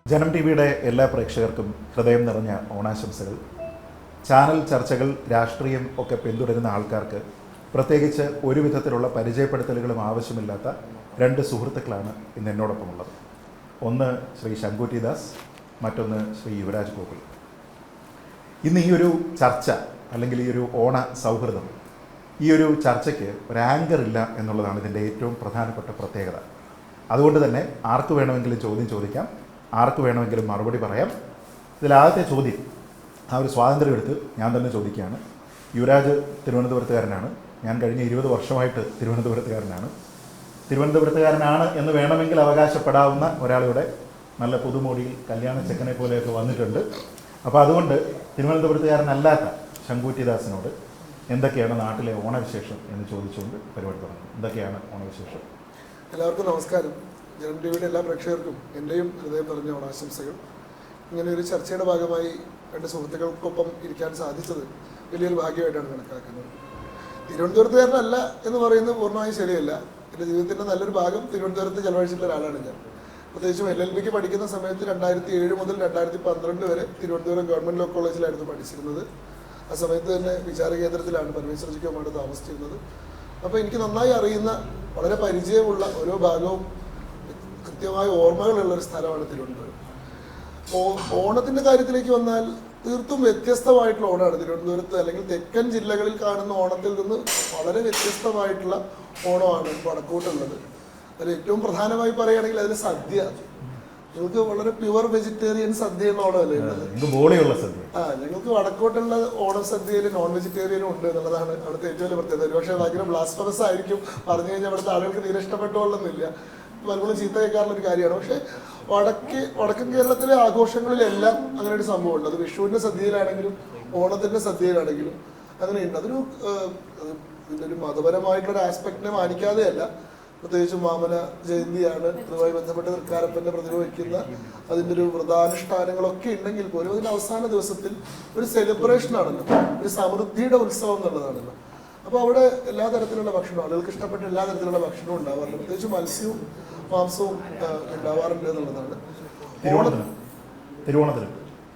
ജനം ടി വിയുടെ എല്ലാ പ്രേക്ഷകർക്കും ഹൃദയം നിറഞ്ഞ ഓണാശംസകൾ. ചാനൽ ചർച്ചകൾ, രാഷ്ട്രീയം ഒക്കെ പിന്തുടരുന്ന ആൾക്കാർക്ക് പ്രത്യേകിച്ച് ഒരു വിധത്തിലുള്ള പരിചയപ്പെടുത്തലുകളും ആവശ്യമില്ലാത്ത രണ്ട് സുഹൃത്തുക്കളാണ് ഇന്ന് എന്നോടൊപ്പമുള്ളത്. ഒന്ന് ശ്രീ ശങ്കുറ്റി ദാസ്, മറ്റൊന്ന് ശ്രീ യുവരാജ് ഗോകുൽ. ഇന്ന് ഈ ഒരു ചർച്ച അല്ലെങ്കിൽ ഈ ഒരു ഓണ സൗഹൃദം, ഈ ഒരു ചർച്ചയ്ക്ക് ഒരു ആങ്കർ ഇല്ല എന്നുള്ളതാണ് ഇതിൻ്റെ ഏറ്റവും പ്രധാനപ്പെട്ട പ്രത്യേകത. അതുകൊണ്ട് തന്നെ ആർക്ക് വേണമെങ്കിലും ചോദ്യം ചോദിക്കാം, ആർക്ക് വേണമെങ്കിലും മറുപടി പറയാം. ഇതിലാദ്യത്തെ ചോദ്യം ആ ഒരു സ്വാതന്ത്ര്യം എടുത്ത് ഞാൻ തന്നെ ചോദിക്കുകയാണ്. യുവരാജ് തിരുവനന്തപുരത്തുകാരനാണ്, ഞാൻ കഴിഞ്ഞ 20 വർഷമായിട്ട് തിരുവനന്തപുരത്തുകാരനാണ് എന്ന് വേണമെങ്കിൽ അവകാശപ്പെടാവുന്ന ഒരാളിവിടെ നല്ല പുതുമോടിയിൽ കല്യാണ ചെക്കനെ പോലെയൊക്കെ വന്നിട്ടുണ്ട്. അപ്പോൾ അതുകൊണ്ട് തിരുവനന്തപുരത്തുകാരനല്ലാത്ത ശങ്കുറ്റി ദാസിനോട് എന്തൊക്കെയാണ് നാട്ടിലെ ഓണവിശേഷം എന്ന് ചോദിച്ചുകൊണ്ട് പരിപാടി തുടങ്ങും. എന്തൊക്കെയാണ് ഓണവിശേഷം? എല്ലാവർക്കും നമസ്കാരം. ജനം ടി വിയുടെ എല്ലാ പ്രേക്ഷകർക്കും എൻ്റെയും ഹൃദയം നിറഞ്ഞ ഓണാശംസകൾ. ഇങ്ങനെ ഒരു ചർച്ചയുടെ ഭാഗമായി രണ്ട് സുഹൃത്തുക്കൾക്കൊപ്പം ഇരിക്കാൻ സാധിച്ചത് വലിയൊരു ഭാഗ്യമായിട്ടാണ് കണക്കാക്കുന്നത്. തിരുവനന്തപുരത്തുകാരനല്ല എന്ന് പറയുന്നത് പൂർണ്ണമായും ശരിയല്ല. എൻ്റെ ജീവിതത്തിൻ്റെ നല്ലൊരു ഭാഗം തിരുവനന്തപുരത്ത് ചെലവഴിച്ചിട്ടുള്ള ഒരാളാണ് ഞാൻ. പ്രത്യേകിച്ചും LLBക്ക് പഠിക്കുന്ന സമയത്ത് 2007 മുതൽ 2012 വരെ തിരുവനന്തപുരം ഗവൺമെൻറ് ലോ കോളേജിലായിരുന്നു പഠിച്ചിരുന്നത്. ആ സമയത്ത് തന്നെ വിചാര കേന്ദ്രത്തിലാണ് പരമേശ്വരജിക്കുമായിട്ട് താമസിച്ചിരുന്നത്. അപ്പോൾ എനിക്ക് നന്നായി അറിയുന്ന, വളരെ പരിചയമുള്ള, ഓരോ ഭാഗവും കൃത്യമായ ഓർമ്മകളുള്ളൊരു സ്ഥലമാണ് തിരുവനന്തപുരം. ഓണത്തിൻ്റെ കാര്യത്തിലേക്ക് വന്നാൽ തീർത്തും വ്യത്യസ്തമായിട്ടുള്ള ഓണമാണ് തിരുവനന്തപുരത്ത്. അല്ലെങ്കിൽ തെക്കൻ ജില്ലകളിൽ കാണുന്ന ഓണത്തിൽ നിന്ന് വളരെ വ്യത്യസ്തമായിട്ടുള്ള ഓണമാണ് വടക്കോട്ടുള്ളത്. അതിൽ ഏറ്റവും പ്രധാനമായി പറയുകയാണെങ്കിൽ അതിന് സദ്യ. ഞങ്ങൾക്ക് വളരെ പ്യുവർ വെജിറ്റേറിയൻ സദ്യയുള്ള ഓണമല്ലേ ഉള്ളത്. ഞങ്ങൾക്ക് വടക്കോട്ടുള്ള ഓണം സദ്യയിൽ നോൺ വെജിറ്റേറിയനും ഉണ്ട് എന്നുള്ളതാണ് അവിടുത്തെ ഏറ്റവും വലിയ പ്രത്യേകത. ഒരുപക്ഷെ ഭയങ്കര ബ്ലാസ്ഫമസ് ആയിരിക്കും പറഞ്ഞു കഴിഞ്ഞാൽ അവിടുത്തെ ആളുകൾക്ക് തീരെ ഇഷ്ടപ്പെട്ടുകൊള്ളുന്നില്ല, പലപ്പോഴും ചീത്ത കേൾക്കാറുള്ളൊരു കാര്യമാണ്. പക്ഷേ വടക്കൻ കേരളത്തിലെ ആഘോഷങ്ങളിലെല്ലാം അങ്ങനെ ഒരു സംഭവമുണ്ട്. അത് വിഷുവിൻ്റെ സദ്യയിലാണെങ്കിലും ഓണത്തിൻ്റെ സദ്യയിലാണെങ്കിലും അങ്ങനെയുണ്ട്. ഇതിൻ്റെ മതപരമായിട്ടുള്ളൊരു ആസ്പെക്റ്റിനെ മാനിക്കാതെയല്ല. പ്രത്യേകിച്ചും വാമന ജയന്തിയാണ്, അതുമായി ബന്ധപ്പെട്ട് തൃക്കാരപ്പൻ്റെ പ്രതിമ വയ്ക്കുന്ന അതിൻ്റെ ഒരു വ്രതാനുഷ്ഠാനങ്ങളൊക്കെ ഉണ്ടെങ്കിൽ പോലും അതിൻ്റെ അവസാന ദിവസത്തിൽ ഒരു സെലിബ്രേഷനാണല്ലോ, ഒരു സമൃദ്ധിയുടെ ഉത്സവം എന്നുള്ളതാണല്ലോ. അപ്പോൾ അവിടെ എല്ലാ തരത്തിലുള്ള ഭക്ഷണവും, ആളുകൾക്ക് ഇഷ്ടപ്പെട്ട എല്ലാ തരത്തിലുള്ള ഭക്ഷണവും ഉണ്ടാവാറുണ്ട്. പ്രത്യേകിച്ച് മത്സ്യവും മാംസവും ഉണ്ടാവാറുണ്ട് എന്നുള്ളതാണ്.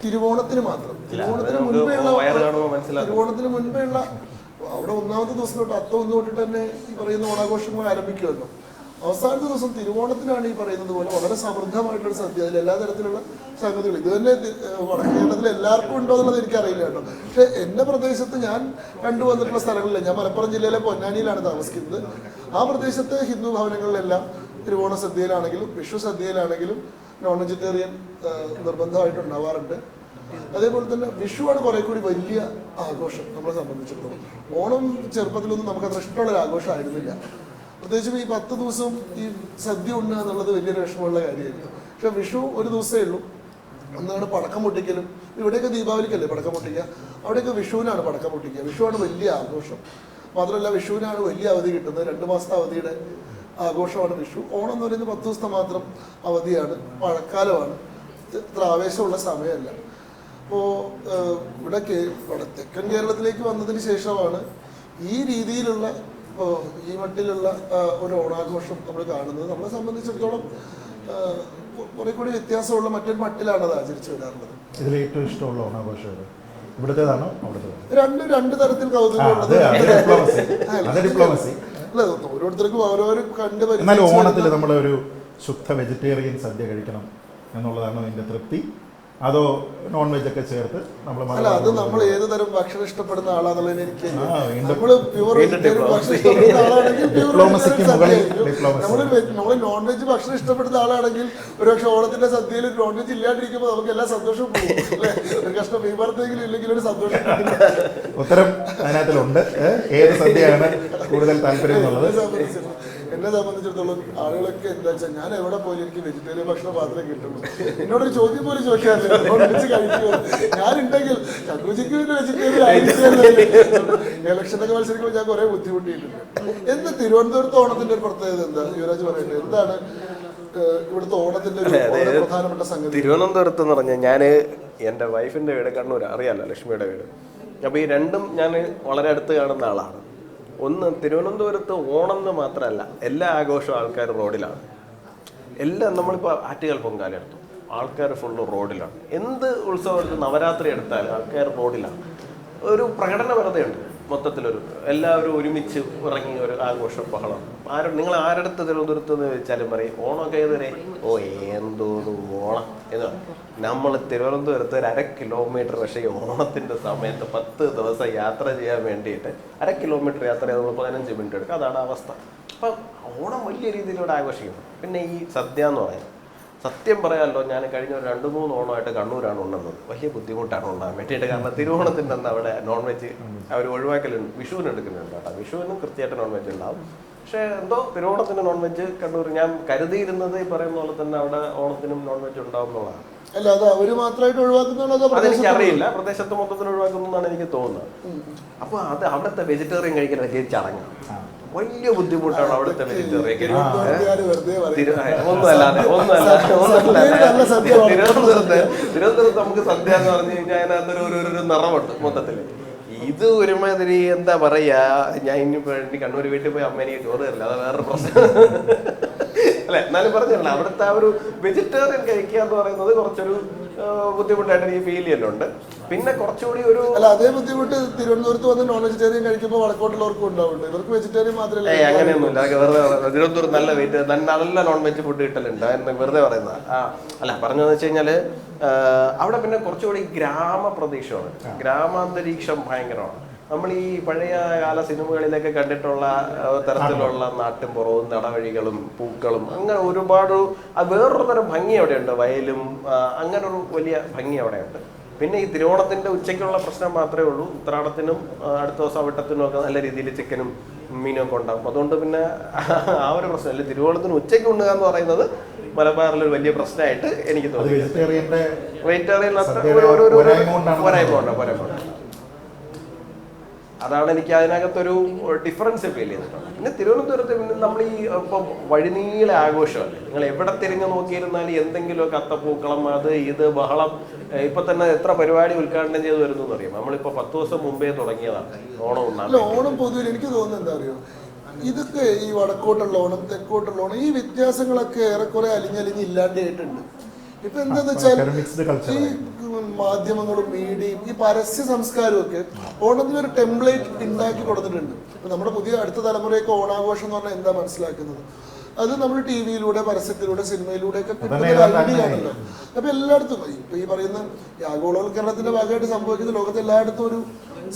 തിരുവോണത്തിന് മാത്രം, തിരുവോണത്തിന് മുൻപേ ഉള്ള അവിടെ ഒന്നാമത്തെ ദിവസം തൊട്ട് അത്തം തൊട്ടിട്ട് തന്നെ ഈ പറയുന്ന ഓണാഘോഷങ്ങൾ ആരംഭിക്കുമല്ലോ. അവസാനത്തെ ദിവസം തിരുവോണത്തിനാണ് ഈ പറയുന്നത് പോലെ വളരെ സമൃദ്ധമായിട്ടുള്ള സദ്യ, അതിൽ എല്ലാ തരത്തിലുള്ള സംഗതികൾ. ഇത് തന്നെ വടക്കേ കേരളത്തിൽ എല്ലാവർക്കും ഉണ്ടോ എന്നുള്ളത് എനിക്കറിയില്ല കേട്ടോ. പക്ഷെ എൻ്റെ പ്രദേശത്ത് ഞാൻ കണ്ടുവന്നിട്ടുള്ള സ്ഥലങ്ങളില്ല. ഞാൻ മലപ്പുറം ജില്ലയിലെ പൊന്നാനിയിലാണ് താമസിക്കുന്നത്. ആ പ്രദേശത്തെ ഹിന്ദു ഭവനങ്ങളിലെല്ലാം തിരുവോണ സദ്യയിലാണെങ്കിലും വിഷു സദ്യയിലാണെങ്കിലും നോൺ വെജിറ്റേറിയൻ നിർബന്ധമായിട്ട് ഉണ്ടാവാറുണ്ട്. അതേപോലെ തന്നെ വിഷുവാണ് കുറെ കൂടി വലിയ ആഘോഷം നമ്മളെ സംബന്ധിച്ചിടത്തോളം. ഓണം ചെറുപ്പത്തിലൊന്നും നമുക്കത്ര ഇഷ്ടമുള്ളൊരു ആഘോഷമായിരുന്നില്ല. പ്രത്യേകിച്ചും ഈ 10 ദിവസം ഈ സദ്യ ഉണ്ണുക എന്നുള്ളത് വലിയൊരു വിഷമമുള്ള കാര്യമായിരുന്നു. പക്ഷെ വിഷു ഒരു ദിവസമേ ഉള്ളൂ. അന്നാണ് പടക്കം പൊട്ടിക്കലും. ഇവിടെയൊക്കെ ദീപാവലിക്കല്ലേ പടക്കം പൊട്ടിക്കുക, അവിടെയൊക്കെ വിഷുവിനാണ് പടക്കം പൊട്ടിക്കുക. വിഷുവാണ് വലിയ ആഘോഷം. മാത്രമല്ല വിഷുവിനാണ് വലിയ അവധി കിട്ടുന്നത്. 2 മാസത്തെ അവധിയുടെ ആഘോഷമാണ് വിഷു. ഓണം എന്ന് പറയുന്നത് 10 ദിവസത്തെ മാത്രം അവധിയാണ്, മഴക്കാലമാണ്, ഇത്ര ആവേശമുള്ള സമയമല്ല. അപ്പോൾ ഇവിടെ തെക്കൻ കേരളത്തിലേക്ക് വന്നതിന് ശേഷമാണ് ഈ രീതിയിലുള്ള ഈ മട്ടിലുള്ള ഒരു ഓണാഘോഷം നമ്മൾ കാണുന്നത്. നമ്മളെ സംബന്ധിച്ചിടത്തോളം കുറെ കൂടി വ്യത്യാസമുള്ള മറ്റൊരു മട്ടിലാണ് അത് ആചരിച്ചു വരാറുള്ളത്. ഇതിൽ ഏറ്റവും ഇഷ്ടമുള്ള ഓണാഘോഷം ഇവിടുത്തേതാണോ രണ്ട് തരത്തിൽ കൗതുകമുള്ളത്. അല്ല, ഓരോരുത്തർക്കും ഓരോരോ കണ്ടുപരിചയം. ഓണത്തിൽ നമ്മളൊരു ശുദ്ധ വെജിറ്റേറിയൻ സദ്യ കഴിക്കണം എന്നുള്ളതാണ് അതിൻ്റെ തൃപ്തി. അതോ നോൺ വെജ് ഒക്കെ ചേർത്ത് അല്ല, അത് നമ്മൾ ഏത് തരം ഭക്ഷണം ഇഷ്ടപ്പെടുന്ന ആളാന്നുള്ളതിന് എനിക്ക് നമ്മള് പ്യൂർ ഭക്ഷണം ഇഷ്ടപ്പെടുന്ന ആളാണെങ്കിൽ നമ്മള് നോൺ വെജ് ഭക്ഷണം ഇഷ്ടപ്പെടുന്ന ആളാണെങ്കിൽ ഒരുപക്ഷെ ഓണത്തിന്റെ സദ്യയിൽ നോൺ വെജ് ഇല്ലാണ്ടിരിക്കുമ്പോൾ നമുക്ക് എല്ലാ സന്തോഷവും പോകും അല്ലെ. ഒരു കഷ്ണം മീൻപറത്തെങ്കിലും ഇല്ലെങ്കിൽ ഒരു സന്തോഷം. ഉത്തരം അതിനകത്തിലുണ്ട്. ഏത് സദ്യയാണ് കൂടുതൽ താല്പര്യം എന്നുള്ളത് എന്നെ സംബന്ധിച്ചിടത്തോളം ആളുകളൊക്കെ എന്താ വെച്ചാൽ ഞാൻ എവിടെ പോലും എനിക്ക് വെജിറ്റേറിയൻ ഭക്ഷണം മാത്രമേ കിട്ടുള്ളൂ. എന്നോടൊരു ചോദ്യം പോലും ചോദിക്കാറില്ല, കഴിക്കുമോ. ഞാനുണ്ടെങ്കിൽ ചക്രജിക്ക് വെജിറ്റേറിയൻ ഇലക്ഷനൊക്കെ മത്സരിക്കുമ്പോൾ ഞാൻ കുറെ ബുദ്ധിമുട്ടിയിട്ടുണ്ട്. എന്താ തിരുവനന്തപുരത്ത് ഓണത്തിന്റെ ഒരു പ്രത്യേകത എന്താ യുവരാജ് പറയട്ടെ? എന്താണ് ഇവിടുത്തെ ഓണത്തിന്റെ ഒരു പ്രധാനപ്പെട്ട സംഗതി? തിരുവനന്തപുരത്ത് എന്ന് പറഞ്ഞാൽ ഞാൻ എൻ്റെ വൈഫിന്റെ വീട് കണ്ണൂർ, അറിയാലോ, ലക്ഷ്മിയുടെ വീട്. അപ്പോൾ ഈ രണ്ടും ഞാൻ വളരെ അടുത്ത് കാണുന്ന ആളാണ്. ഒന്ന്, തിരുവനന്തപുരത്ത് ഓണം എന്ന് മാത്രമല്ല എല്ലാ ആഘോഷവും ആൾക്കാർ റോഡിലാണ്. എല്ലാം നമ്മളിപ്പോൾ ആറ്റുകാൽ പൊങ്കാല എടുത്തു, ആൾക്കാർ ഫുള്ള് റോഡിലാണ്. എന്ത് ഉത്സവം എടുത്ത് നവരാത്രി എടുത്താലും ആൾക്കാർ റോഡിലാണ്. ഒരു പ്രകടനപരതയുണ്ട് മൊത്തത്തിലൊരു. എല്ലാവരും ഒരുമിച്ച് ഇറങ്ങി ഒരു ആഘോഷ ബഹളം. നിങ്ങൾ ആരടുത്ത് തിരുവനന്തപുരത്ത് എന്ന് വെച്ചാലും പറയും ഓണമൊക്കെ ഏതുവരെ, ഓ എന്തോന്നു ഓണം എന്ന് പറയും. നമ്മൾ തിരുവനന്തപുരത്ത് ഒരു 1/2 കിലോമീറ്റർ, പക്ഷേ ഈ ഓണത്തിൻ്റെ സമയത്ത് 10 ദിവസം യാത്ര ചെയ്യാൻ വേണ്ടിയിട്ട് 1/2 കിലോമീറ്റർ യാത്ര ചെയ്ത് നമ്മൾ 15 മിനിറ്റ് എടുക്കും. അതാണ് അവസ്ഥ. അപ്പം ഓണം വലിയ രീതിയിലൂടെ ആഘോഷിക്കുന്നു. പിന്നെ ഈ സദ്യ എന്ന് പറയുന്നത്, സത്യം പറയാമല്ലോ, ഞാൻ കഴിഞ്ഞ ഒരു 2-3 ഓണമായിട്ട് കണ്ണൂരാണ് ഉണ്ടെന്നത്. വലിയ ബുദ്ധിമുട്ടാണ് ഉണ്ടാകാൻ വേണ്ടിയിട്ട്. കാരണം തിരുവോണത്തിൻ്റെ അന്ന് അവിടെ നോൺ വെജ് അവർ ഒഴിവാക്കലുണ്ട്. വിഷുവിന് എടുക്കുന്നുണ്ട് കേട്ടോ. വിഷുവിനും കൃത്യമായിട്ട് നോൺ വെജ് ഉണ്ടാവും. പക്ഷേ എന്തോ തിരുവോണത്തിന് നോൺ വെജ് കണ്ണൂർ, ഞാൻ കരുതിയിരുന്നത് ഈ പറയുന്ന പോലെ തന്നെ അവിടെ ഓണത്തിനും നോൺ വെജ് ഉണ്ടാവും എന്നുള്ളതാണ്. അല്ല, അത് അവര് മാത്രമായിട്ട് ഒഴിവാക്കുന്നതാണോ? അതെനിക്കറിയില്ല. പ്രദേശത്ത് മൊത്തത്തിൽ ഒഴിവാക്കുന്നതാണ് എനിക്ക് തോന്നുന്നത്. അപ്പോൾ അത് അവിടുത്തെ വെജിറ്റേറിയൻ കഴിക്കുന്ന വലിയ ചടങ്ങാണ്. വലിയ ബുദ്ധിമുട്ടാണ് അവിടുത്തെ വെജിറ്റേറിയൻ. തിരുവനന്തപുരത്ത് നമുക്ക് സദ്യ എന്ന് പറഞ്ഞു കഴിഞ്ഞാൽ അതിനകത്തൊരു ഒരു നിറമുണ്ട് മൊത്തത്തില്. ഇത് ഒരുമാതിരി എന്താ പറയാ, ഞാൻ ഇനിയിപ്പോ കണ്ണൂർ വീട്ടിൽ പോയി അമ്മ എനിക്ക് ചോറ് തരില്ല, അത് വേറൊരു പ്രശ്നം അല്ലെ. എന്നാലും പറഞ്ഞല്ലോ, അവിടുത്തെ ആ ഒരു വെജിറ്റേറിയൻ കഴിക്കുക എന്ന് പറയുന്നത് കുറച്ചൊരു ബുദ്ധിമുട്ടായിട്ട് എനിക്ക് ഫീൽ ചെയ്യലുണ്ട്. പിന്നെ കുറച്ചുകൂടി ഒരു അതേ ബുദ്ധിമുട്ട് തിരുവനന്തപുരത്ത് വന്ന് നോൺ വെജിറ്റേറിയൻ കഴിക്കുമ്പോൾ വടക്കോട്ടുള്ളവർക്കും ഉണ്ടാവുന്നുണ്ട്. ഇവർക്ക് വെജിറ്റേറിയൻ മാത്രമല്ല. അങ്ങനെയൊന്നുമില്ല. വെറുതെ തിരുവനന്തപുരം നല്ല നല്ല നോൺ വെജ് ഫുഡ് കിട്ടലുണ്ട് എന്ന് വെറുതെ പറയുന്നത്. അല്ല, പറഞ്ഞതെന്ന് വെച്ച് കഴിഞ്ഞാല് അവിടെ പിന്നെ കുറച്ചുകൂടി ഗ്രാമപ്രദേശമാണ്, ഗ്രാമാന്തരീക്ഷം ഭയങ്കരമാണ്. നമ്മൾ ഈ പഴയ കാല സിനിമകളിലൊക്കെ കണ്ടിട്ടുള്ള തരത്തിലുള്ള നാട്ടിൻപുറവും നടവഴികളും പൂക്കളും അങ്ങനെ ഒരുപാട് വേറൊരു തരം ഭംഗി അവിടെയുണ്ട്. വയലും അങ്ങനെ ഒരു വലിയ ഭംഗി അവിടെയുണ്ട്. പിന്നെ ഈ തിരുവോണത്തിൻ്റെ ഉച്ചയ്ക്കുള്ള പ്രശ്നം മാത്രമേ ഉള്ളൂ. ഉത്രാടത്തിനും അടുത്ത ദിവസം അവിട്ടത്തിനും ഒക്കെ നല്ല രീതിയിൽ ചിക്കനും മീനും ഒക്കെ ഉണ്ടാകും. അതുകൊണ്ട് പിന്നെ ആ ഒരു പ്രശ്നമില്ല. തിരുവോണത്തിന് ഉച്ചയ്ക്ക് ഉണ്ണുക എന്ന് പറയുന്നത് മലബാറിലൊരു വലിയ പ്രശ്നമായിട്ട് എനിക്ക് തോന്നി. വെജിറ്റേറിയൻ പോരായ്മ. അതാണ് എനിക്ക് അതിനകത്തൊരു ഡിഫറൻസ് ഫീൽ ചെയ്തിട്ടുണ്ട്. പിന്നെ തിരുവനന്തപുരത്ത് പിന്നെ നമ്മൾ ഈ ഇപ്പം വഴിനീള ആഘോഷമല്ലേ, നിങ്ങൾ എവിടെ തിരിഞ്ഞു നോക്കിയിരുന്നാലും എന്തെങ്കിലുമൊക്കെ അത്തപ്പൂക്കളം, അത് ഇത് ബഹളം. ഇപ്പൊ തന്നെ എത്ര പരിപാടി ഉദ്ഘാടനം ചെയ്ത് വരുന്നു അറിയാം. നമ്മളിപ്പോ 10 ദിവസം മുമ്പേ തുടങ്ങിയതാണ് ഓണം ഉണ്ടാകും. ഓണം പൊതുവിൽ എനിക്ക് തോന്നുന്നത് എന്താ അറിയോ, ഇതൊക്കെ ഈ വടക്കോട്ടുള്ള ഓണം തെക്കോട്ടുള്ള ഓണം ഈ വ്യത്യാസങ്ങളൊക്കെ ഏറെക്കുറെ അലിഞ്ഞലിഞ്ഞ് ഇല്ലാണ്ടായിട്ടുണ്ട്. ഇപ്പൊ എന്താന്ന് വെച്ചാൽ ഈ മാധ്യമങ്ങളും മീഡിയയും ഈ പരസ്യ സംസ്കാരവും ഒക്കെ ഓണത്തിനൊരു ടെംപ്ലേറ്റ് ഉണ്ടാക്കി കൊടുത്തിട്ടുണ്ട്. ഇപ്പൊ നമ്മുടെ പുതിയ അടുത്ത തലമുറയൊക്കെ ഓണാഘോഷം എന്ന് പറഞ്ഞാൽ എന്താ മനസ്സിലാക്കുന്നത്, അത് നമ്മൾ ടി വിയിലൂടെ, പരസ്യത്തിലൂടെ, സിനിമയിലൂടെ ഒക്കെ കിട്ടുന്ന ഒരു ഐഡിയ ആണല്ലോ. അപ്പൊ എല്ലായിടത്തും ഇപ്പൊ ഈ പറയുന്ന ആഗോളവൽക്കരണത്തിന്റെ ഭാഗമായിട്ട് സംഭവിക്കുന്ന ലോകത്ത് എല്ലായിടത്തും ഒരു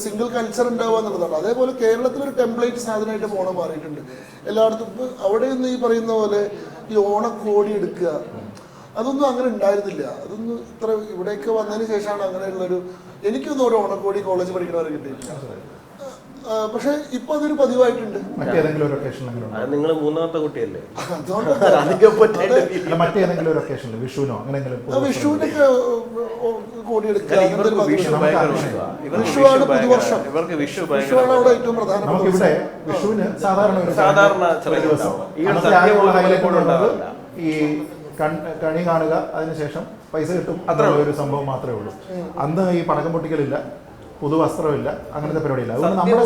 സിംഗിൾ കൾച്ചർ ഉണ്ടാവുക എന്നുള്ളതാണ്. അതേപോലെ കേരളത്തിലൊരു ടെംപ്ലേറ്റ് സാധനമായിട്ട് ഓണം മാറിയിട്ടുണ്ട് എല്ലായിടത്തും. ഇപ്പൊ അവിടെയൊന്നും ഈ പറയുന്ന പോലെ ഈ ഓണക്കോടി എടുക്കുക അതൊന്നും അങ്ങനെ ഉണ്ടായിരുന്നില്ല. അതൊന്നും ഇത്ര ഇവിടേക്ക് വന്നതിന് ശേഷമാണ് അങ്ങനെയുള്ളൊരു, എനിക്കൊന്നും ഒരു ഓണക്കോടി കോളേജ് പഠിക്കുന്നവരെ കിട്ടിയിട്ടില്ല. പക്ഷെ ഇപ്പൊ അതൊരു പതിവായിട്ടുണ്ട്. നിങ്ങൾ മൂന്നാമത്തെ കുട്ടിയല്ലേ, വിഷുവിനൊക്കെ കോടിയെടുക്കുക. വിഷുവാണ് പുതുവർഷം, വിഷുവാണ് അവിടെ ഏറ്റവും പ്രധാനപ്പെട്ട. സാധാരണ ഈ കണി കാണുക, അതിനുശേഷം പൈസ കിട്ടും, അത്ര ഒരു സംഭവം മാത്രമേ ഉള്ളൂ. അന്ന് ഈ പടക്കം പൊട്ടിക്കലില്ല, പുതുവസ്ത്രമില്ല, അങ്ങനത്തെ പരിപാടിയില്ല. അതുകൊണ്ട് നമ്മുടെ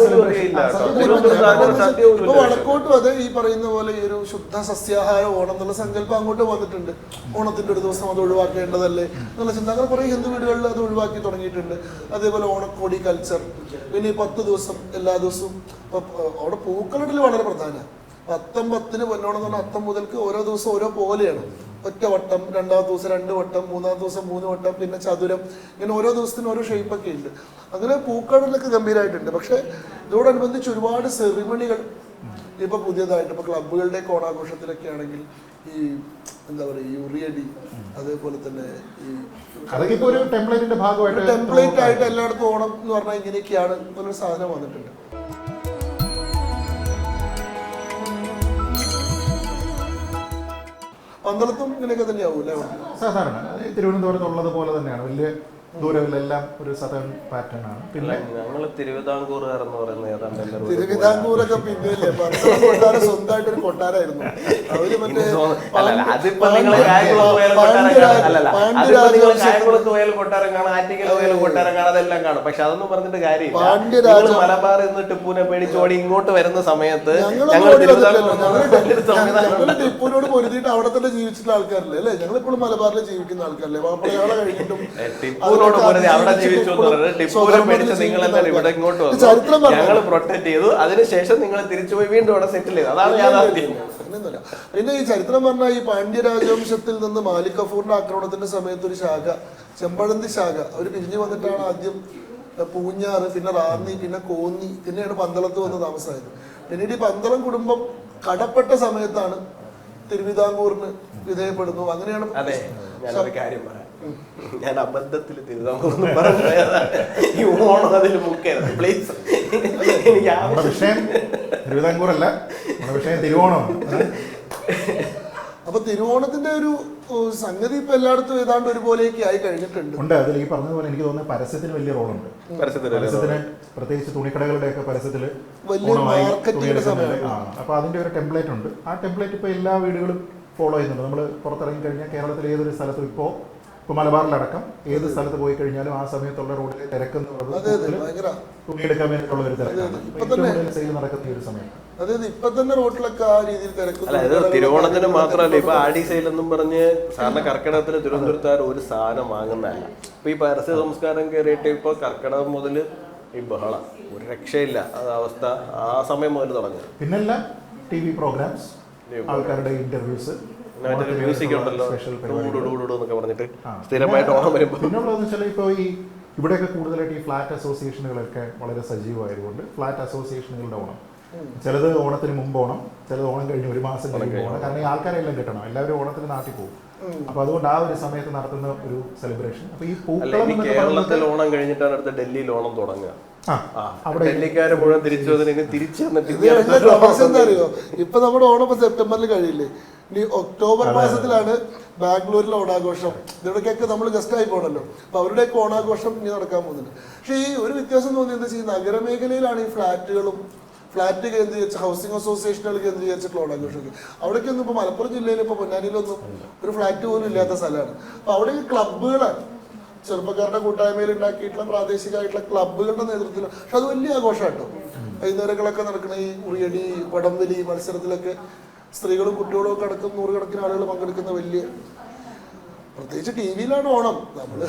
ഇപ്പൊ വടക്കോട്ടും അതെ ഈ പറയുന്ന പോലെ ഈ ഒരു ശുദ്ധ സസ്യാഹാര ഓണം എന്നുള്ള സങ്കല്പം അങ്ങോട്ട് വന്നിട്ടുണ്ട്. ഓണത്തിന്റെ ഒരു ദിവസം അത് ഒഴിവാക്കേണ്ടതല്ലേ എന്നുള്ള ചിന്ത അങ്ങനെ കുറെ ഹിന്ദു വീടുകളിൽ അത് ഒഴിവാക്കി തുടങ്ങിയിട്ടുണ്ട്. അതേപോലെ ഓണക്കോടി കൾച്ചർ. പിന്നെ 10 ദിവസം എല്ലാ ദിവസവും അവിടെ പൂക്കളിടൽ വളരെ പ്രധാനമാണ്. അത്തം 10-ന് പൊന്നോണം എന്ന് പറഞ്ഞാൽ അത്തം മുതൽക്ക് ഓരോ ദിവസം ഓരോ പോലെയാണ്. ഒറ്റ വട്ടം, 2ാമത്തെ ദിവസം 2 വട്ടം, 3-ാമത്തെ ദിവസം 3 വട്ടം, പിന്നെ ചതുരം, ഇങ്ങനെ ഓരോ ദിവസത്തിനും ഓരോ ഷേപ്പൊക്കെ ഉണ്ട്. അങ്ങനെ പൂക്കാടലൊക്കെ ഗംഭീരമായിട്ടുണ്ട്. പക്ഷെ ഇതോടനുബന്ധിച്ച് ഒരുപാട് സെറിമണികൾ ഇപ്പൊ പുതിയതായിട്ട് ഇപ്പൊ ക്ലബുകളുടെ ഓണാഘോഷത്തിലൊക്കെ ആണെങ്കിൽ ഈ എന്താ പറയുക, ഈ ഉറിയടി, അതേപോലെ തന്നെ ഈ ടെംപ്ലേറ്റ് ആയിട്ട് എല്ലായിടത്തും ഓണം എന്ന് പറഞ്ഞാൽ ഇങ്ങനെയൊക്കെയാണ് എന്നൊരു സാധനം വന്നിട്ടുണ്ട്. പന്തളത്തും ഇങ്ങനെയൊക്കെ തന്നെയാവും അല്ലേ? സാധാരണ തിരുവനന്തപുരത്ത് ഉള്ളത് പോലെ തന്നെയാണ്. വലിയ ദൂരങ്ങളിലെല്ലാം ഒരു സദൺ പാറ്റേൺ ആണ്. പിന്നെ ഞങ്ങൾ തിരുവിതാംകൂറുകാർ എന്ന് പറയുന്നത് ഏതാണ്ട് എല്ലാവരും തിരുവിതാംകൂറൊക്കെ പിന്നെയല്ലേ പറശ്ശിനി കൊട്ടാരം സ്വന്തമായിട്ടൊരു കൊട്ടാരായിരുന്നു. അവര് മറ്റേ അതിപ്പോ നിങ്ങൾ കായംകുളത്ത് പോയാലും കൊട്ടാരം കാണാം, ആറ്റിങ്ങൽ പോയാലും കൊട്ടാരം കാണാം, അതെല്ലാം കാണും. പക്ഷെ അതൊന്നും പറഞ്ഞിട്ട് കാര്യമില്ല. മലബാർ നിന്ന് ടിപ്പുവിനെ പേടിച്ചോടി ഇങ്ങോട്ട് വരുന്ന സമയത്ത് ഞങ്ങൾ ടിപ്പുവിനോട് പൊരുതിയിട്ട് അവിടെ തന്നെ ജീവിച്ചിട്ടുള്ള ആൾക്കാരല്ലേ അല്ലേ? ഞങ്ങളിപ്പോഴും മലബാറിൽ ജീവിക്കുന്ന ആൾക്കാരല്ലേ? മാപ്പിളകളെ കഴിഞ്ഞിട്ടും ടിപ്പുവിനോട് പൊരുതി അവിടെ ജീവിച്ചു എന്ന് പറഞ്ഞത് ടിപ്പുവിനെ പേടിച്ച് നിങ്ങൾ എന്താണ് ഇവിടെ ഇങ്ങോട്ട് വന്നു, ഞങ്ങൾ പ്രൊട്ടക്ട് ചെയ്തു, അതിനുശേഷം നിങ്ങൾ തിരിച്ചുപോയി വീണ്ടും അവിടെ സെറ്റിൽ ചെയ്തു. അതാണ് യാഥാർത്ഥ്യം. പിന്നെ ഈ ചരിത്രം പറഞ്ഞാൽ ഈ പാണ്ഡ്യ രാജവംശത്തിൽ നിന്ന് മാലിക് കഫൂറിന്റെ ആക്രമണത്തിന്റെ സമയത്ത് ഒരു ശാഖ, ചെമ്പഴന്തി ശാഖ, അവർ പിരിഞ്ഞു വന്നിട്ടാണ് ആദ്യം പൂഞ്ഞാറ്, പിന്നെ റാന്നി, പിന്നെ കോന്നി, പിന്നെയാണ് പന്തളത്ത് വന്ന് താമസമായത്. പിന്നീട് ഈ പന്തളം കുടുംബം കടപ്പെട്ട സമയത്താണ് തിരുവിതാംകൂറിന് വിധേയപ്പെടുന്നു. അങ്ങനെയാണ്. അതെ, ഞാനൊരു കാര്യം പറയാം. ഞാൻ അബദ്ധത്തിൽ തിരുവിതാംകൂർ പറഞ്ഞു, ഈ ഓണം അതിൽ മുക്കരുത് പ്ലീസ്. എനിക്ക് വിഷയം തിരുവിതാംകൂറല്ല, വിഷയം തിരുവോണമാണ്. അപ്പൊ തിരുവോണത്തിന്റെ ഒരു സംഗതി ഇപ്പൊ എല്ലായിടത്തും ഏതാണ്ട് ഒരുപോലെയൊക്കെ ആയി കഴിഞ്ഞിട്ടുണ്ട്. ഉണ്ട്. അതിൽ ഈ പറഞ്ഞതുപോലെ എനിക്ക് തോന്നുന്നത് പരസ്യത്തിന് വലിയ റോളുണ്ട്. പരസ്യത്തിന് പ്രത്യേകിച്ച് തുണിക്കടകളുടെ ഒക്കെ പരസ്യത്തില് അപ്പൊ അതിന്റെ ഒരു ടെംപ്ലേറ്റ് ഉണ്ട്. ആ ടെംപ്ലേറ്റ് ഇപ്പൊ എല്ലാ വീടുകളും ഫോളോ ചെയ്യുന്നുണ്ട്. നമ്മൾ പുറത്തിറങ്ങി കഴിഞ്ഞാൽ കേരളത്തിലെ ഏതൊരു സ്ഥലത്തും ഇപ്പോ മലബാറിലടക്കം ഏത് സ്ഥലത്ത് പോയി കഴിഞ്ഞാലും ആ സമയത്തുള്ള റോഡിലെ തിരക്കെന്ന് പറയുന്നത് തുണിയെടുക്കാൻ വേണ്ടിയിട്ടുള്ള ഒരു തിരക്കാണ് സെയിൽ നടക്കുന്ന ഈ ഒരു സമയം. അതായത് ഇപ്പൊ തന്നെ റോഡിലൊക്കെ ആ രീതിയിൽ തിരക്കും. തിരുവോണത്തിന് മാത്രമല്ല, ഇപ്പൊ ആടി സെയിൽ എന്നും പറഞ്ഞ് സാറിന് കർക്കിടകത്തിന് തിരുവനന്തപുരത്തുകാർ ഒരു സാധനം വാങ്ങുന്നതല്ല. ഇപ്പൊ ഈ പരസ്യ സംസ്കാരം കയറിയിട്ട് ഇപ്പൊ കർക്കിടകം മുതൽ ഈ ബഹളം ഒരു രക്ഷയില്ല. അത് അവസ്ഥ ആ സമയം മുതൽ തുടങ്ങി. പിന്നെല്ലാം ടി വി പ്രോഗ്രാംസ്, ആൾക്കാരുടെ ഇന്റർവ്യൂസ്, മ്യൂസിക് ഉണ്ടല്ലോ, എന്നൊക്കെ പറഞ്ഞിട്ട് സ്ഥിരമായിട്ട് ഓണം വരുമ്പോൾ. പിന്നുള്ളതെന്ന് വെച്ചാൽ ഇപ്പോൾ ഈ ഇവിടെയൊക്കെ കൂടുതലായിട്ട് ഈ ഫ്ലാറ്റ് അസോസിയേഷനുകളൊക്കെ വളരെ സജീവമായതുകൊണ്ട് ഫ്ലാറ്റ് അസോസിയേഷനുകളുടെ ഓണം, ചിലത് ഓണത്തിന് മുമ്പ് ഓണം, ചിലത് ഓണം കഴിഞ്ഞ് ഒരു മാസം കഴിഞ്ഞ് ഓണം. കാരണം ഈ ആൾക്കാരെല്ലാം കിട്ടണം, എല്ലാവരും ഓണത്തിന് നാട്ടിൽ പോകും. അപ്പൊ അതുകൊണ്ട് ആ ഒരു സമയത്ത് നടത്തുന്ന ഒരു സെലിബ്രേഷൻ. അപ്പൊ ഈ കേരളത്തിൽ ഓണം കഴിഞ്ഞിട്ടാണ് അടുത്ത ഡൽഹിയിൽ ഓണം തുടങ്ങുക. ഡൽഹിക്കാരെ മുഴുവൻ തിരിച്ചു എന്താ അറിയോ, ഇപ്പൊ നമ്മുടെ ഓണം സെപ്റ്റംബറിൽ കഴിയില്ലേ? ഇനി ഒക്ടോബർ മാസത്തിലാണ് ബാംഗ്ലൂരിലെ ഓണാഘോഷം. ഇവിടേക്കൊക്കെ നമ്മൾ ഗസ്റ്റ് ആയി പോകണല്ലോ. അപ്പൊ അവരുടെയൊക്കെ ഓണാഘോഷം ഇനി നടക്കാൻ പോകുന്നുണ്ട്. പക്ഷേ ഈ ഒരു വ്യത്യാസം തോന്നിയത് എന്താ വെച്ചാൽ നഗരമേഖലയിലാണ് ഈ ഫ്ലാറ്റ് കേന്ദ്രീകരിച്ച് ഹൗസിംഗ് അസോസിയേഷനുകൾ കേന്ദ്രീകരിച്ചിട്ടുള്ള ഓണാഘോഷമൊക്കെ. അവിടേക്കൊന്നും ഇപ്പോൾ മലപ്പുറം ജില്ലയിൽ ഇപ്പോൾ പൊന്നാനിയിലൊന്നും ഒരു ഫ്ലാറ്റ് പോലും ഇല്ലാത്ത സ്ഥലമാണ്. അപ്പോൾ അവിടെ ക്ലബ്ബുകളാണ്, ചെറുപ്പക്കാരുടെ കൂട്ടായ്മയിൽ ഉണ്ടാക്കിയിട്ടുള്ള പ്രാദേശികമായിട്ടുള്ള ക്ലബ്ബുകളുടെ നേതൃത്വത്തിൽ. പക്ഷെ അത് വലിയ ആഘോഷമാട്ടോ. വൈകുന്നേരങ്ങളൊക്കെ നടക്കുന്ന ഈ ഉറിയടി, വടംവലി മത്സരത്തിലൊക്കെ സ്ത്രീകളും കുട്ടികളും ഒക്കെ അടക്കം നൂറുകണക്കിന് ആളുകൾ പങ്കെടുക്കുന്ന വലിയ, പ്രത്യേകിച്ച് ടി വിയിലാണ് ഓണം. നമ്മൾ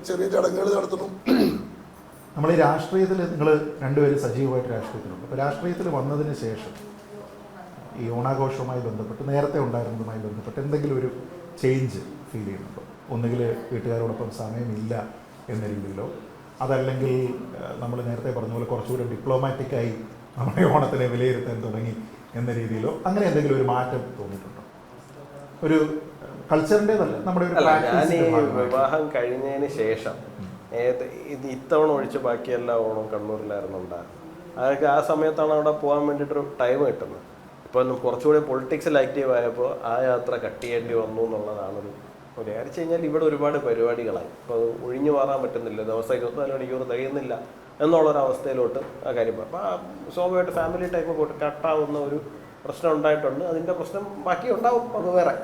ചെറിയ ചടങ്ങുകൾ നടത്തുന്നു. നമ്മൾ ഈ രാഷ്ട്രീയത്തിൽ നിങ്ങൾ രണ്ടുപേരും സജീവമായിട്ട് രാഷ്ട്രീയത്തിലുണ്ട്. അപ്പോൾ രാഷ്ട്രീയത്തിൽ വന്നതിന് ശേഷം ഈ ഓണാഘോഷവുമായി ബന്ധപ്പെട്ട് നേരത്തെ ഉണ്ടായിരുന്നതുമായി ബന്ധപ്പെട്ട് എന്തെങ്കിലും ഒരു ചേഞ്ച് ഫീൽ ചെയ്യുന്നുണ്ടോ? ഒന്നുകിൽ വീട്ടുകാരോടൊപ്പം സമയമില്ല എന്ന രീതിയിലോ, അതല്ലെങ്കിൽ നമ്മൾ നേരത്തെ പറഞ്ഞ പോലെ കുറച്ചുകൂടി ഡിപ്ലോമാറ്റിക്കായി നമ്മുടെ ഓണത്തിനെ വിലയിരുത്താൻ തുടങ്ങി എന്ന രീതിയിലോ, അങ്ങനെ എന്തെങ്കിലും ഒരു മാറ്റം തോന്നിയിട്ടുണ്ടോ? ഒരു കൾച്ചറിൻ്റെതല്ല, നമ്മുടെ ഒരു വിവാഹം കഴിഞ്ഞതിന് ശേഷം ഇത്തവണ ഒഴിച്ച് ബാക്കി എല്ലാ ഓണവും കണ്ണൂരിലായിരുന്നു ഉണ്ടാകും. അതൊക്കെ ആ സമയത്താണ് അവിടെ പോകാൻ വേണ്ടിയിട്ടൊരു ടൈം കിട്ടുന്നത്. ഇപ്പം കുറച്ചുകൂടി പൊളിറ്റിക്സിൽ ആക്റ്റീവ് ആയപ്പോൾ ആ യാത്ര കട്ട് ചെയ്യേണ്ടി വന്നു എന്നുള്ളതാണൊരു വിചാരിച്ചു കഴിഞ്ഞാൽ ഇവിടെ ഒരുപാട് പരിപാടികളായി. അപ്പോൾ അത് ഒഴിഞ്ഞു മാറാൻ പറ്റുന്നില്ല, ദിവസം 24 മണിക്കൂർ തികയുന്നില്ല എന്നുള്ളൊരവസ്ഥയിലോട്ട് ആ കാര്യം. അപ്പോൾ സ്വാഭാവികമായിട്ട് ഫാമിലി ടൈം കട്ടാവുന്ന ഒരു പ്രശ്നം ഉണ്ടായിട്ടുണ്ട്. അതിൻ്റെ പ്രശ്നം ബാക്കി ഉണ്ടാവും, അത് വേറെ.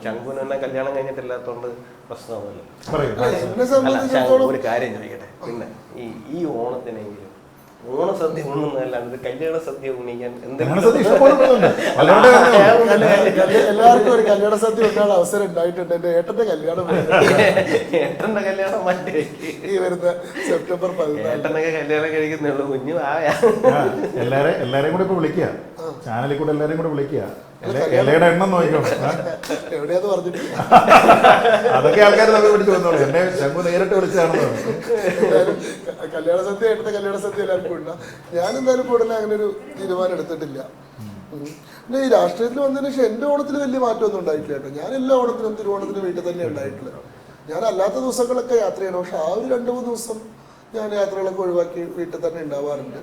ശംഖുവിന് തന്നെ കല്യാണം കഴിഞ്ഞിട്ടില്ലാത്തതുകൊണ്ട് പ്രശ്നമൊന്നുമില്ല. ഒരു കാര്യം ചോദിക്കട്ടെ, പിന്നെ ഈ ഓണത്തിനെങ്കിലും ഓണസദ്യ ഉണ്ണുന്നതല്ലാണ്ട് കല്യാണ സദ്യ ഉണ്ണിക്കാൻ എല്ലാവർക്കും ഒരു കല്യാണ സദ്യ ഉണ്ടാകാൻ അവസരം ഉണ്ടായിട്ടുണ്ട്. എന്റെ ഏട്ടന്റെ കല്യാണം മറ്റേ ഈ വരുന്ന സെപ്റ്റംബർ 14 ഏട്ടനൊക്കെ കല്യാണം കഴിക്കുന്നുള്ളൂ. കുഞ്ഞു എല്ലാരെയും കൂടെ ഇപ്പൊ വിളിക്കുക, ചാനലിൽ കൂടെ എല്ലാരെയും കൂടെ വിളിക്കുക. ഇലയുടെ എണ്ണം നോക്കണം, എവിടെയാന്ന് പറഞ്ഞിട്ടില്ല. അതൊക്കെ ആൾക്കാർ തമ്മിൽ പിടിച്ചു വന്നോളൂ. എന്നെ ശംഖു നേരിട്ട് വിളിച്ചാണെന്ന്. കല്യാണ സദ്യ ഏട്ടന്റെ കല്യാണ സദ്യ എല്ലാവർക്കും ഉണ്ടാ. ഞാൻ എന്തായാലും ഇപ്പോൾ ഉടനെ അങ്ങനെ ഒരു തീരുമാനം എടുത്തിട്ടില്ല. പിന്നെ ഈ രാഷ്ട്രീയത്തിൽ വന്നതിന് ശേഷം എന്റെ ഓണത്തിന് വലിയ മാറ്റമൊന്നും ഉണ്ടായിട്ടില്ല കേട്ടോ. ഞാൻ എല്ലാ ഓണത്തിനും തിരുവോണത്തിനും വീട്ടിൽ തന്നെ ഉണ്ടായിട്ടുള്ളത്. ഞാൻ അല്ലാത്ത ദിവസങ്ങളൊക്കെ യാത്ര ചെയ്യണം. പക്ഷെ ആ ഒരു 2-3 ദിവസം ഞാൻ യാത്രകളൊക്കെ ഒഴിവാക്കി വീട്ടിൽ തന്നെ ഉണ്ടാവാറുണ്ട്.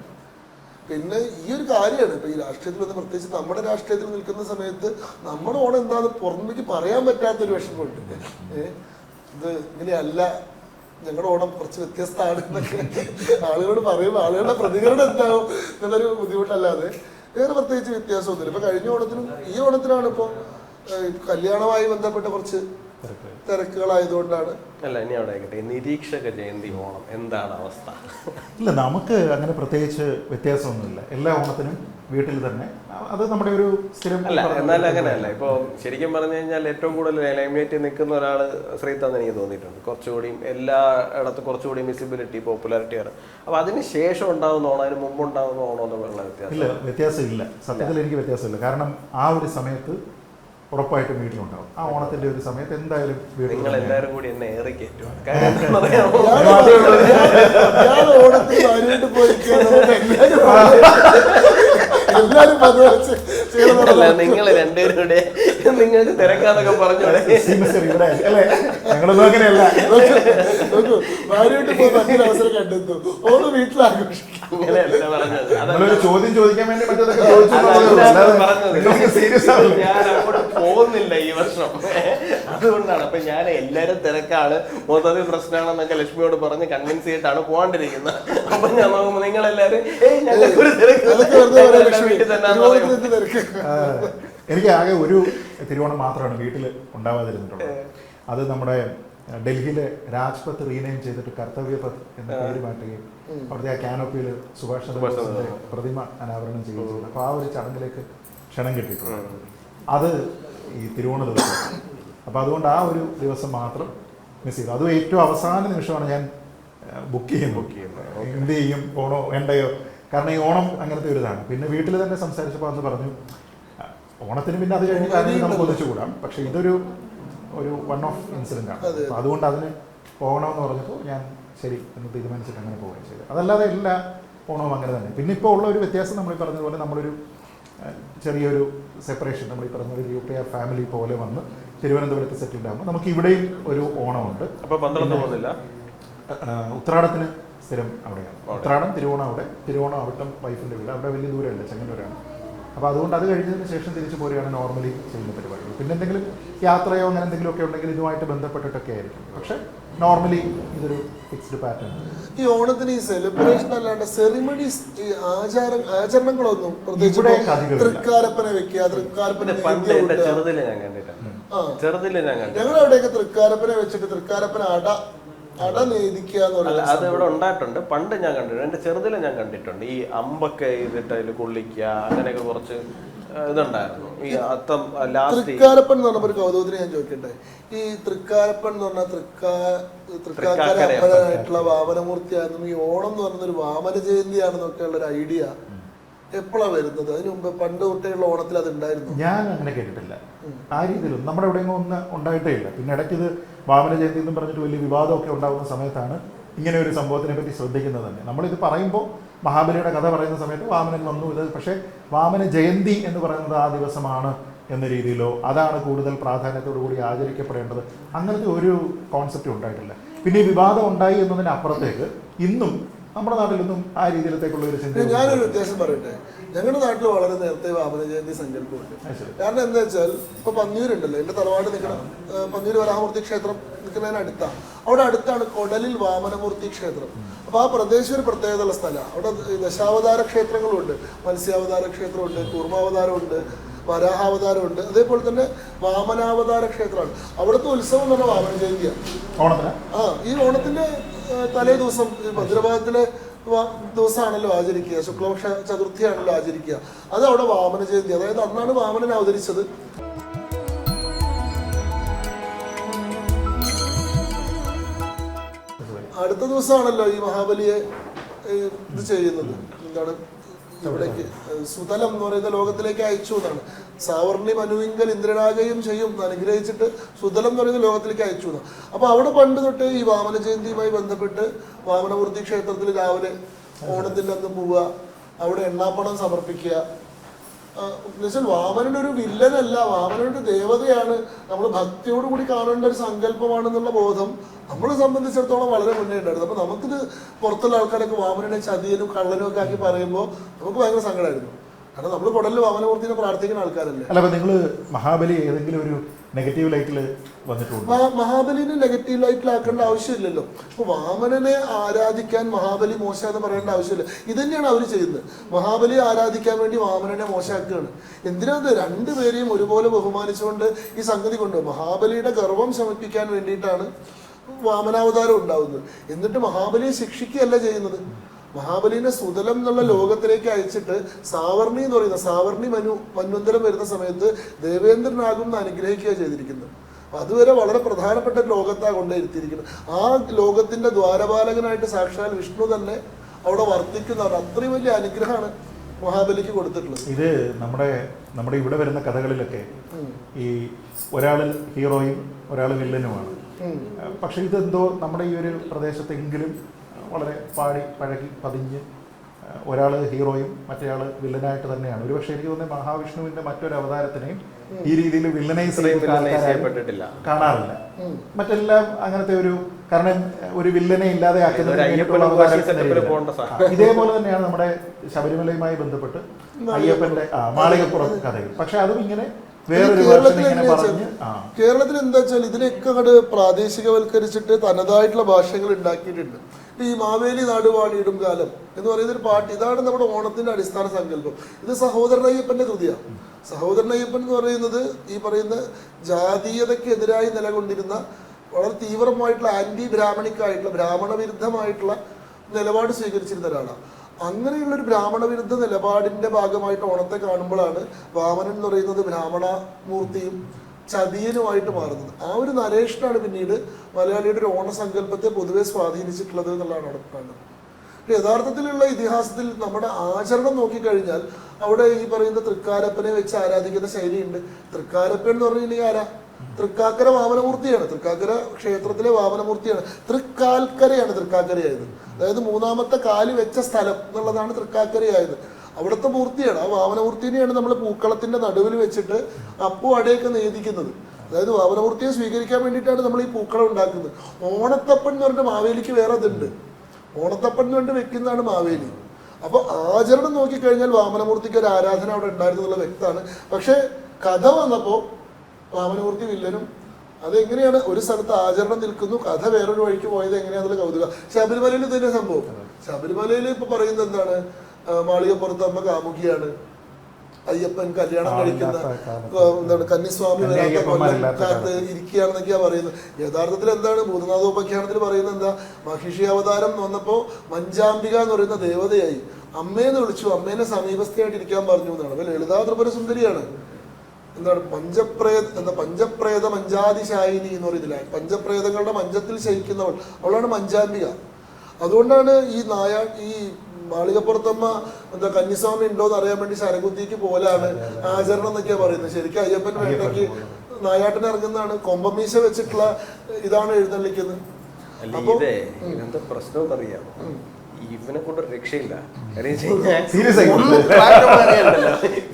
പിന്നെ ഈ ഒരു കാര്യമാണ് ഇപ്പൊ ഈ രാഷ്ട്രീയത്തിൽ വന്ന്, പ്രത്യേകിച്ച് നമ്മുടെ രാഷ്ട്രീയത്തിൽ നിൽക്കുന്ന സമയത്ത് നമ്മുടെ ഓണം എന്താണെന്ന് പുറമേക്ക് പറയാൻ പറ്റാത്തൊരു വിഷമമുണ്ട്. ഇത് ഇങ്ങനെയല്ല, ഞങ്ങളുടെ ഓണം കുറച്ച് വ്യത്യസ്തമാണ് എന്നൊക്കെ ആളുകളോട് പറയുമ്പോൾ ആളുകളുടെ പ്രതികരണം എന്താവും എന്നുള്ളൊരു ബുദ്ധിമുട്ടല്ലാതെ വേറെ പ്രത്യേകിച്ച് വ്യത്യാസമൊന്നുമില്ല. ഇപ്പൊ കഴിഞ്ഞ ഓണത്തിനും ഈ ഓണത്തിനാണ് ഇപ്പോൾ കല്യാണവുമായി ബന്ധപ്പെട്ട കുറച്ച് തിരക്കുകളായതുകൊണ്ടാണ്. അല്ല, ഇനി അവിടെ ആയിക്കട്ടെ, നിരീക്ഷക ജയന്തി ഓണം എന്താണ് അവസ്ഥ? ഇല്ല, നമുക്ക് അങ്ങനെ പ്രത്യേകിച്ച് വ്യത്യാസമൊന്നുമില്ല. എല്ലാ ഓണത്തിനും വീട്ടിൽ തന്നെ, അത് നമ്മുടെ ഒരു സ്ഥിരം. അല്ല, എന്നാലും അങ്ങനെയല്ല. ഇപ്പോൾ ശരിക്കും പറഞ്ഞു കഴിഞ്ഞാൽ ഏറ്റവും കൂടുതൽ ലൈംലൈറ്റിൽ നിൽക്കുന്ന ഒരാൾ ശ്രീത്താന്ന് എനിക്ക് തോന്നിയിട്ടുണ്ട്. കുറച്ചുകൂടിയും എല്ലായിടത്തും കുറച്ചുകൂടി വിസിബിലിറ്റി, പോപ്പുലാരിറ്റിയാണ്. അപ്പോൾ അതിന് ശേഷം ഉണ്ടാകുന്ന ഓണം അതിന് മുമ്പ് ഉണ്ടാകുന്ന ഓണം എന്നുള്ള വ്യത്യാസം ഇല്ല, വ്യത്യാസമില്ല. സത്യത്തിൽ എനിക്ക് വ്യത്യാസമില്ല. കാരണം ആ ഒരു സമയത്ത് ഉറപ്പായിട്ടും വീട്ടിലുണ്ടാവും. ആ ഓണത്തിന്റെ ഒരു സമയത്ത് എന്തായാലും നിങ്ങൾ എല്ലാവരും കൂടി എന്നെ ഏറി കയറ്റുവാണ്. ഞാൻ ഓണത്തിന് ഭാര്യയായിട്ട് പോയിരിക്കുകയാണ്. എല്ലാരും അല്ല, നിങ്ങൾ രണ്ടുപേരും കൂടെ നിങ്ങൾക്ക് തിരക്കാന്നൊക്കെ പറഞ്ഞു. ഞങ്ങളൊന്നും അങ്ങനെയല്ല. ഭാര്യയായിട്ട് പോയി മറ്റൊരു അവസരം കണ്ടെത്തു, ഓണം വീട്ടിലാഘോഷിക്കും. അങ്ങനെയല്ല പറഞ്ഞത്. നമ്മളൊരു ചോദ്യം ചോദിക്കാൻ വേണ്ടി മറ്റേതൊക്കെ ഞാൻ അങ്ങോട്ട് പോകുന്നില്ല ഈ വർഷം, അതുകൊണ്ടാണ്. അപ്പൊ ഞാൻ എല്ലാരും തിരക്കാണ്, മൊത്തത്തിൽ പ്രശ്നമാണെന്നൊക്കെ ലക്ഷ്മിയോട് പറഞ്ഞ് കൺവിൻസ് ചെയ്തിട്ടാണ് പോകാണ്ടിരിക്കുന്നത്. അപ്പൊ ഞാൻ നോക്കുമ്പോ നിങ്ങളെല്ലാരും വീട്ടിൽ തന്നെ. എനിക്ക് ആകെ ഒരു തിരുവോണം മാത്രമാണ് വീട്ടിൽ ഉണ്ടാവാതിരുന്നിട്ടുള്ളത്. അത് നമ്മുടെ ഡൽഹിയിലെ രാജ്പത്ത് റീനെയിം ചെയ്തിട്ട് കർത്തവ്യപത്ത് എന്ന പേര് മാറ്റുകയും അവിടുത്തെ ആ ക്യാനോപ്പിയിൽ സുഭാഷ് ചന്ദ്രബോസിന്റെ പ്രതിമ അനാവരണം ചെയ്യുകയും, അപ്പോൾ ആ ഒരു ചടങ്ങിലേക്ക് ക്ഷണം കിട്ടിയിട്ടുണ്ട്. അത് ഈ തിരുവോണ ദിവസം. അപ്പോൾ അതുകൊണ്ട് ആ ഒരു ദിവസം മാത്രം മിസ് ചെയ്തു. അതും ഏറ്റവും അവസാന നിമിഷമാണ് ഞാൻ ബുക്ക് ചെയ്യുന്നത്. എന്ത് ചെയ്യും, ഓണോ വേണ്ടയോ? കാരണം ഈ ഓണം അങ്ങനത്തെ ഒരു ഇതാണ്. പിന്നെ വീട്ടിൽ തന്നെ സംസാരിച്ചപ്പോൾ അന്ന് പറഞ്ഞു, ഓണത്തിന് പിന്നെ അത് കഴിഞ്ഞ് കാര്യങ്ങൾ നമുക്ക് ഒന്നിച്ചുകൂടാം, പക്ഷെ ഇതൊരു വൺ ഓഫ് ഇൻസിഡൻ്റ് ആണ്. അപ്പോൾ അതുകൊണ്ട് അതിന് പോകണമെന്ന് പറഞ്ഞപ്പോൾ ഞാൻ ശരി എന്ന് തീരുമാനിച്ചിട്ട് അങ്ങനെ പോവുകയും ചെയ്തു. അതല്ലാതെ എല്ലാ ഓണവും അങ്ങനെ തന്നെ. പിന്നെ ഇപ്പോൾ ഉള്ള ഒരു വ്യത്യാസം, നമ്മൾ ഈ പറഞ്ഞതുപോലെ നമ്മളൊരു ചെറിയൊരു സെപ്പറേഷൻ, നമ്മൾ ഈ പറഞ്ഞ ഒരു ന്യൂക്ലിയർ ഫാമിലി പോലെ വന്ന് തിരുവനന്തപുരത്ത് സെറ്റിൽഡ് ആകുമ്പോൾ നമുക്ക് ഇവിടെയും ഒരു ഓണമുണ്ട്. അപ്പോൾ പന്ത്രണ്ട് പോകുന്നില്ല. ഉത്രാടത്തിന് സ്ഥിരം അവിടെയാണ്. ഉത്രാടം തിരുവോണം അവിടെ, തിരുവോണം അവിട്ടം വൈഫിൻ്റെ വീട് അവിടെ വലിയ ദൂരമല്ല, ചെങ്ങന്നൂരാണ്. അപ്പോൾ അതുകൊണ്ട് അത് കഴിഞ്ഞതിന് ശേഷം തിരിച്ചു പോരുകയാണ് നോർമലി ചെയ്യുന്ന പരിപാടികൾ. പിന്നെ എന്തെങ്കിലും യാത്രയോ അങ്ങനെ എന്തെങ്കിലുമൊക്കെ ഉണ്ടെങ്കിൽ ഇതുമായിട്ട് ബന്ധപ്പെട്ടിട്ടൊക്കെ ആയിരിക്കും. പക്ഷെ നോർമലി ഇതൊരു ഫിക്സ്ഡ് പാറ്റേൺ. ഈ ഓണത്തിന് ഈ സെലിബ്രേഷൻ അല്ലാണ്ട് സെറിമണീസ്, ഈ ആചരണങ്ങളൊന്നും പ്രത്യേകിച്ച് തൃക്കാരപ്പനെ വെക്കുക, തൃക്കാരപ്പനെ ഞങ്ങളവിടെയൊക്കെ തൃക്കാരപ്പനെ വെച്ചിട്ട് തൃക്കാരപ്പന അട നേദിക്കുക എന്ന് പറയുന്നത് അത് ഇവിടെ ഉണ്ടായിട്ടുണ്ട്. പണ്ട് ഞാൻ കണ്ടിട്ടുണ്ട്, എന്റെ ചെറുതിലെ ഞാൻ കണ്ടിട്ടുണ്ട്. ഈ അമ്പൊക്കെ ചെയ്തിട്ട് അതിൽ കൊള്ളിക്കുക, അങ്ങനെയൊക്കെ കുറച്ച് ഇതുണ്ടായിരുന്നു. ഈ അത്തം ലാസ്റ്റ് തൃക്കാരപ്പൻ എന്ന് പറഞ്ഞ ഒരു കൗതുകത്തിന് ഞാൻ ചോദിക്കട്ടെ, ഈ തൃക്കാരപ്പൻ എന്ന് പറഞ്ഞാൽ തൃക്കാക്കരപ്പനായിട്ടുള്ള വാമനമൂർത്തിയായിരുന്നു. ഈ ഓണം എന്ന് പറയുന്ന ഒരു വാമന ജയന്തിയാണെന്നൊക്കെ ഉള്ള ഒരു ഐഡിയ എപ്പോഴാണ് വരുന്നത്? അതിന് മുമ്പ് പണ്ട് തൊട്ടേയുള്ള ഓണത്തിൽ അത് ഉണ്ടായിരുന്നു? ഞാൻ അങ്ങനെ കേട്ടിട്ടില്ല. ആ രീതിയിലും നമ്മുടെ എവിടെയെങ്കിലും ഒന്നും ഉണ്ടായിട്ടേ ഇല്ല. പിന്നെ ഇടയ്ക്ക് ഇത് വാമന ജയന്തി എന്നും പറഞ്ഞിട്ട് വലിയ വിവാദമൊക്കെ ഉണ്ടാകുന്ന സമയത്താണ് ഇങ്ങനെ ഒരു സംഭവത്തിനെ പറ്റി ശ്രദ്ധിക്കുന്നത് തന്നെ. നമ്മളിത് പറയുമ്പോൾ മഹാബലിയുടെ കഥ പറയുന്ന സമയത്ത് വാമനൻ വന്നു, ഇത് പക്ഷേ വാമന ജയന്തി എന്ന് പറയുന്നത് ആ ദിവസമാണ് എന്ന രീതിയിലോ അതാണ് കൂടുതൽ പ്രാധാന്യത്തോടു കൂടി ആചരിക്കപ്പെടേണ്ടത്, അങ്ങനത്തെ ഒരു കോൺസെപ്റ്റ് ഉണ്ടായിട്ടില്ല. പിന്നെ ഈ വിവാദം ഉണ്ടായി എന്നതിനപ്പുറത്തേക്ക് ഇന്നും നമ്മുടെ നാട്ടിലൊന്നും ആ രീതിയിലത്തേക്കുള്ള ഒരു ചിന്ത. ഞാനൊരു വ്യത്യാസം പറയട്ടെ, ഞങ്ങളുടെ നാട്ടിൽ വളരെ നേരത്തെ വാമന ജയന്തി സങ്കല്പമുണ്ട്. കാരണം എന്താ വെച്ചാൽ ഇപ്പൊ പന്നിയൂരുണ്ടല്ലോ, എന്റെ തറവാട് നിൽക്കണം, പന്നിയൂർ വരാഹമൂർത്തി ക്ഷേത്രം നിൽക്കുന്നതിനടുത്താണ്. അവിടെ അടുത്താണ് കൊടലിൽ വാമനമൂർത്തി ക്ഷേത്രം. അപ്പൊ ആ പ്രദേശം ഒരു പ്രത്യേകതയുള്ള സ്ഥലമാണ്. അവിടെ ദശാവതാര ക്ഷേത്രങ്ങളുണ്ട്, മത്സ്യാവതാര ക്ഷേത്രമുണ്ട്, കൂർമാവതാരമുണ്ട്, വരാഹാവതാരമുണ്ട്, അതേപോലെ തന്നെ വാമനാവതാര ക്ഷേത്രമാണ്. അവിടുത്തെ ഉത്സവം എന്ന് പറഞ്ഞാൽ വാമന ജയന്തിയാണ്. ഈ ഓണത്തിന്റെ തലേ ദിവസം ഭദ്രഭാഗത്തിലെ ദിവസമാണല്ലോ ആചരിക്കുക, ശുക്ലപക്ഷ ചതുർത്ഥിയാണല്ലോ ആചരിക്കുക. അത് അവിടെ വാമന ജയന്തി, അതായത് അന്നാണ് വാമനൻ അവതരിച്ചത്. അടുത്ത ദിവസമാണല്ലോ ഈ മഹാബലിയെ ഇത് ചെയ്യുന്നത്. എന്താണ് ഇവിടേക്ക് സുതലം എന്ന് പറയുന്ന ലോകത്തിലേക്ക് അയച്ചു എന്നാണ്. സാവർണി മനുവിങ്കൽ ഇന്ദ്രനാഗയും ചെയ്യും അനുഗ്രഹിച്ചിട്ട് സുതലം എന്ന് പറയുന്ന ലോകത്തിലേക്ക് അയച്ചു എന്നാണ്. അപ്പൊ അവിടെ പണ്ട് തൊട്ട് ഈ വാമന ജയന്തിയുമായി ബന്ധപ്പെട്ട് വാമനമൂർത്തി ക്ഷേത്രത്തിൽ രാവിലെ ഓണത്തിൻ്റെ അന്ന് പോവുക, അവിടെ എണ്ണാപ്പണം സമർപ്പിക്കുക. എന്നുവെച്ചാൽ വാമനൻ്റെ ഒരു വില്ലനല്ല, വാമനൻ്റെ ദേവതയാണ്, നമ്മൾ ഭക്തിയോടുകൂടി കാണേണ്ട ഒരു സങ്കല്പമാണെന്നുള്ള ബോധം നമ്മളെ സംബന്ധിച്ചിടത്തോളം വളരെ മുന്നേ ഉണ്ടായിരുന്നു. അപ്പൊ നമുക്കിത് പുറത്തുള്ള ആൾക്കാരൊക്കെ വാമനനെ ചതിയനും കള്ളനും ഒക്കെ ആക്കി പറയുമ്പോൾ നമുക്ക് ഭയങ്കര സങ്കടമായിരുന്നു. കാരണം നമ്മൾ കുടലിൽ വാമനമൂർത്തിനെ പ്രാർത്ഥിക്കുന്ന ആൾക്കാരല്ലേ. അല്ല, അപ്പൊ നിങ്ങൾ മഹാബലി ഏതെങ്കിലും ഒരു നെഗറ്റീവ് ലൈറ്റിൽ വന്നിട്ടുണ്ട്? മഹാബലിനെ നെഗറ്റീവ് ലൈറ്റിലാക്കേണ്ട ആവശ്യമില്ലല്ലോ. അപ്പൊ വാമനനെ ആരാധിക്കാൻ മഹാബലി മോശ എന്ന് പറയേണ്ട ആവശ്യമില്ല. ഇത് തന്നെയാണ് അവർ ചെയ്യുന്നത്. മഹാബലി ആരാധിക്കാൻ വേണ്ടി വാമനനെ മോശമാക്കുകയാണ്. എന്തിനാത് രണ്ടുപേരെയും ഒരുപോലെ ബഹുമാനിച്ചുകൊണ്ട് ഈ സംഗതി കൊണ്ട് മഹാബലിയുടെ ഗർവം ശമിപ്പിക്കാൻ വേണ്ടിയിട്ടാണ് വാമനാവതാരം ഉണ്ടാവുന്നത്. എന്നിട്ട് മഹാബലിയെ ശിക്ഷിക്കുകയല്ല ചെയ്യുന്നത്. മഹാബലിനെ സുതലം എന്നുള്ള ലോകത്തിലേക്ക് അയച്ചിട്ട് സാവർണി എന്ന് പറയുന്ന സാവർണി മന്വന്തരം വരുന്ന സമയത്ത് ദേവേന്ദ്രനാകും അനുഗ്രഹിക്കുക ചെയ്തിരിക്കുന്നത്. അതുവരെ വളരെ പ്രധാനപ്പെട്ട ലോകത്താണ് കൊണ്ടിരുത്തിയിരിക്കുന്നത്. ആ ലോകത്തിന്റെ ദ്വാരപാലകനായിട്ട് സാക്ഷാൽ വിഷ്ണു തന്നെ അവിടെ വർത്തിക്കുന്നതാണ്. അത്രയും വലിയ അനുഗ്രഹമാണ് മഹാബലിക്ക് കൊടുത്തിട്ടുള്ളത്. ഇത് നമ്മുടെ ഇവിടെ വരുന്ന കഥകളിലൊക്കെ ഈ ഒരാൾ ഹീറോയും ഒരാൾ വില്ലനുമാണ്. പക്ഷെ ഇതെന്തോ നമ്മുടെ ഈ ഒരു പ്രദേശത്തെങ്കിലും വളരെ പഴകി പതിഞ്ഞ് ഒരാൾ ഹീറോയും മറ്റേയാൾ വില്ലനായിട്ട് തന്നെയാണ്. ഒരുപക്ഷെ എനിക്ക് തോന്നുന്നത് മഹാവിഷ്ണുവിന്റെ മറ്റൊരു അവതാരത്തിനെയും ഈ രീതിയിൽ വില്ലനൈസ് ചെയ്യപ്പെട്ടിട്ടില്ല, കാണാറില്ല. മറ്റെല്ലാം അങ്ങനത്തെ ഒരു, കാരണം ഒരു വില്ലനെ ഇല്ലാതെ ഇതേപോലെ തന്നെയാണ് നമ്മുടെ ശബരിമലയുമായി ബന്ധപ്പെട്ട് അയ്യപ്പന്റെ മാളികപ്പുറം കഥകൾ. പക്ഷെ അതും ഇങ്ങനെ കേരളത്തിൽ എന്താ വെച്ചാൽ ഇതിനെയൊക്കെ അങ്ങോട്ട് പ്രാദേശികവൽക്കരിച്ചിട്ട് തനതായിട്ടുള്ള ഭാഷകൾ ഉണ്ടാക്കിയിട്ടുണ്ട്. ഈ മാവേലി നാടുവാണിയിടും കാലം എന്ന് പറയുന്ന ഒരു പാട്ട്, ഇതാണ് നമ്മുടെ ഓണത്തിന്റെ അടിസ്ഥാന സങ്കല്പം. ഇത് സഹോദരനയ്യപ്പന്റെ കൃതിയാണ്. സഹോദരനയ്യപ്പൻ എന്ന് പറയുന്നത് ഈ പറയുന്ന ജാതീയതയ്ക്കെതിരായി നിലകൊണ്ടിരുന്ന വളരെ തീവ്രമായിട്ടുള്ള ആന്റി ബ്രാഹ്മണിക്കായിട്ടുള്ള ബ്രാഹ്മണ വിരുദ്ധമായിട്ടുള്ള നിലപാട് സ്വീകരിച്ചിരുന്ന ഒരാളാണ്. അങ്ങനെയുള്ളൊരു ബ്രാഹ്മണ വിരുദ്ധ നിലപാടിന്റെ ഭാഗമായിട്ട് ഓണത്തെ കാണുമ്പോഴാണ് വാമനൻ എന്ന് പറയുന്നത് ബ്രാഹ്മണ മൂർത്തിയും ചതിയനുമായിട്ട് മാറുന്നത്. ആ ഒരു നരേഷനാണ് പിന്നീട് മലയാളിയുടെ ഒരു ഓണസങ്കല്പത്തെ പൊതുവെ സ്വാധീനിച്ചിട്ടുള്ളത് എന്നുള്ളതാണ് അവിടെ കാണുന്നത്. യഥാർത്ഥത്തിലുള്ള ഇതിഹാസത്തിൽ നമ്മുടെ ആചരണം നോക്കിക്കഴിഞ്ഞാൽ അവിടെ ഈ പറയുന്ന തൃക്കാരപ്പനെ വെച്ച് ആരാധിക്കുന്ന ശൈലിയുണ്ട്. തൃക്കാരപ്പൻ എന്ന് പറഞ്ഞിട്ടുണ്ടെങ്കിൽ ആരാ? തൃക്കാക്കര വാമനമൂർത്തിയാണ്. തൃക്കാക്കര ക്ഷേത്രത്തിലെ വാമനമൂർത്തിയാണ്. തൃക്കാൽക്കരയാണ് തൃക്കാക്കരയായത്. അതായത് മൂന്നാമത്തെ കാല് വെച്ച സ്ഥലം എന്നുള്ളതാണ് തൃക്കാക്കരയായത്. അവിടുത്തെ മൂർത്തിയാണ്. ആ വാമനമൂർത്തിനെയാണ് നമ്മൾ പൂക്കളത്തിന്റെ നടുവിൽ വെച്ചിട്ട് അപ്പു അടയൊക്കെ നേദിക്കുന്നത്. അതായത് വാമനമൂർത്തിയെ സ്വീകരിക്കാൻ വേണ്ടിയിട്ടാണ് നമ്മൾ ഈ പൂക്കളം ഉണ്ടാക്കുന്നത്. ഓണത്തപ്പൻ എന്ന് പറഞ്ഞിട്ട് മാവേലിക്ക് വേറെ ഇതുണ്ട്. ഓണത്തപ്പൻ എന്ന് പറഞ്ഞിട്ട് വെക്കുന്നതാണ് മാവേലി. അപ്പൊ ആചരണം നോക്കിക്കഴിഞ്ഞാൽ വാമനമൂർത്തിക്ക് ഒരു ആരാധന അവിടെ ഉണ്ടായിരുന്നു എന്നുള്ള വ്യക്തമാണ്. പക്ഷെ കഥ വന്നപ്പോ വാമനമൂർത്തി വില്ലനും അതെങ്ങനെയാണ് ഒരു സ്ഥലത്ത് ആചരണം നിൽക്കുന്നു, കഥ വേറൊരു വഴിക്ക് പോയത് എങ്ങനെയാണെന്നുള്ള കൗതുക. ശബരിമലയിൽ തന്നെ സംഭവം. ശബരിമലയിൽ ഇപ്പൊ പറയുന്നത് എന്താണ്? മാളികപ്പുറത്തമ്മ കാമുകിയാണ്, അയ്യപ്പൻ കല്യാണം കഴിക്കുന്ന എന്താണ് കന്നിസ്വാമി കാലത്ത് ഇരിക്കുകയാണെന്നൊക്കെയാ പറയുന്നത്. യഥാർത്ഥത്തിൽ എന്താണ് ഭൂതനാഥോപാഖ്യാനത്തിൽ പറയുന്നത്? എന്താ? മഹിഷി അവതാരം വന്നപ്പോ മഞ്ചാംബിക എന്ന് പറയുന്ന ദേവതയായി അമ്മേന്ന് വിളിച്ചു, അമ്മേനെ സമീപസ്ഥയായിട്ട് ഇരിക്കാൻ പറഞ്ഞു എന്നാണ്. അപ്പൊ ലളിതാ ത്രിപുര സുന്ദരിയാണ്. എന്താണ് പഞ്ചപ്രേത മഞ്ചാതിശായിനി എന്ന് പറയുന്നില്ല, പഞ്ചപ്രേതങ്ങളുടെ മഞ്ചത്തിൽ ശയിക്കുന്നവൾ, അവളാണ് മഞ്ചാംബിക. അതുകൊണ്ടാണ് ഈ മാളികപ്പുറത്തമ്മ കന്നിസ്വാമി ഉണ്ടോ എന്ന് അറിയാൻ വേണ്ടി ശരകുത്തിക്ക് പോലാണ് ആചരണം എന്നൊക്കെയാ പറയുന്നത്. ശരിക്കും അയ്യപ്പൻ വേണ്ടയ്ക്ക് നായാട്ടിന് ഇറങ്ങുന്നതാണ്. കൊമ്പമീശ വെച്ചിട്ടുള്ള ഇതാണ് എഴുന്നള്ളിക്കുന്നത്. അപ്പൊ ഇതെന്താ പ്രശ്നം അറിയാം, ഇവനെ കൊണ്ട് രക്ഷയില്ല.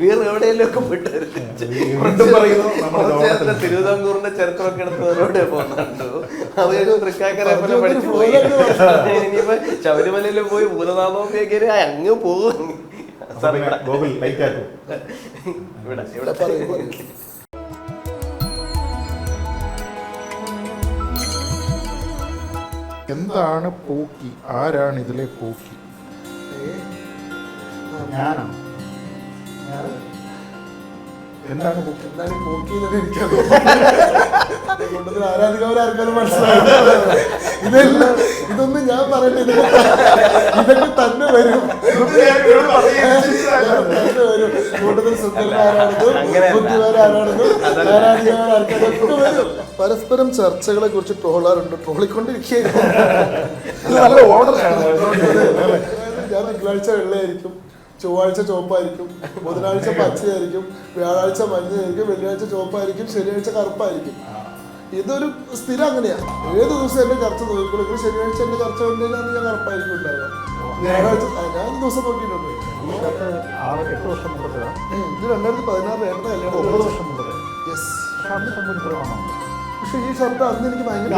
വേറെ എവിടെയെങ്കിലൊക്കെ പോയിട്ട് തിരുവിതാംകൂറിന്റെ ചരിത്രമൊക്കെ എടുത്തവരോട് പോകുന്നുണ്ടോ? അവര് തൃക്കാക്കരപ്പനെ പഠിച്ചു പോയി. ഇനിയിപ്പോ ശബരിമലയിൽ പോയി ഭൂതനാഥോക്കെ അങ്ങ് പോകും. എന്താണ് പോക്കി? ആരാണ് ഇതിലെ പോക്കി? ഞാനാണ്. എന്താണ് പോക്കി? എന്താണ് പോക്കി എന്നൊക്കെ എനിക്കത് ആരാധികവരാർക്കാരും മനസ്സിലായത്. ഇതൊന്നും ഞാൻ പറയട്ടെ, ഇതൊക്കെ തന്നെ വരും. കൂടുതൽ സുന്ദരനാരാണെന്നും ബുദ്ധിമാരാരാണെന്നും ആരാധികവരാർക്കാരൊക്കെ വരും. പരസ്പരം ചർച്ചകളെ കുറിച്ച് ട്രോളാറുണ്ട്, ട്രോളിക്കൊണ്ടിരിക്കുകയായിരുന്നു. ഞാൻ തിങ്കളാഴ്ച വെള്ളയായിരിക്കും, ചൊവ്വാഴ്ച ചുവപ്പായിരിക്കും, ബുധനാഴ്ച പച്ചയായിരിക്കും, വ്യാഴാഴ്ച മഞ്ഞയായിരിക്കും, വെള്ളിയാഴ്ച ചുവപ്പായിരിക്കും, ശനിയാഴ്ച കറുപ്പായിരിക്കും. ഇതൊരു സ്ഥിരം അങ്ങനെയാണ്. ഏത് ദിവസം എന്റെ ചർച്ച നോക്കിക്കോളൂ. ശനിയാഴ്ച എന്റെ ചർച്ച കണ്ടില്ല ഞാൻ കറുപ്പായിരിക്കും ഉണ്ടാവുക. വ്യാഴാഴ്ച ഞാൻ ദിവസം നോക്കിയിട്ടുണ്ട്. ഇത് 2016 ഏട്ട കല്യാണം. 9 വർഷം മുമ്പ്. യെസ്. പക്ഷെ ഈ ഷർട്ട് അന്ന് എനിക്ക് ഭയങ്കര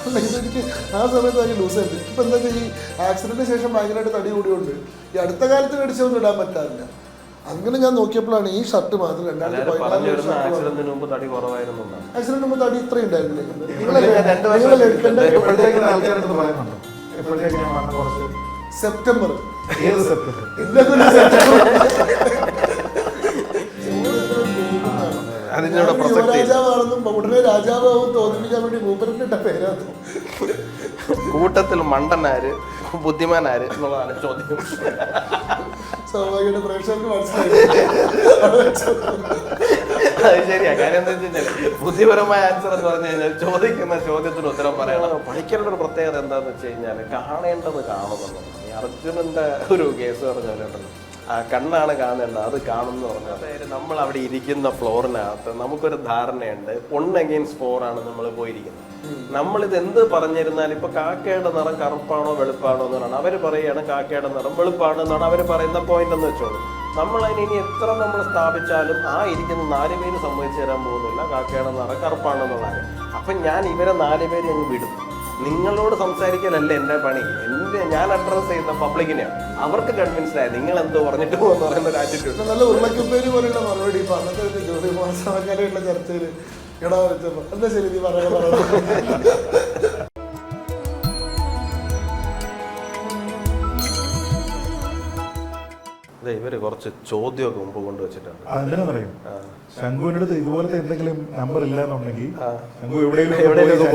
അല്ല ഇതെനിക്ക് ആ സമയത്ത് ഭയങ്കര ലൂസായിരുന്നു. ഇപ്പം എന്താ വെച്ചാൽ ഈ ആക്സിഡന്റിന് ശേഷം ഭയങ്കരമായിട്ട് തടി കൂടിയുണ്ട് ഈ അടുത്ത കാലത്ത് മേടിച്ചൊന്നും ഇടാൻ പറ്റാറില്ല. അങ്ങനെ ഞാൻ നോക്കിയപ്പോഴാണ് ഈ ഷർട്ട് മാത്രം 2014 ആക്സിഡന്റ് മുമ്പ് തടി ഇത്രയും ഉണ്ടായിരുന്നില്ലേ? സെപ്റ്റംബർ യുവരാജാവാണെന്നും ഉടനെ രാജാവാവും തോന്നിപ്പിക്കാൻ വേണ്ടി മൂപ്പരിട്ട പേരാണ്. കൂട്ടത്തിൽ മണ്ടനാര് ബുദ്ധിമാനാര് എന്നുള്ളതാണ് ചോദ്യം. സ്വാഭാവികമായിട്ട് പ്രേക്ഷകർക്ക് മനസ്സിലായി. അത് ശരിയാ. കാര്യം എന്താ വെച്ച് കഴിഞ്ഞാൽ ബുദ്ധിപരമായ ആൻസർ എന്ന് പറഞ്ഞു കഴിഞ്ഞാൽ ചോദിക്കുന്ന ചോദ്യത്തിന് ഉത്തരം പറയണം. പഠിക്കേണ്ട ഒരു പ്രത്യേകത എന്താന്ന് വെച്ച് കഴിഞ്ഞാൽ കാണേണ്ടത് കാണുമെന്നുള്ളത്. ഈ അർജുനന്റെ ഒരു കേസ് പറഞ്ഞല്ലോ, ആ കണ്ണാണ് കാണേണ്ടത്, അത് കാണുമെന്ന് പറഞ്ഞാൽ അതായത് നമ്മൾ അവിടെ ഇരിക്കുന്ന ഫ്ലോറിനകത്ത് നമുക്കൊരു ധാരണയുണ്ട് 1-4 ആണ് നമ്മൾ പോയിരിക്കുന്നത്. നമ്മളിത് എന്ത് പറഞ്ഞിരുന്നാലും ഇപ്പൊ കാക്കയുടെ നിറം കറുപ്പാണോ വെളുപ്പാണോ എന്നാണ് അവര് പറയുകയാണ്, കാക്കയുടെ നിറം വെളുപ്പാണ് എന്നാണ് അവര് പറയുന്ന പോയിന്റ് എന്ന് വെച്ചോളൂ. നമ്മളതിന് ഇനി എത്ര നമ്മൾ സ്ഥാപിച്ചാലും ആ ഇരിക്കുന്ന 4 പേര് സമ്മതിച്ചു തരാൻ പോകുന്നില്ല കാക്കയുടെ നിറം കറുപ്പാണെന്നുള്ളത്. അപ്പൊ ഞാൻ ഇവരെ 4 പേര് അങ്ങ് വിടും. നിങ്ങളോട് സംസാരിക്കലല്ല എൻ്റെ പണി. ഞാൻ അഡ്രസ് ചെയ്യുന്ന പബ്ലിക്കിനെയാണ്. അവർക്ക് കൺവിൻസ്ഡ് ആയി നിങ്ങൾ എന്തോ പറഞ്ഞിട്ട് പോകുന്ന പറയുന്ന ഒരു ആറ്റിറ്റ്യൂഡ്. നല്ല ഉരുളക്കുപ്പേരി പോലെയുള്ള മറുപടി ഇപ്പൊ അന്നത്തെ ജ്യോതി മാസമാക്കാനുള്ള ചർച്ചയിൽ ഇടാൻ വെച്ചപ്പോ എന്താ ശരി നീ പറയാ. ഇവര് കുറച്ച് ചോദ്യമൊക്കെ മുമ്പ് കൊണ്ടുവച്ചിട്ടുണ്ട്. അതെന്താണെന്ന് പറയും, ശംഖുവിന്റെ അടുത്ത് ഇതുപോലത്തെ എന്തെങ്കിലും നമ്പർ ഇല്ലാന്നുണ്ടെങ്കിൽ ശംഖു എവിടെയെങ്കിലും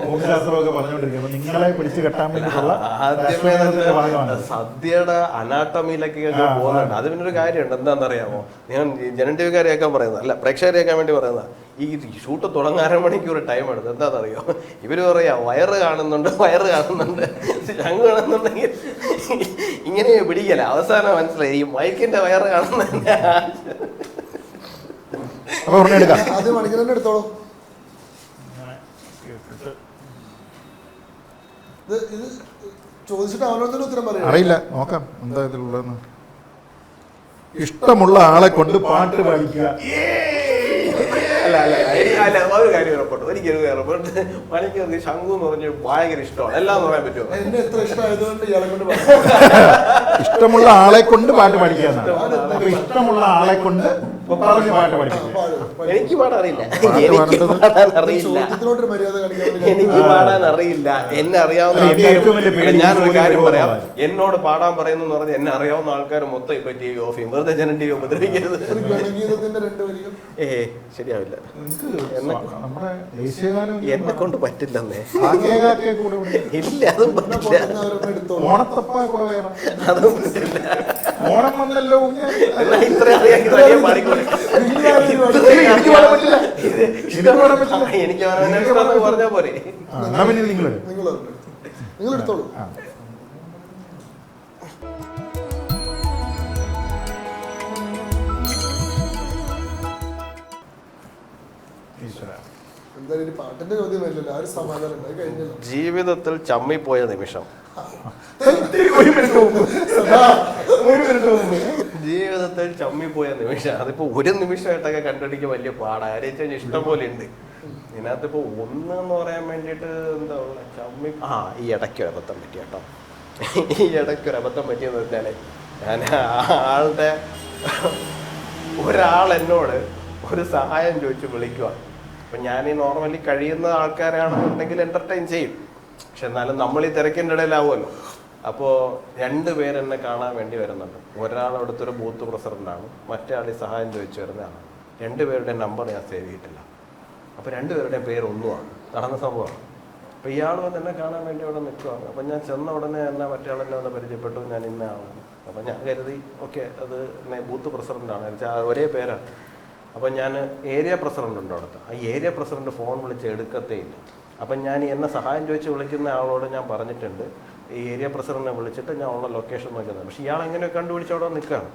ഭൂമിശാസ്ത്രമൊക്കെ പറഞ്ഞുകൊണ്ടിരിക്കും. നിങ്ങളെ പിടിച്ചു കെട്ടാൻ വേണ്ടിയിട്ടുള്ള സദ്യയുടെ അനാട്ടമിയിലൊക്കെ പോകുന്നുണ്ട്. അത് പിന്നെ ഒരു കാര്യമുണ്ട്, എന്താണെന്നറിയാമോ? ഞാൻ ജനം ടി വിക്കാരെ കേൾക്കാൻ പറയുന്നത് അല്ല, പ്രേക്ഷകരെ കേൾക്കാൻ വേണ്ടി പറയുന്നത്. ഈ ഷൂട്ട് തുടങ്ങാൻ 1.5 മണിക്കൂർ ടൈം എടുത്ത്. എന്താണെന്നറിയോ? ഇവര് പറയാ വയറ് കാണുന്നുണ്ട് ശംഖു കാണുന്നുണ്ടെങ്കിൽ ഇങ്ങനെ പിടിക്കല. അവസാനം മനസ്സിലായി ഈ മൈക്കിന്റെ വയറ് കാണുന്നതിന്റെ അത് മണിക്കൂറിന്റെ എടുത്തോളൂ. ഇത് ചോദിച്ചിട്ട് അവനോട് ഉത്തരം പറയാം. അറിയില്ല, നോക്കാം എന്താ ഇതിലുള്ളതെന്ന്. ഇഷ്ടമുള്ള ആളെ കൊണ്ട് പാട്ട് പാടിക്കുക. അല്ല ഒരു കാര്യം ഉറപ്പുണ്ട്, ഒരിക്കലും ഉറപ്പുണ്ട്. മണിക്ക് ശംഖു എന്ന് പറഞ്ഞ് ഭയങ്കര ഇഷ്ടമാണ്. എല്ലാം പറയാൻ പറ്റുമോ? എന്നെ എത്ര ഇഷ്ടമായതുകൊണ്ട് ഇയാളെ കൊണ്ട് ഇഷ്ടമുള്ള ആളെ കൊണ്ട് പാട്ട് പാടിക്കുക. ഇഷ്ടമുള്ള ആളെ കൊണ്ട് പാട്ട് പാടിക്കുക. എനിക്ക് പാടാൻ അറിയില്ല, എനിക്ക് പാടാൻ അറിയില്ല. എന്നെ അറിയാവുന്ന ഞാനൊരു കാര്യം പറയാം, എന്നോട് പാടാൻ പറയുന്നു പറഞ്ഞാൽ എന്നെ അറിയാവുന്ന ആൾക്കാർ മൊത്തം ഇപ്പൊ TV ഓഫ് ചെയ്യും. വെറുതെ ജനം TV ഉപദ്രവിക്കരുത്. ശരിയാവില്ല, എന്നെ കൊണ്ട് പറ്റില്ലെന്നേ. ഇല്ല, അതും പറ്റില്ല, അതും പറ്റില്ല. ഓണം വന്നല്ലോ, ഇത്ര അറിയാമെങ്കിൽ പാടിക്കോളെ. എനിക്ക് പറഞ്ഞാ പോരെ. നിങ്ങൾ എടുത്തോളൂ. എന്തായാലും പാട്ടിന്റെ ചോദ്യം വരില്ലല്ലോ, ആ ഒരു സമാധാനം കഴിഞ്ഞല്ലോ. ജീവിതത്തിൽ ചമ്മിപ്പോയ നിമിഷം. ജീവിതത്തിൽ ചമ്മിപ്പോയ നിമിഷം. അതിപ്പോ ഒരു നിമിഷമായിട്ടൊക്കെ കണ്ടുപിടിക്കാൻ വലിയ പാടാണ്. ആരെയും ഇഷ്ടം പോലെ ഉണ്ട്. ഇതിനകത്തിപ്പോ ഒന്നെന്ന് പറയാൻ വേണ്ടിയിട്ട് എന്താ പറയുക, ചമ്മി ഈ ഇടയ്ക്ക് ഒരു അബദ്ധം പറ്റി കേട്ടോ. ഈ ഇടയ്ക്ക് ഒരു അബദ്ധം പറ്റിയെന്ന് വെച്ചാല്, ഞാൻ ഒരാൾ എന്നോട് ഒരു സഹായം ചോദിച്ച് വിളിക്കുക. അപ്പം ഞാൻ ഈ നോർമലി കഴിയുന്ന ആൾക്കാരാണെന്നുണ്ടെങ്കിൽ എൻ്റർടൈൻ ചെയ്യും. പക്ഷെ എന്നാലും നമ്മൾ ഈ തിരക്കിൻ്റെ ഇടയിലാവുമല്ലോ. അപ്പോൾ 2 പേരെന്നെ കാണാൻ വേണ്ടി വരുന്നുണ്ട്. ഒരാൾ അവിടുത്തെ ബൂത്ത് പ്രസിഡൻ്റാണ്, മറ്റേ ആൾ ഈ സഹായം ചോദിച്ചു വരുന്നതാണ്. 2 പേരുടെ നമ്പർ ഞാൻ സേവ് ചെയ്തിട്ടില്ല. അപ്പോൾ 2 പേരുടെയും പേര് ഒന്നുമാണ്. നടന്ന സംഭവമാണ്. അപ്പോൾ ഇയാൾ വന്ന് എന്നെ കാണാൻ വേണ്ടി അവിടെ നിൽക്കുകയാണ്. അപ്പം ഞാൻ ചെന്ന ഉടനെ എന്നെ മറ്റേ ആളെന്നെ വന്ന് പരിചയപ്പെട്ടു, ഞാൻ ഇന്ന ആളാണ്. അപ്പം ഞാൻ കരുതി ഓക്കെ അത് ബൂത്ത് പ്രസിഡൻ്റാണ്, ഒരേ പേരാണ്. അപ്പം ഞാൻ ഏരിയ പ്രസിഡൻ്റ് ഉണ്ട് അവിടുത്തെ. ആ ഏരിയ പ്രസിഡന്റ് ഫോൺ വിളിച്ച് എടുക്കത്തേ ഇല്ല. അപ്പം ഞാൻ എന്നെ സഹായം ചോദിച്ച് വിളിക്കുന്ന ആളോട് ഞാൻ പറഞ്ഞിട്ടുണ്ട് ഈ ഏരിയ പ്രസിഡന്റിനെ വിളിച്ചിട്ട് ഞാൻ ഉള്ള ലൊക്കേഷൻ നോക്കുന്നത്. പക്ഷേ ഇയാൾ എങ്ങനെ കണ്ടുപിടിച്ച് അവിടെ നിൽക്കുകയാണ്.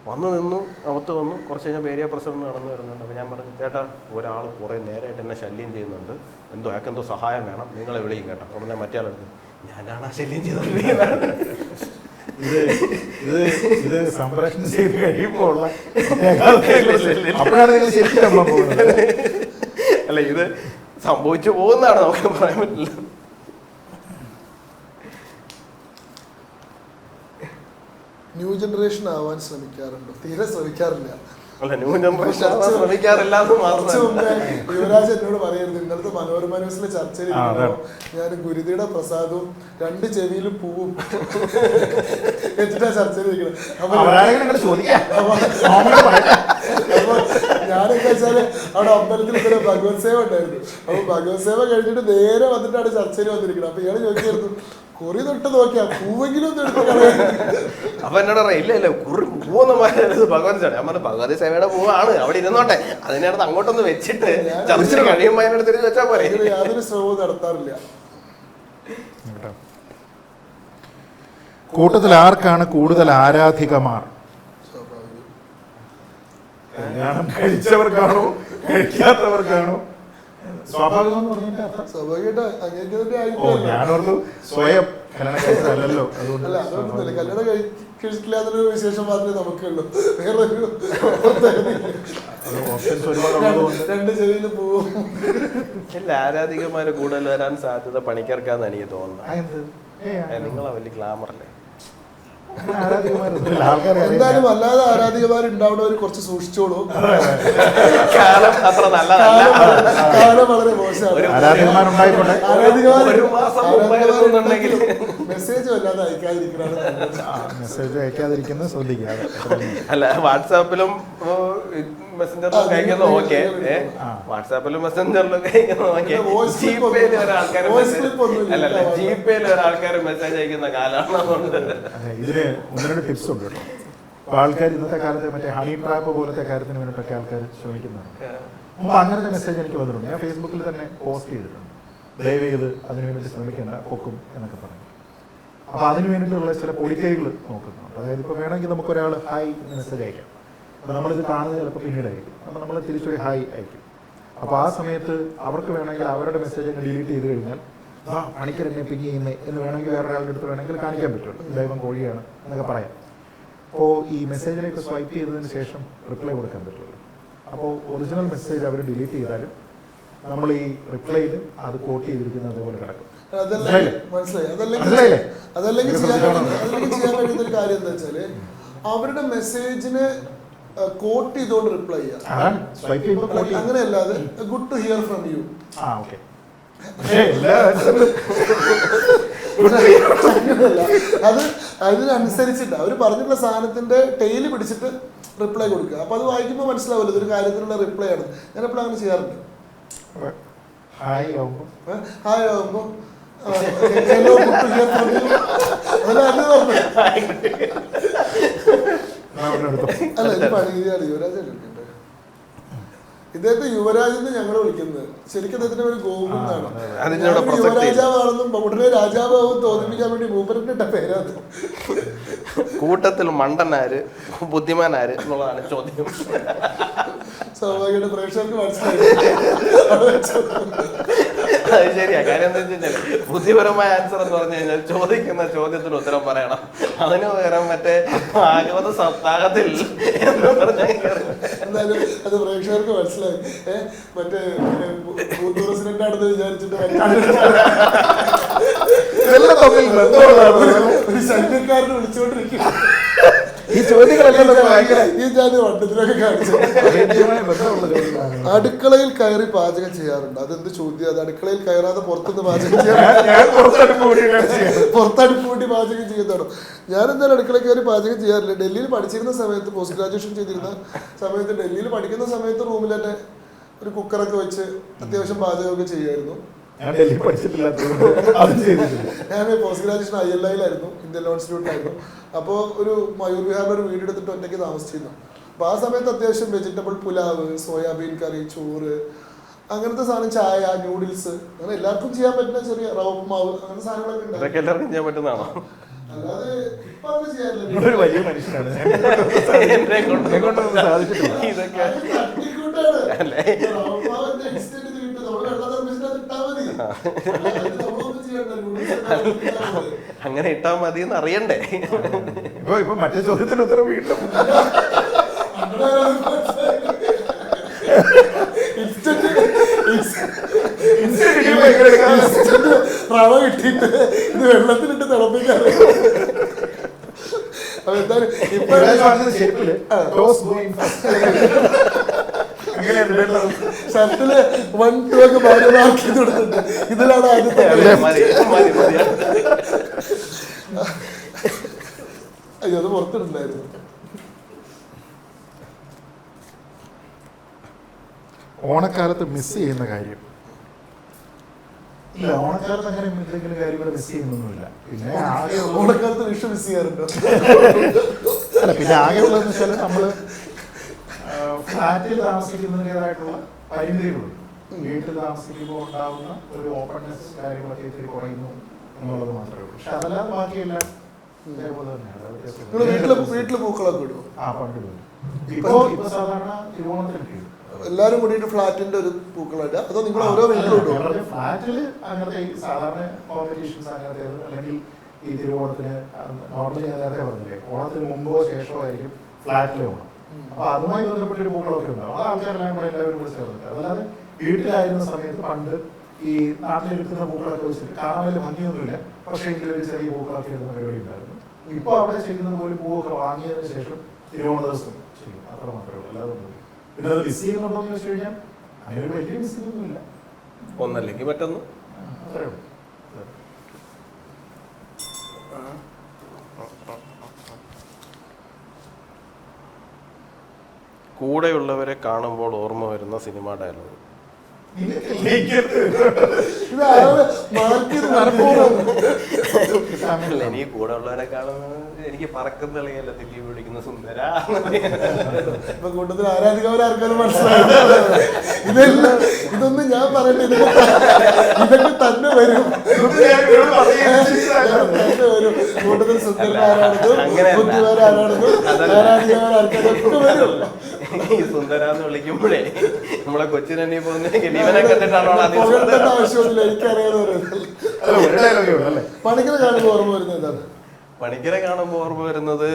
വന്ന് നിന്നു, അവത്ത് വന്നു. കുറച്ച് കഴിഞ്ഞപ്പോൾ ഏരിയ പ്രസിഡന്റ് നടന്നു വരുന്നുണ്ട്. അപ്പോൾ ഞാൻ പറഞ്ഞു, ചേട്ടാ ഒരാൾ കുറേ നേരമായിട്ട് എന്നെ ശല്യം ചെയ്യുന്നുണ്ട്, അയാൾക്കെന്തോ സഹായം വേണം, നിങ്ങളെ വിളിയും കേട്ടോ. ഉടനെ മറ്റേ ആളെടുത്ത്, ഞാനാണ് ആ ശല്യം ചെയ്തോണ്ടിരിക്കുന്നത്. ഇത് സംപ്രേഷണം ചെയ്ത് കഴിയുമ്പോൾ അപ്പോഴാണ് നിങ്ങൾ ശരിക്കും അല്ല ഇത് സംഭവിച്ചു പോകുന്നതാണ്, നമുക്ക് പറയാൻ പറ്റില്ല. ന്യൂ ജനറേഷൻ ആവാൻ ശ്രമിക്കാറുണ്ടോ? തീരെ ശ്രമിക്കാറില്ല. അല്ല, ന്യൂ ജനറേഷൻ ആവാൻ ശ്രമിക്കാറില്ല എന്ന് കുറച്ച് മാത്രമേ. മുമ്പേ യുവരാജ് എന്നോട് പറയരുത്, ഇന്നലത്തെ മനോരമ ന്യൂസിലെ ചർച്ചയിൽ ഞാൻ ഗുരുതിയുടെ പ്രസാദവും 2 ചെവിയിലും പൂവും വെച്ചിട്ടാ ചർച്ചയിൽ ഇരിക്കുന്നത്. അപ്പൊ ഞാനൊക്കെ വെച്ചാല് അവിടെ അമ്പലത്തിൽ ഇത്ര ഭഗവത് സേവ ഉണ്ടായിരുന്നു. അപ്പൊ ഭഗവത് സേവ കഴിഞ്ഞിട്ട് നേരെ വന്നിട്ടാണ് ചർച്ചയിൽ വന്നിരിക്കുന്നത്. അപ്പൊ ഇയാള് ചോദിക്കായിരുന്നു, കുറി തൊട്ട് നോക്കിയാ പൂവെങ്കിലും ഒന്ന് എടുത്ത് കളയാ. അപ്പൊ എന്നോട് പറയാം, ഇല്ല കുറി പൂവൊന്നും ഭഗവതി ചേട്ടാ. ഞാൻ പറഞ്ഞു ഭഗവതി സേവയുടെ പൂവാണ്, അവിടെ ഇരുന്നോട്ടെ, അതിനടുത്ത് അങ്ങോട്ടൊന്ന് വെച്ചിട്ട് ചർച്ച കഴിയുമ്പോൾ അതിനോട് തിരിച്ച് വെച്ചാൽ പോലെ. യാതൊരു ശ്രമവും നടത്താറില്ല. കൂട്ടത്തിൽ ആർക്കാണ് കൂടുതൽ ആരാധികമാർ? കല്യാണം കഴിച്ചവർക്കാണോ കഴിക്കാത്തവർക്കാണോ? സ്വാഭാവികമായിട്ട് അങ്ങനെ ഞാനോർത്ത് സ്വയം കല്യാണം കഴിച്ചതല്ലോ. അല്ല, അതൊന്നുമില്ല. കല്യാണം കഴിച്ചിട്ടില്ല എന്നൊരു വിശേഷം മാത്രമേ നമുക്കുള്ളൂ. വേറൊരു ഓപ്ഷൻസ് ഒരുപാടുള്ളതുകൊണ്ട് 2 ചെവിയിൽ പോവും. ഇല്ല, ആരാധികമാര് കൂടുതൽ വരാൻ സാധ്യത പണിക്കാർക്കാന്ന് എനിക്ക് തോന്നുന്നത്. നിങ്ങളാ വലിയ ഗ്ലാമർ അല്ലേ? എന്തായാലും അല്ലാതെ ആരാധികമാരുണ്ടാവുന്നവർ കുറച്ച് സൂക്ഷിച്ചോളൂ. കാലം അത്ര നല്ലതല്ല. കാലം വളരെ മോശമാണ്. മെസ്സേജ് വല്ലാതെ അയക്കാതിരിക്കുന്നത് ശ്രദ്ധിക്കുക. അല്ല, വാട്സാപ്പിലും മെസ്സഞ്ചറിലും കഴിക്കുന്ന ഓക്കെ, വാട്സാപ്പിലും മെസ്സഞ്ചറിലും കഴിക്കുന്ന ഓക്കെ. ജിപേയിൽ ഒരാൾക്കാർ അല്ലല്ല ജിപേയിൽ ഒരാൾക്കാർ മെസ്സേജ് അയക്കുന്ന കാലമാണ്. ഇതിന് 1-2 ടിപ്സ് ഉണ്ട് കേട്ടോ. അപ്പൊ ആൾക്കാർ ഇന്നത്തെ കാലത്ത് മറ്റേ ഹണി ട്രാപ്പ് പോലത്തെ കാര്യത്തിന് വേണ്ടിയിട്ടൊക്കെ ആൾക്കാർ ശ്രമിക്കുന്നുണ്ട്. അപ്പൊ അങ്ങനത്തെ മെസ്സേജ് എനിക്ക് വന്നിട്ടുണ്ട്. ഞാൻ ഫേസ്ബുക്കിൽ തന്നെ പോസ്റ്റ് ചെയ്തിട്ടുണ്ട്, ദയവ് ചെയ്ത് അതിനു വേണ്ടി ശ്രമിക്കേണ്ട, പൊക്കും എന്നൊക്കെ പറഞ്ഞു. അപ്പൊ അതിന് വേണ്ടിയിട്ടുള്ള ചില പൊടിക്കൈകൾ നോക്കുന്നുണ്ട്. അതായത് ഇപ്പൊ വേണമെങ്കിൽ നമുക്ക് ഒരാൾ ഹായ് മെസ്സേജ് അയക്കാം. അപ്പൊ നമ്മളിത് കാണുന്നത് ചിലപ്പോൾ പിന്നീടായിരിക്കും. അപ്പൊ നമ്മൾ തിരിച്ചൊരു ഹായ് അയക്കും. അപ്പൊ ആ സമയത്ത് അവർക്ക് വേണമെങ്കിൽ അവരുടെ മെസ്സേജ് ഡിലീറ്റ് ചെയ്ത് കഴിഞ്ഞാൽ പണിക്കർ എന്നെ പിങ് ചെയ്യുന്നത് എന്ന് വേണമെങ്കിൽ വേറൊരാളുടെ അടുത്ത് വേണമെങ്കിൽ കാണിക്കാൻ പറ്റുള്ളൂ. ദൈവം കോഴിയാണ് എന്നൊക്കെ പറയാം. അപ്പോൾ ഈ മെസ്സേജിലേക്ക് സ്വൈപ്പ് ചെയ്തതിന് ശേഷം റിപ്ലൈ കൊടുക്കാൻ പറ്റുള്ളൂ. അപ്പോൾ ഒറിജിനൽ മെസ്സേജ് അവർ ഡിലീറ്റ് ചെയ്താലും നമ്മൾ ഈ റിപ്ലൈയിൽ അത് കോട്ട് ചെയ്തിരിക്കുന്നത് അതേപോലെ കിടക്കും. മനസ്സിലായി. അതല്ലെങ്കിൽ ചെയ്യാൻ കഴിയുന്ന ഒരു കാര്യം എന്താ വെച്ചാല് അവരുടെ മെസ്സേജിന് കോട്ട് ചെയ്തുകൊണ്ട് റിപ്ലൈ ചെയ്യാം. അങ്ങനെയല്ലാതെ good to hear from you. അത് അതിനനുസരിച്ചിട്ട് അവർ പറഞ്ഞിട്ടുള്ള സാധനത്തിന്റെ ടെയില് പിടിച്ചിട്ട് റിപ്ലൈ കൊടുക്കുക. അപ്പൊ അത് വായിക്കുമ്പോൾ മനസ്സിലാവില്ല ഇതൊരു കാര്യത്തിനുള്ള റിപ്ലൈ ആണ്. ഞാൻ എപ്പോഴും അങ്ങനെ ചെയ്യാറുണ്ട്. ഹായ് ആവുമ്പോ hello good to hear from you. അല്ല, ഇത് പണിയാണ് യുവരാജ്. ഇദ്ദേഹത്തെ യുവരാജ് എന്ന് ഞങ്ങൾ വിളിക്കുന്നത്. ശരിക്കും അദ്ദേഹത്തിന്റെ പേര് ഗോകുൽ എന്നാണ്. യുവരാജാവാണെന്നും ഉടനെ രാജാവാവും തോന്നിപ്പിക്കാൻ വേണ്ടി മൂപ്പറിന്റെ പേരാണ്. കൂട്ടത്തിൽ മണ്ടനാര് ബുദ്ധിമാനാര് എന്നുള്ളതാണ് ചോദ്യം. സ്വാഭാവികമായിട്ട് പ്രേക്ഷകർക്ക് മനസ്സിലായി. അത് ശരിയാ. കാര്യം എന്താ വെച്ച് കഴിഞ്ഞാൽ ബുദ്ധിപരമായ ആൻസർ എന്ന് പറഞ്ഞു കഴിഞ്ഞാൽ ചോദിക്കുന്ന ചോദ്യത്തിന് ഉത്തരം പറയണം. അതിന് പകരം മറ്റേ ഭാഗവത സപ്താഹത്തിൽ എന്ന് പറഞ്ഞാൽ എന്തായാലും അത് പ്രേക്ഷകർക്ക് മനസ്സിലായി. മറ്റേ ബൂത്ത് പ്രസിഡന്റ് ആണെന്ന് വിചാരിച്ചിട്ട് ഒരു ശല്യക്കാരനെ വിളിച്ചുകൊണ്ടിരിക്കും. ഈ ചോദ്യങ്ങളെല്ലാം ഈ ജാതി വട്ടത്തിലൊക്കെ കാണിച്ചു. അടുക്കളയിൽ കയറി പാചകം ചെയ്യാറുണ്ട്. അതെന്ത് ചോദ്യം? അത് അടുക്കളയിൽ കയറാതെ പുറത്തുനിന്ന് പാചകം ചെയ്യാറുണ്ട്. പുറത്തടുപ്പ് കൂട്ടി പാചകം ചെയ്യുന്നതാണോ? ഞാൻ എന്തായാലും അടുക്കളയിൽ കയറി പാചകം ചെയ്യാറില്ല. ഡൽഹിയിൽ പഠിച്ചിരുന്ന സമയത്ത്, പോസ്റ്റ് ഗ്രാജുവേഷൻ ചെയ്തിരുന്ന സമയത്ത്, ഡൽഹിയിൽ പഠിക്കുന്ന സമയത്ത് റൂമിൽ തന്നെ ഒരു കുക്കറൊക്കെ വെച്ച് അത്യാവശ്യം പാചകമൊക്കെ ചെയ്യുമായിരുന്നു. ഞാൻ ഡൽഹി പഠിച്ചിട്ടില്ല. ഞാൻ പോസ്റ്റ് ഗ്രാജുവേഷൻ ILIയിലായിരുന്നു, ഇന്ത്യൻ ലോ ഇൻസ്റ്റിറ്റ്യൂട്ടിലായിരുന്നു. അപ്പോൾ ഒരു മയൂർ വിഹാറിൽ ഒരു വീട് എടുത്തിട്ട് ഒറ്റയ്ക്ക് താമസിച്ചിരുന്നു. അപ്പോൾ ആ സമയത്ത് അത്യാവശ്യം വെജിറ്റബിൾ പുലാവ്, സോയാബീൻ കറി, ചോറ്, അങ്ങനത്തെ സാധനം, ചായ, നൂഡിൽസ്, അങ്ങനെ എല്ലാവർക്കും ചെയ്യാൻ പറ്റുന്ന ചെറിയ റവ മാവ്, അങ്ങനെ സാധനങ്ങളൊക്കെ ഉണ്ട്. എല്ലാവർക്കും ചെയ്യാൻ പറ്റുന്നതാണോ? അല്ലാതെ ഇപ്പൊ അങ്ങനെ ചെയ്യാറില്ല. ഒരു വലിയ മനുഷ്യനാണ്. ഇതൊക്കെ അങ്ങനെ ഇട്ടാ മതി എന്ന് അറിയണ്ടേ? ഇപ്പൊ മറ്റേ ചോദ്യത്തിന് ഉത്തരം വീണ്ടും കിട്ടിയിട്ട് ഇത് വെള്ളത്തിലിട്ട് തിളപ്പിക്കാൻ. അപ്പൊ എന്തായാലും ഷർട്ടില് 1, 2 ഒക്കെ മാർക്ക് ചെയ്ത് കൊടുത്തിട്ടുണ്ട്. ഇതിലാണ് ആദ്യത്തെ. അയ്യോ അത് പുറത്തിട്ടുണ്ടായിരുന്നു. ഓണക്കാലത്ത് മിസ് ചെയ്യുന്ന കാര്യം ഇല്ല. ഓണക്കാലത്ത് അങ്ങനെ എന്തെങ്കിലും കാര്യങ്ങൾ മിസ് ചെയ്യുന്നൊന്നുമില്ല. പിന്നെ ആകെ ഓണക്കാലത്ത് വിഷു മിസ് ചെയ്യാറുണ്ടോ? അല്ല, പിന്നെ ആകെയുള്ളതെന്ന് വെച്ചാൽ നമ്മൾ ഫ്ലാറ്റിൽ താമസിക്കുന്നതിൻ്റെതായിട്ടുള്ള പരിമിതികളുണ്ട്. വീട്ടിൽ താമസിക്കുമ്പോൾ ഉണ്ടാകുന്ന ഒരു ഓപ്പൺനെസ് കാര്യങ്ങളൊക്കെ ഇത്തിരി കുറയുന്നു എന്നുള്ളത് മാത്രമേ ഉള്ളൂ. പക്ഷെ അതല്ലാതെ ബാക്കിയെല്ലാം ഇതേപോലെ തന്നെയാണ്. വീട്ടില് പൂക്കളൊക്കെ ഇടും? ആ, പണ്ട് ഇപ്പൊ സാധാരണ തിരുവോണത്തിന് എല്ലാരും കൂടിയിട്ട് ഫ്ലാറ്റിന്റെ ഒരു പൂക്കളായിട്ട്, അതോ നിങ്ങൾ ഓരോ വീട്ടിലും ഫ്ലാറ്റില് അങ്ങനത്തെ സാധാരണ കോമ്പറ്റീഷൻസ് അങ്ങനത്തെ, അല്ലെങ്കിൽ ഈ തിരുവോണത്തിന് നോർമലി നേരത്തെ പറഞ്ഞില്ലേ, ഓണത്തിന് മുമ്പോ ശേഷമോ ആയിരിക്കും ഫ്ലാറ്റിലെ ഓണം. അപ്പൊ അതുമായി ബന്ധപ്പെട്ടൊരു പൂക്കളൊക്കെ ഉണ്ടാവും. അത് ആൾക്കാരെല്ലാം കൂടെ എല്ലാവരും കൂടി ചേർന്നിട്ട്. അതല്ലാതെ വീട്ടിലായിരുന്ന സമയത്ത് പണ്ട് ഈ നാട്ടിലെടുക്കുന്ന പൂക്കളൊക്കെ വെച്ചിട്ട് കാണാൻ വലിയ ഭംഗിയൊന്നുമില്ല, പക്ഷേ എങ്കിലും ഒരു ചെറിയ പൂക്കളൊക്കെ ഇടുന്ന പരിപാടി ഉണ്ടായിരുന്നു. ഇപ്പൊ അവിടെ ചെയ്യുന്നത് പോലും പൂവൊക്കെ വാങ്ങിയതിനു ശേഷം തിരുവോണ ദിവസം ചെയ്യും, അത്ര മാത്രമേ ഉള്ളൂ. അല്ലാതെ പിന്നെ അത് മിസ് ചെയ്യുന്നുണ്ടോ എന്ന് ചോദിച്ചു കഴിഞ്ഞാൽ അങ്ങനെ ഒരു വലിയ മിസ് ചെയ്യുന്നൊന്നുമില്ല. ഒന്നല്ലെങ്കിൽ മറ്റൊന്ന് അത്രേ ഉള്ളൂ. കൂടെയുള്ളവരെ കാണുമ്പോൾ ഓർമ്മ വരുന്ന സിനിമ ഡയലോഗ്. എനിക്ക് കൂടെ ഉള്ളവരെ കാണുന്നത് എനിക്ക് പറക്കുന്ന കളിയല്ല, ദില്ലി പിടിക്കുന്ന സുന്ദര. ഇപ്പൊ കൂട്ടത്തിൽ ആരാധികവരാർക്കാരും മനസ്സിലായി. ഇതൊന്നും ഞാൻ പറയട്ടെ, ഇതൊക്കെ തന്നെ വരും. കൂട്ടത്തിൽ സുന്ദരനാരാണെന്നും ബുദ്ധിമാരാരാണെന്നും ആരാധികവരാർക്കാരൊക്കെ വരും. ഈ സുന്ദരാന്ന് വിളിക്കുമ്പോഴേ നമ്മളെ കൊച്ചിനെ പോകുന്ന ഗലീവനെ കണ്ടിട്ടാണോ ആവശ്യമൊന്നുമില്ല, എനിക്കറിയാതെ. പണിക്കരെ കാണുമ്പോൾ ഓർമ്മ വരുന്നത് എന്താണ്? പണിക്കരെ കാണുമ്പോൾ ഓർമ്മ വരുന്നത്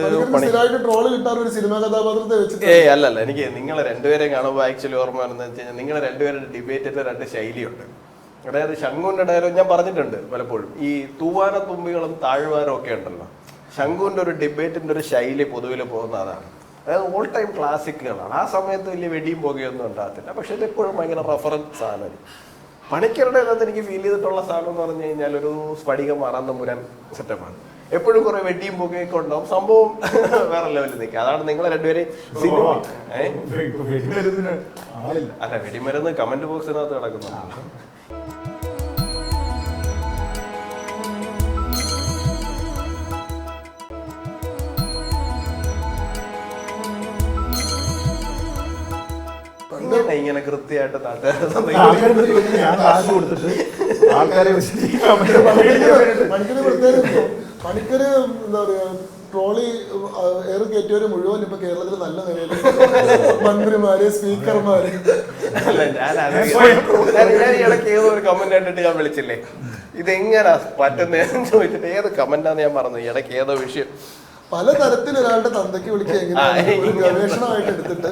ട്രോള് കിട്ടാൻ ഒരു സിനിമാ കഥാപാത്രത്തെ വെച്ചിട്ട് അല്ലല്ല, എനിക്ക് നിങ്ങളെ രണ്ടുപേരെ കാണുമ്പോൾ ആക്ച്വലി ഓർമ്മ വരുന്നത് വെച്ച് കഴിഞ്ഞാൽ നിങ്ങളെ രണ്ടുപേരുടെ ഡിബേറ്റിന്റെ രണ്ട് ശൈലിയുണ്ട്. അതായത് ശംഖുവിന്റെ ഡയലോഗ് ഞാൻ പറഞ്ഞിട്ടുണ്ട് പലപ്പോഴും. ഈ തൂവാന തുമ്പികളും താഴ്വാരം ഒക്കെ ഉണ്ടല്ലോ, ശംഖുവിന്റെ ഒരു ഡിബേറ്റിന്റെ ഒരു ശൈലി പൊതുവിൽ പോകുന്ന അതാണ്. അതായത് ഓൾ ടൈം ക്ലാസിക്കുകളാണ്. ആ സമയത്ത് വലിയ വെടിയും പോകുകയൊന്നും ഉണ്ടാകത്തില്ല, പക്ഷെ ഇത് എപ്പോഴും ഭയങ്കര റെഫറൻസ് സാധനം. പണിക്കരുടെ അകത്ത് എനിക്ക് ഫീൽ ചെയ്തിട്ടുള്ള സാധനം എന്ന് പറഞ്ഞു കഴിഞ്ഞാൽ ഒരു സ്ഫടികം മറന്ന മുരൻ സെറ്റപ്പാണ്. എപ്പോഴും കുറെ വെടിയും പോകുകയൊക്കെ ഉണ്ടാവും, സംഭവം വേറെ ലെവലിൽ നിൽക്കുക. അതാണ് നിങ്ങളെ രണ്ടുപേരെയും സിനിമ. അല്ല, വെടിമരുന്ന് കമന്റ് ബോക്സിനകത്ത് കിടക്കുന്നുണ്ട്. ഇങ്ങനെ കൃത്യമായിട്ട് പണിക്കര് എന്താ പറയാ, ട്രോളി എയർ കയറ്റിയവര് മുഴുവൻ ഇപ്പൊ കേരളത്തിൽ നല്ല നിലയിൽ മന്ത്രിമാര്, സ്പീക്കർമാര്. ഞാൻ ഇടയ്ക്ക് ഏതോ ഒരു കമന്റ് കണ്ടിട്ട് ഞാൻ വിളിച്ചില്ലേ, ഇതെങ്ങനാ പറ്റുന്നതെന്ന് ചോദിച്ചിട്ട് ഏത് കമന്റാന്ന് ഞാൻ പറഞ്ഞു. ഇടയ്ക്ക് ഏതോ വിഷയം പലതരത്തിൽ ഒരാളുടെ തന്തയ്ക്ക് വിളിക്കുക എങ്ങനെയാണ് ഗവേഷണമായിട്ട് എടുത്തിട്ട്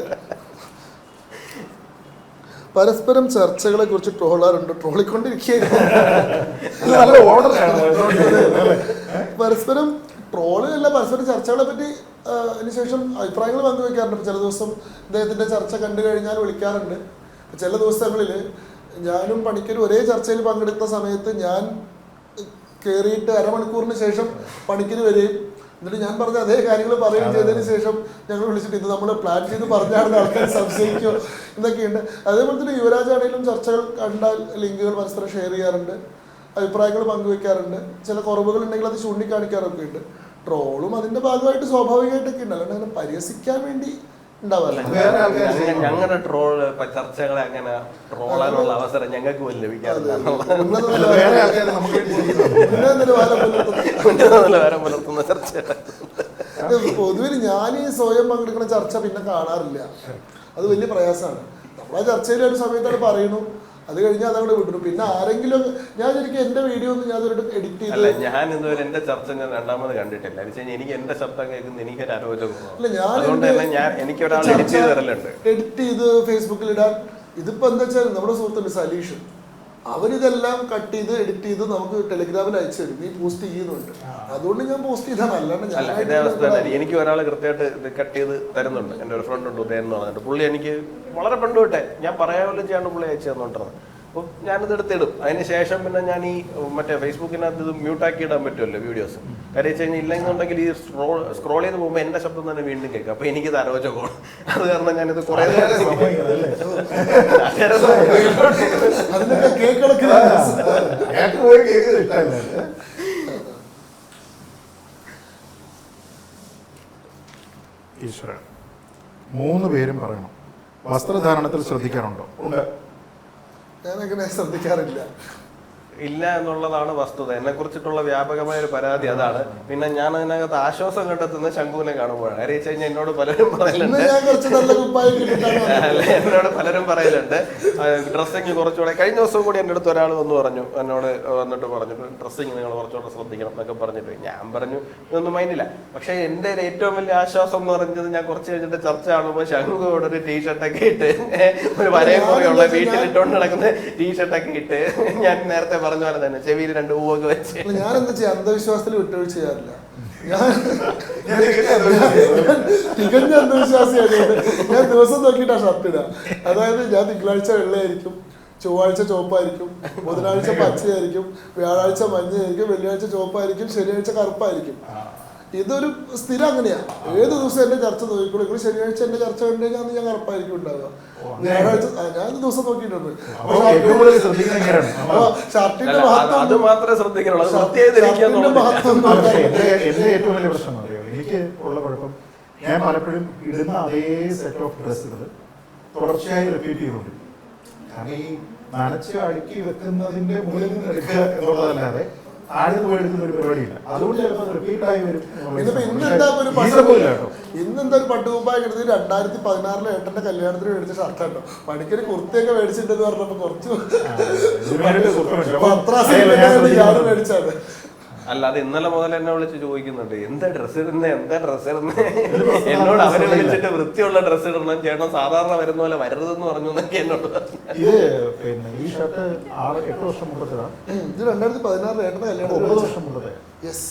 പരസ്പരം ചർച്ചകളെ കുറിച്ച് ട്രോളാറുണ്ട്, ട്രോളിക്കൊണ്ടിരിക്കുകയായിരുന്നു. പരസ്പരം ട്രോളല്ല, പരസ്പരം ചർച്ചകളെ പറ്റി അതിനുശേഷം അഭിപ്രായങ്ങൾ പങ്കുവെക്കാറുണ്ട്. ചില ദിവസം അദ്ദേഹത്തിന്റെ ചർച്ച കണ്ടു കഴിഞ്ഞാൽ വിളിക്കാറുണ്ട്. ചില ദിവസങ്ങളിൽ ഞാനും പണിക്കരും ഒരേ ചർച്ചയിൽ പങ്കെടുത്ത സമയത്ത് ഞാൻ കയറിയിട്ട് അരമണിക്കൂറിന് ശേഷം പണിക്കര് വരികയും എന്നിട്ട് ഞാൻ പറഞ്ഞ അതേ കാര്യങ്ങൾ പറയുകയും ചെയ്തതിന് ശേഷം ഞങ്ങൾ വിളിച്ചിട്ട് ഇത് നമ്മൾ പ്ലാൻ ചെയ്ത് പറഞ്ഞാണെന്ന് ആൾക്കാർ സംശയിക്കുമോ എന്നൊക്കെയുണ്ട്. അതേപോലെ തന്നെ യുവരാജാണെങ്കിലും ചർച്ചകൾ കണ്ടാൽ ലിങ്കുകൾ പരസ്പരം ഷെയർ ചെയ്യാറുണ്ട്, അഭിപ്രായങ്ങൾ പങ്കുവെക്കാറുണ്ട്. ചില കുറവുകൾ ഉണ്ടെങ്കിൽ അത് ചൂണ്ടിക്കാണിക്കാറൊക്കെ ഉണ്ട്. ട്രോളും അതിന്റെ ഭാഗമായിട്ട് സ്വാഭാവികമായിട്ടൊക്കെ ഉണ്ട്, അല്ലാണ്ട് അങ്ങനെ പരിഹസിക്കാൻ വേണ്ടി ഉണ്ടാവാറില്ല. ഞങ്ങളുടെ ട്രോള് ചർച്ചകളെ അങ്ങനെ ട്രോളാനുള്ള അവസരം ഞങ്ങൾക്ക് പോലും ലഭിക്കാറില്ല. പൊതുവിൽ ഞാൻ ഈ സ്വയം പങ്കെടുക്കുന്ന ചർച്ച പിന്നെ കാണാറില്ല, അത് വലിയ പ്രയാസമാണ്. നമ്മൾ ആ ചർച്ചയിൽ ഒരു സമയത്താണ് പറയുന്നു, അത് കഴിഞ്ഞാൽ അതവിടെ വിട്ടു. പിന്നെ ആരെങ്കിലും ഞാൻ ശരിക്കും എന്റെ വീഡിയോ ഒന്നും ഞാൻ എഡിറ്റ് ചെയ്തില്ല. ഞാൻ ഇതുവരെ എന്റെ ചർച്ച ഞാൻ രണ്ടാമത് കണ്ടിട്ടില്ല. എനിക്ക് എന്റെ ശബ്ദം കേൾക്കുന്ന എനിക്കൊരു അരോചകം. എനിക്ക് ഒരാൾ എഡിറ്റ് ചെയ്ത് തരലുണ്ട്, എഡിറ്റ് ചെയ്ത് ഫേസ്ബുക്കിൽ ഇടാൻ. ഇതിപ്പോ എന്താ വെച്ചാൽ നമ്മുടെ സുഹൃത്തുണ്ട് സലീഷ്, അവരിതെല്ലാം കട്ട് ചെയ്ത് എഡിറ്റ് ചെയ്ത് നമുക്ക് ടെലിഗ്രാമിൽ അയച്ചു തരും, നീ പോസ്റ്റ് ചെയ്യുന്നുണ്ട്. അതുകൊണ്ട് ഞാൻ പോസ്റ്റ് ചെയ്താണ്, അല്ലാണ്ട് അല്ല ഇതേ അവസ്ഥ തന്നെ. എനിക്ക് ഒരാൾ കൃത്യമായിട്ട് ഇത് കട്ട് ചെയ്ത് തരുന്നുണ്ട്. എൻ്റെ ഒരു ഫ്രണ്ട് ഉണ്ട് ഉദയൻ എന്ന് പറഞ്ഞിട്ട്. പുള്ളി എനിക്ക് വളരെ പണ്ട് തൊട്ടേ ഞാൻ പറയാമല്ലോ ചെയ്യാണ്ട് പുള്ളി അയച്ചു തന്നോണ്ടിരുന്നത്. അപ്പോൾ ഞാനിത് എടുത്തിടും. അതിന് ശേഷം പിന്നെ ഞാൻ ഈ മറ്റേ ഫേസ്ബുക്കിനകത്ത് ഇത് മ്യൂട്ടാക്കി ഇടാൻ പറ്റുമല്ലോ വീഡിയോസ്. കാര്യം വെച്ച് കഴിഞ്ഞാൽ ഇല്ലെന്നുണ്ടെങ്കിൽ ഈ സ്ക്രോൾ ചെയ്ത് പോകുമ്പോൾ എൻ്റെ ശബ്ദം തന്നെ വീണ്ടും കേൾക്കും. അപ്പോൾ എനിക്കിത് അരോചകമാണ്. അത് കാരണം ഞാനിത് കുറേ ഈശ്വര 3 പേരും പറയണം, വസ്ത്രധാരണത്തിൽ ശ്രദ്ധിക്കാറുണ്ടോ? ഉണ്ട്. ഞാനങ്ങനെ ശ്രദ്ധിക്കാറില്ല. ഇല്ല എന്നുള്ളതാണ് വസ്തുത. എന്നെ കുറിച്ചിട്ടുള്ള വ്യാപകമായ ഒരു പരാതി അതാണ്. പിന്നെ ഞാൻ അതിനകത്ത് ആശ്വാസം കണ്ടെത്തുന്ന ശംഖുവിനെ കാണുമ്പോഴാണ്. കാര്യം വെച്ച് കഴിഞ്ഞാൽ എന്നോട് പലരും പറയലുണ്ട്, എന്നോട് പലരും പറയലുണ്ട് ഡ്രസ്സിങ് കുറച്ചുകൂടെ. കഴിഞ്ഞ ദിവസം കൂടി എൻ്റെ അടുത്ത് ഒരാൾ വന്നു പറഞ്ഞു, എന്നോട് വന്നിട്ട് പറഞ്ഞിട്ട് ഡ്രസ്സിങ് നിങ്ങൾ കുറച്ചുകൂടെ ശ്രദ്ധിക്കണം എന്നൊക്കെ പറഞ്ഞിട്ട് ഞാൻ പറഞ്ഞു ഇതൊന്നും മൈൻഡില്ല. പക്ഷേ എൻ്റെ ഏറ്റവും വലിയ ആശ്വാസം എന്ന് പറഞ്ഞത് ഞാൻ കുറച്ച് കഴിഞ്ഞിട്ട് ചർച്ച കാണുമ്പോൾ ശംഖുവോട് ഒരു ടീഷർട്ടൊക്കെ ഇട്ട് ഒരു വരയും കുറയുള്ള വീട്ടിലിട്ടുകൊണ്ട് നടക്കുന്ന ടീഷർട്ടൊക്കെ ഇട്ട് ഞാൻ നേരത്തെ പറഞ്ഞ പോലെ തന്നെ ചെവിയിൽ 2 പൂവൊക്കെ വെച്ച്. ഞാൻ എന്താ ചെയ്യാ, അന്ധവിശ്വാസത്തിൽ വിട്ടുവീഴ്ച ചെയ്യാറില്ല. ഞാൻ തികഞ്ഞ അന്ധവിശ്വാസിയാണ്. ഞാൻ ദിവസം നോക്കിയിട്ടാ ഷർട്ട് ഇടുക. അതായത് ഞാൻ തിങ്കളാഴ്ച വെള്ളയായിരിക്കും, ചൊവ്വാഴ്ച ചുവപ്പായിരിക്കും, ബുധനാഴ്ച പച്ചയായിരിക്കും, വ്യാഴാഴ്ച മഞ്ഞയായിരിക്കും, വെള്ളിയാഴ്ച ചുവപ്പായിരിക്കും, ശനിയാഴ്ച കറുപ്പായിരിക്കും. ഇതൊരു സ്ഥിരം അങ്ങനെയാ. ഏത് ദിവസം എന്റെ ചർച്ച നോക്കിക്കോളൂ. നിങ്ങൾ ശനിയാഴ്ച എന്റെ ചർച്ച കണ്ടു കഴിഞ്ഞാൽ ഞാൻ കറുപ്പായിരിക്കും ഉണ്ടാവുക. ഞായറാഴ്ച ഞാൻ ദിവസം നോക്കിയിട്ടുണ്ട്. ഷർട്ടിന്റെ അത് മാത്രമേ ശ്രദ്ധിക്കാനുള്ളൂ. മഹത്വം എന്റെ ഏറ്റവും വലിയ പ്രശ്നം അറിയാം, എനിക്ക് ഉള്ള കുഴപ്പം ഞാൻ പലപ്പോഴും ഇടുന്ന അതേ സെറ്റ് ഓഫ് ഡ്രസ്സുകൾ തുടർച്ചയായി റിപ്പീറ്റ് ചെയ്തുകൊണ്ട്, കാരണം ഈ നനച്ച് അടുക്കി വെക്കുന്നതിന്റെ മുകളിൽ നിന്ന് എടുക്കുക എന്നുള്ളതല്ലാതെ ആദ്യം പോയി എടുക്കുന്ന ഒരു പരിപാടിയില്ല. അതുകൊണ്ട് ചിലപ്പോൾ റിപ്പീറ്റായി വരും. ഇന്നെന്താ ഒരു പട്ടുകുപ്പായ കിടന്ന് 2016 ഏട്ടന്റെ കല്യാണത്തിന് മേടിച്ച ഷർട്ടാട്ടോ. പണിക്കൊരു കുർത്തിയൊക്കെ മേടിച്ചിട്ടെന്ന് പറഞ്ഞപ്പോ കുറച്ച് മേടിച്ചാണ്. അല്ല അത് ഇന്നലെ മുതൽ എന്നെ വിളിച്ച് ചോദിക്കുന്നുണ്ട്, എന്താ ഡ്രസ്സ് ഇടുന്നത്, എന്താ ഡ്രസ്സ് ഇടുന്നത്. എന്നോട് അവരെ വിളിച്ചിട്ട് വൃത്തിയുള്ള ഡ്രസ്സ് ഇടണം ചേട്ടൻ, സാധാരണ വരുന്ന പോലെ വരരുതെന്ന് പറഞ്ഞു എന്നൊക്കെ എന്നോട്. ഇത് പിന്നെ ഈ ഷർട്ട് 6-8 വർഷം മുമ്പത്തേതാണ്. ഇത് 2016 ഏട്ടന്റെ കല്യാണം 9 വർഷം മുമ്പത്തെ. യെസ്.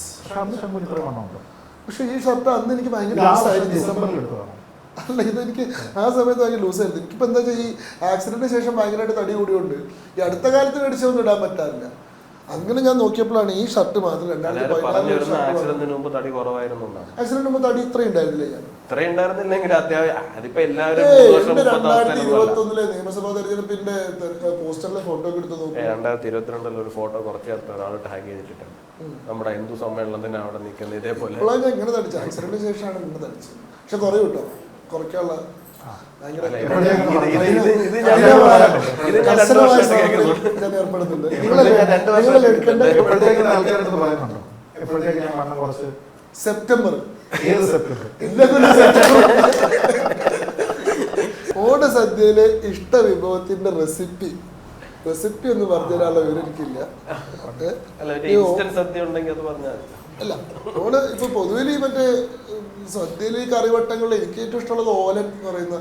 പക്ഷെ ഈ ഷർട്ട് അന്ന് എനിക്ക് ഭയങ്കര ഡിസംബറിൽ എടുത്തതാണ്. അല്ല ഇതെനിക്ക് ആ സമയത്ത് ഭയങ്കര ലൂസായിരുന്നു. എനിക്കിപ്പോൾ എന്താ വെച്ചാൽ ഈ ആക്സിഡന്റിന് ശേഷം ഭയങ്കരമായിട്ട് തടി കൂടിയുണ്ട്. ഈ അടുത്ത കാലത്ത് മേടിച്ചൊന്നും ഇടാൻ പറ്റാറില്ല. അങ്ങനെ ഞാൻ നോക്കിയപ്പോഴാണ് ഈ ഷർട്ട് മാത്രം 2016 ആക്സിഡന്റിന് മുമ്പ് തടി കുറവായിരുന്നു. ആക്സിഡന്റ് മുമ്പ് തടി ഇത്ര ഉണ്ടായിരുന്നില്ല. ഞാൻ ഇത്ര ഉണ്ടായിരുന്നില്ലെങ്കിൽ അത്യാവശ്യം അതിപ്പോ എല്ലാവരും 2021 നിയമസഭാ തെരഞ്ഞെടുപ്പിന്റെ പോസ്റ്ററിലെ ഫോട്ടോ ഒക്കെ എടുത്ത് നോക്കി. 2022 ഒരു ഫോട്ടോ കുറച്ച് ചേർത്ത് ഒരാൾ ടാഗ് ചെയ്തിട്ടുണ്ട്. നമ്മുടെ ഹിന്ദു സമ്മേളനത്തിന് അവിടെ നിൽക്കുന്നത് ഇതേപോലെ. ഞാൻ ഇങ്ങനെ തടിച്ചു, ആക്സിഡന്റിന് ശേഷമാണ് ഇങ്ങനെ തടിച്ചത്. പക്ഷെ കുറയും കേട്ടോ, കുറയ്ക്കാനുള്ള ഞാൻ ഏർപ്പെടുന്നുണ്ട്. സെപ്റ്റംബർ ഓണസദ്യയിലെ ഇഷ്ട വിഭവത്തിന്റെ റെസിപ്പി എന്ന് പറഞ്ഞുതരാനുള്ള വിവരം എനിക്കില്ല. അല്ല ഓണ് ഇപ്പൊ പൊതുവിൽ മറ്റേ സദ്യയിൽ ഈ കറിവട്ടങ്ങളിൽ എനിക്ക് ഏറ്റവും ഇഷ്ടമുള്ളത് ഓലൻ എന്ന് പറയുന്ന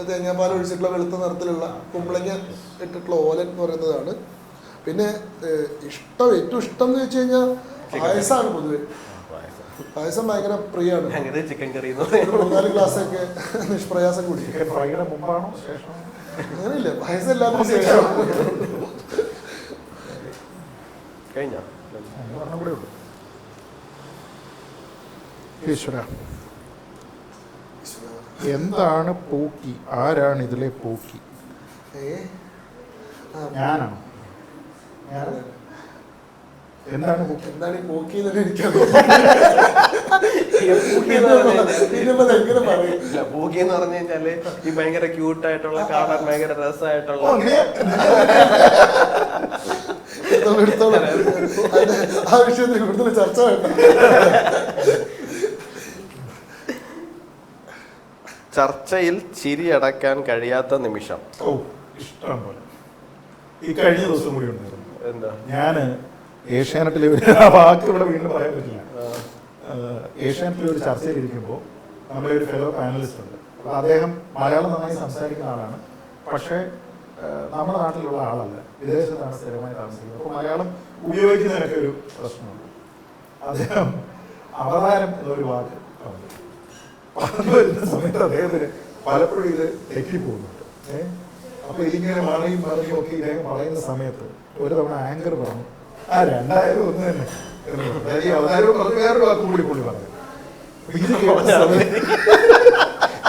തേങ്ങാപ്പാൽ ഒഴിച്ചിട്ടുള്ള വെളുത്ത നിറത്തിലുള്ള കുമ്പളങ്ങ ഇട്ടിട്ടുള്ള ഓലൻ എന്ന് പറയുന്നതാണ്. പിന്നെ ഏറ്റവും ഇഷ്ടം എന്ന് വെച്ച് കഴിഞ്ഞാൽ പായസമാണ്. പൊതുവെ പായസം ഭയങ്കര പ്രിയമാണ്. ചിക്കൻ കറി 3-4 ഗ്ലാസ്സൊക്കെ നിഷ്പ്രയാസം കൂടി. അങ്ങനെയില്ല, പായസം എല്ലാത്തിനും ശേഷം കഴിഞ്ഞ ഈശ്വര എന്താണ് പോക്കി? ആരാണ് ഇതിലെ പോക്കി? ഞാനാണോ? എന്താണ് എന്താണ് ഈ പോക്കി എന്ന് എനിക്കത് പൂക്കി എന്ന് പറഞ്ഞു കഴിഞ്ഞാല് ഈ ഭയങ്കര ക്യൂട്ടായിട്ടുള്ള കാണാൻ ഭയങ്കര രസമായിട്ടുള്ള ആ വിഷയത്തിൽ കൂടുതൽ ചർച്ച വേണ്ട. ചർച്ചയിൽ ചിരി അടക്കാൻ കഴിയാത്ത നിമിഷം. ഇഷ്ടം പോലെ. ഈ കഴിഞ്ഞ ദിവസം കൂടി ഉണ്ടായിരുന്നു. എന്താ? ഞാന് ഏഷ്യാനെറ്റിലെ ആ വാക്ക് ഇവിടെ വീണ്ടും പറയാൻ പറ്റില്ല. ഏഷ്യാനെറ്റിലെ ഒരു ചർച്ചയിൽ ഇരിക്കുമ്പോൾ നമ്മുടെ ഒരു ഫെലോ പാനലിസ്റ്റ് ഉണ്ട്. അപ്പോൾ അദ്ദേഹം മലയാളം നന്നായി സംസാരിക്കുന്ന ആളാണ്. പക്ഷേ നമ്മുടെ നാട്ടിലുള്ള ആളല്ല, വിദേശത്താണ് സ്ഥിരമായി താമസിക്കുന്നത്. അപ്പോൾ മലയാളം ഉപയോഗിക്കുന്നതിനൊക്കെ ഒരു പ്രശ്നമുണ്ട്. അദ്ദേഹം അവതാരം എന്നൊരു വാക്ക് പറഞ്ഞു വരുന്ന സമയത്ത് അദ്ദേഹത്തിന് പലപ്പോഴും ഇത് തെറ്റിപ്പോകുന്നുണ്ട്. അപ്പോൾ ഇതിങ്ങനെ മറയും മറിയും ഒക്കെ ഇദ്ദേഹം പറയുന്ന സമയത്ത് ഒരു തവണ ആങ്കർ പറഞ്ഞു, ആ രണ്ടായാലും ഒന്ന് തന്നെ എന്ന് പറഞ്ഞു. അതായത് ഈ അവതാരവും പറഞ്ഞു വേറൊരു വാക്ക് കൂടി പുള്ളി പറഞ്ഞു.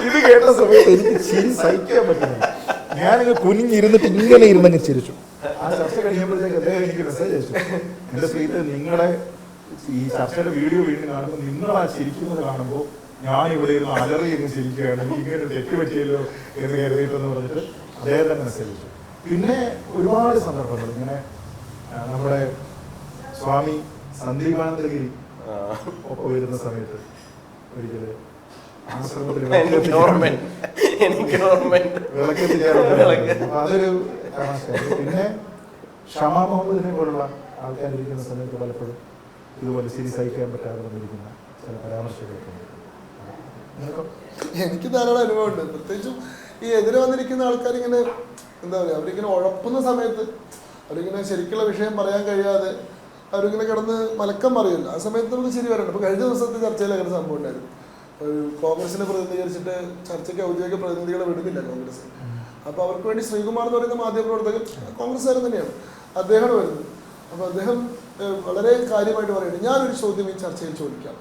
ഇത് കേട്ട സമയത്ത് എനിക്ക് ചിരി സഹിക്കാൻ പറ്റുന്നില്ല. ഞാനിങ്ങനെ കുനിഞ്ഞിരുന്നിട്ട് ഇങ്ങനെ ഇരുന്നങ്ങ് ചിരിച്ചു. ആ ചർച്ച കഴിയുമ്പോഴത്തേക്ക് അദ്ദേഹം എനിക്ക് മെസ്സേജ് അയച്ചു, എൻ്റെ സ്ത്രീത്ത് നിങ്ങളെ ഈ ചർച്ചയുടെ വീഡിയോ വീണ്ടും കാണുമ്പോൾ നിങ്ങളാ ചിരിക്കുന്നത് കാണുമ്പോൾ ഞാൻ ഇവിടെ ഇരുന്ന് അലറി ഇരുന്ന് ചിരിക്കുകയാണ്, ഇങ്ങനെ തെറ്റ് പറ്റിയല്ലോ എന്ന് കരുതിയിട്ടെന്ന് പറഞ്ഞിട്ട് അദ്ദേഹം തന്നെ മെസ്സേജ് അയച്ചു. പിന്നെ ഒരുപാട് സന്ദർഭങ്ങൾ ഇങ്ങനെ നമ്മുടെ സ്വാമി സന്ദീപാനന്ദഗിരി ഒപ്പം വരുന്ന സമയത്ത് ഒരിക്കല് ആശ്രമത്തിൽ വിളക്കെത്തിക്കാറുണ്ട്. അതൊരു തമാശയായിരുന്നു. പിന്നെ ഷമാ മുഹമ്മദിനെ പോലുള്ള ആൾക്കാരിരിക്കുന്ന സമയത്ത് പലപ്പോഴും ഇതുപോലെ ചിരി സഹിക്കാൻ പറ്റാതെ വന്നിരിക്കുന്ന ചില പരാമർശങ്ങളൊക്കെ ഉണ്ട്. എനിക്ക് ധാരാളം അനുഭവമുണ്ട്. പ്രത്യേകിച്ചും ഈ എതിരെ വന്നിരിക്കുന്ന ആൾക്കാർ ഇങ്ങനെ എന്താ പറയുക, അവരിങ്ങനെ ഉഴപ്പുന്ന സമയത്ത് അവരിങ്ങനെ ശരിക്കുള്ള വിഷയം പറയാൻ കഴിയാതെ അവരിങ്ങനെ കിടന്ന് മലക്കം പറയില്ല. ആ സമയത്ത് നമുക്ക് ശരി വരണം. അപ്പോൾ കഴിഞ്ഞ ദിവസത്തെ ചർച്ചയിൽ അങ്ങനെ സംഭവം ഉണ്ടായിരുന്നു. ഒരു കോൺഗ്രസിനെ പ്രതിനിധീകരിച്ചിട്ട് ചർച്ചയ്ക്ക് ഔദ്യോഗിക പ്രതിനിധികളെ വിടുന്നില്ല കോൺഗ്രസ്. അപ്പോൾ അവർക്ക് വേണ്ടി ശ്രീകുമാർ എന്ന് പറയുന്ന മാധ്യമപ്രവർത്തകൻ കോൺഗ്രസ്സുകാരൻ തന്നെയാണ്, അദ്ദേഹമാണ് വരുന്നത്. അപ്പോൾ അദ്ദേഹം വളരെ കാര്യമായിട്ട് പറയുന്നത്, ഞാനൊരു ചോദ്യം ഈ ചർച്ചയിൽ ചോദിക്കാം,